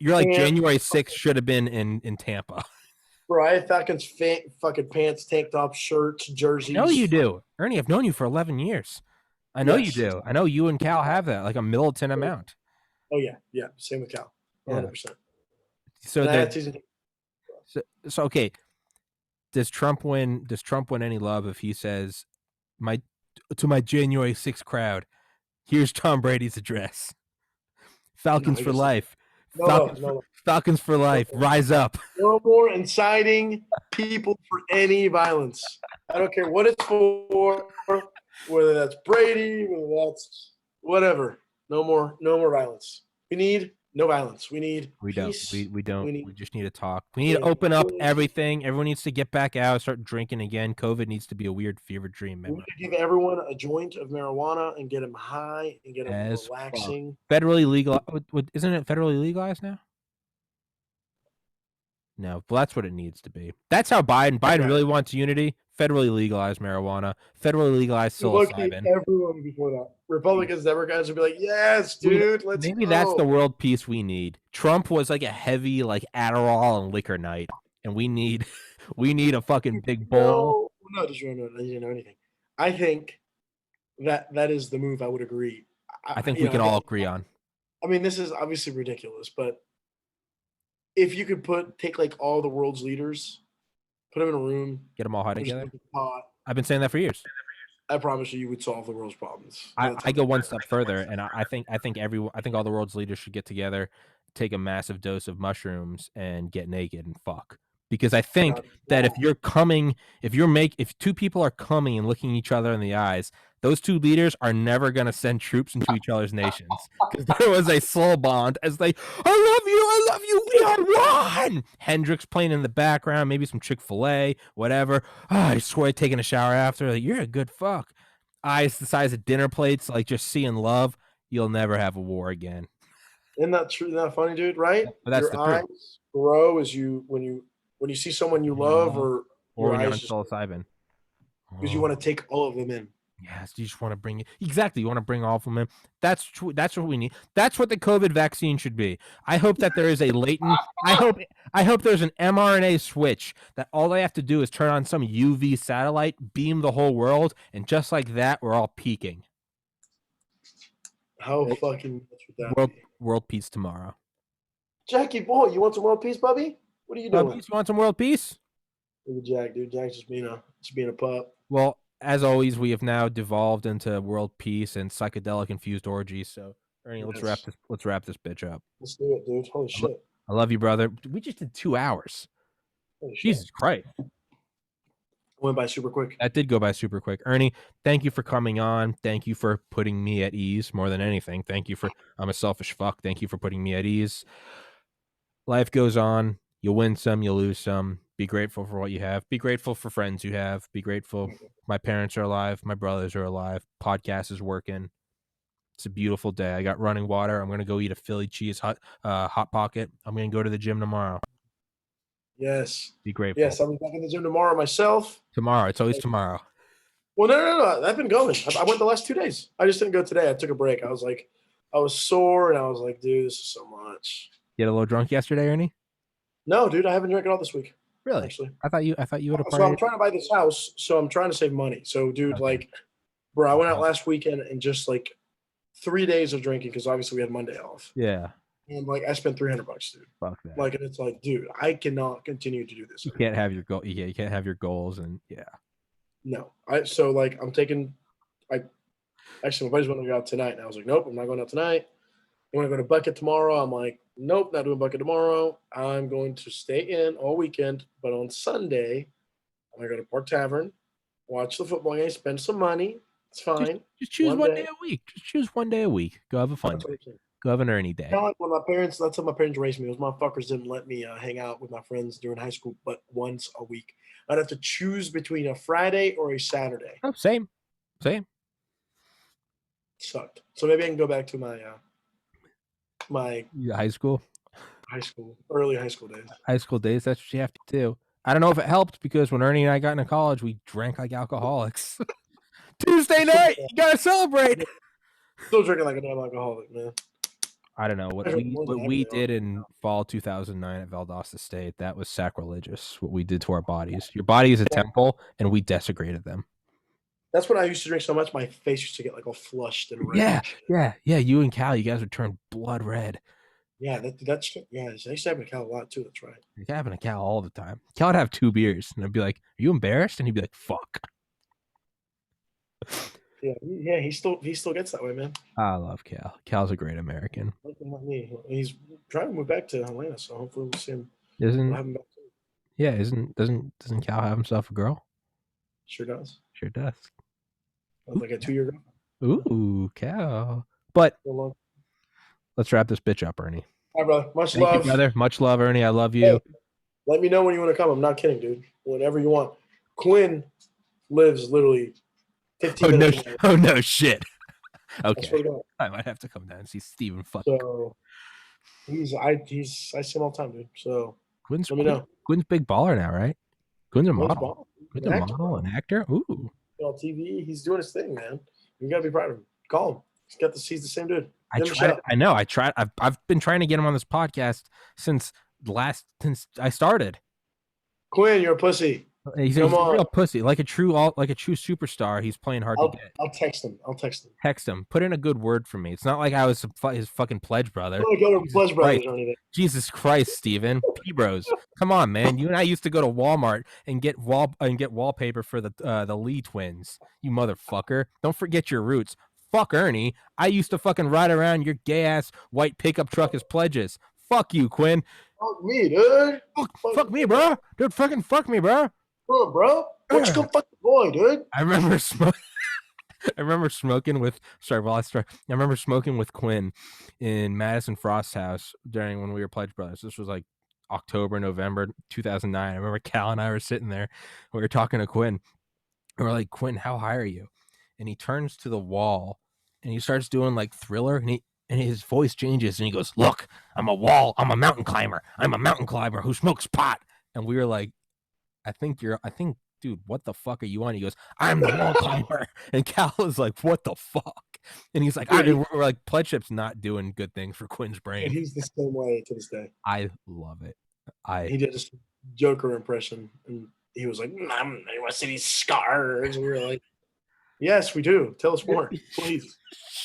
you're like January 6th should have been in Tampa. Bro, I have Falcons fucking pants, tank tops, shirts, jerseys. I know you do. Ernie, I've known you for 11 years. I know you do. I know you and Cal have that, like a militant amount. Oh, yeah. Yeah, same with Cal. 100%. So okay. Does Trump win any love if he says, to my January 6th crowd, here's Tom Brady's address. Falcons for life. Falcons for life. Rise up. No more inciting people for any violence. I don't care what it's for, whether that's Brady, whether that's whatever. No more violence. We need no violence. We need peace. We don't. We need We just need to talk. We need to open up everything. Everyone needs to get back out, start drinking again. COVID needs to be a weird fever dream. we need to give everyone a joint of marijuana and get them high and get them As relaxing. Federally legal. Isn't it federally legalized now? No, well, that's what it needs to be. That's how Biden really wants unity. Federally legalized marijuana. Federally legalized psilocybin. Everyone before that. Republicans, Democrats would be like, yes, dude, let's Maybe go. That's the world peace we need. Trump was like a heavy like Adderall and liquor night, and we need a fucking big bowl. No, I didn't know anything. I think that is the move I would agree. I think we can all agree on. I mean, this is obviously ridiculous, but if you could take like all the world's leaders, put them in a room, get them all high together. I've been saying that for years. I promise you would solve the world's problems. I go one step further, and I think all the world's leaders should get together, take a massive dose of mushrooms, and get naked and fuck. Because I think that if two people are coming and looking each other in the eyes, those two leaders are never going to send troops into each other's nations. Because there was a soul bond as they, I love you, we are one. Hendrix playing in the background, maybe some Chick-fil-A, whatever. I swear taking a shower after, like, you're a good fuck. Eyes the size of dinner plates, like just seeing love, you'll never have a war again. Isn't that true? Isn't that funny, dude? Right? But that's your eyes grow as when you see someone you love, or when you're on psilocybin, because you want to take all of them in. Yes, you just want to bring it. Exactly, you want to bring all of them in. That's true. That's what we need. That's what the COVID vaccine should be. I hope that there is a latent. I hope there's an mRNA switch that all they have to do is turn on some UV satellite, beam the whole world, and just like that, we're all peaking. How fucking much would that be? World peace tomorrow. Jackie boy, you want some world peace, Bubby? What are you doing? You want some world peace? Look at Jack, dude. Jack's just being a pup. Well, as always, we have now devolved into world peace and psychedelic infused orgies. So, Ernie, let's wrap this bitch up. Let's do it, dude. Holy shit! I love you, brother. We just did 2 hours. Jesus Christ! Went by super quick. That did go by super quick. Ernie, thank you for coming on. Thank you for putting me at ease more than anything. I'm a selfish fuck. Thank you for putting me at ease. Life goes on. You'll win some, you'll lose some. Be grateful for what you have. Be grateful for friends you have. Be grateful. My parents are alive. My brothers are alive. Podcast is working. It's a beautiful day. I got running water. I'm going to go eat a Philly cheese hot pocket. I'm going to go to the gym tomorrow. Yes. Be grateful. Yes, I'll be back in the gym tomorrow myself. Tomorrow. It's always tomorrow. Well, no. I've been going. I went the last 2 days. I just didn't go today. I took a break. I was sore, and I was like, dude, this is so much. You get a little drunk yesterday, Ernie? No, dude, I haven't drank it all this week. Really? Actually, I thought you would have. So I'm trying to buy this house, so I'm trying to save money. So, dude, bro, I went out last weekend and just 3 days of drinking because obviously we had Monday off. Yeah. And I spent $300, dude. Fuck that. And it's dude, I cannot continue to do this. You can't have your goal. Yeah, you can't have your goals, and yeah. No, I'm taking. Actually, my buddies want to go out tonight, and I was like, nope, I'm not going out tonight. You want to go to Bucket tomorrow? I'm like, nope, not doing Bucket tomorrow. I'm going to stay in all weekend, but on Sunday, I'm going to go to Park Tavern, watch the football game, spend some money. It's fine. Just choose one day a week. Just choose one day a week. Go have a fun day. Go have an Ernie day. That's how my parents raised me. Those motherfuckers didn't let me hang out with my friends during high school, but once a week. I'd have to choose between a Friday or a Saturday. Oh, same. Sucked. So maybe I can go back to my high school, early high school days. High school days. That's what you have to do. I don't know if it helped because when Ernie and I got into college, we drank like alcoholics. Tuesday night, you gotta celebrate. Still drinking like a damn alcoholic, man. I don't know what we did in fall 2009 at Valdosta State. That was sacrilegious. What we did to our bodies. Your body is a temple, and we desecrated them. That's when I used to drink so much, my face used to get all flushed and red. Yeah. You and Cal, you guys would turn blood red. Yeah, that's I used to have a Cal a lot too. That's right. You're having a Cal all the time. Cal would have 2 beers, and I'd be like, "Are you embarrassed?" And he'd be like, "Fuck." Yeah. He still gets that way, man. I love Cal. Cal's a great American. Like me. He's trying to move back to Atlanta, so hopefully we'll see him. We'll Isn't have him back soon. yeah? Doesn't Cal have himself a girl? Sure does. Sure does. Like a 2-year girl. Ooh, Cal. But So long. let's wrap this bitch up, Ernie. All right, brother. Much Thank love. you, brother. Much love, Ernie. I love you. Hey, let me know when you want to come. I'm not kidding, dude. Whenever you want. Quinn lives literally 15 minutes away. Oh no shit. I Okay. swear to God. I might have to come down and see Steven fuck. So I see him all the time, dude. So Quinn's, let me know. Quinn's big baller now, right? Quinn's a model. Ball. Quinn's a model, an actor. Ooh. On TV, he's doing his thing, man. You gotta be proud of him. Call him. He's the same dude. I know. I tried. I've been trying to get him on this podcast since I started. Quinn, you're a pussy. He's a real pussy, like a true superstar. He's playing hard to get. I'll text him. Text him. Put in a good word for me. It's not like I was his fucking pledge brother. Pledge brothers or anything. Jesus Christ, Steven. P-Bros. Come on, man. You and I used to go to Walmart and get wallpaper for the Lee twins. You motherfucker. Don't forget your roots. Fuck Ernie. I used to fucking ride around your gay ass white pickup truck as pledges. Fuck you, Quinn. Fuck me, dude. Fuck me, bro. Dude, fucking fuck me, bro. Bro. Why don't you go fuck the boy, dude? I remember smoking with Quinn in Madison Frost's house during when we were Pledge Brothers. This was like October, November 2009. I remember Cal and I were sitting there. We were talking to Quinn. And we're like, Quinn, how high are you? And he turns to the wall and he starts doing like Thriller, and his voice changes and he goes, look, I'm a mountain climber. I'm a mountain climber who smokes pot. And we were like, I think, dude, what the fuck are you on? He goes, I'm the wall climber. And Cal is like, what the fuck? And he's like, we're like, Pledship's not doing good things for Quinn's brain. And he's the same way to this day. I love it. He did a Joker impression, and he was like, I want to see these scars. And we were like, yes, we do. Tell us more, please.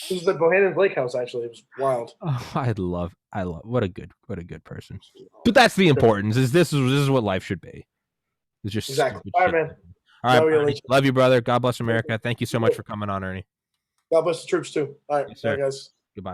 This was the Bohannon's Lake House, actually. It was wild. Oh, I love what a good person. But that's the importance. This is what life should be. It's just exactly. All right, man. All right, love you, brother. God bless America. Thank you so much for coming on, Ernie. God bless the troops too. All right, yes, sir. Bye, guys. Goodbye.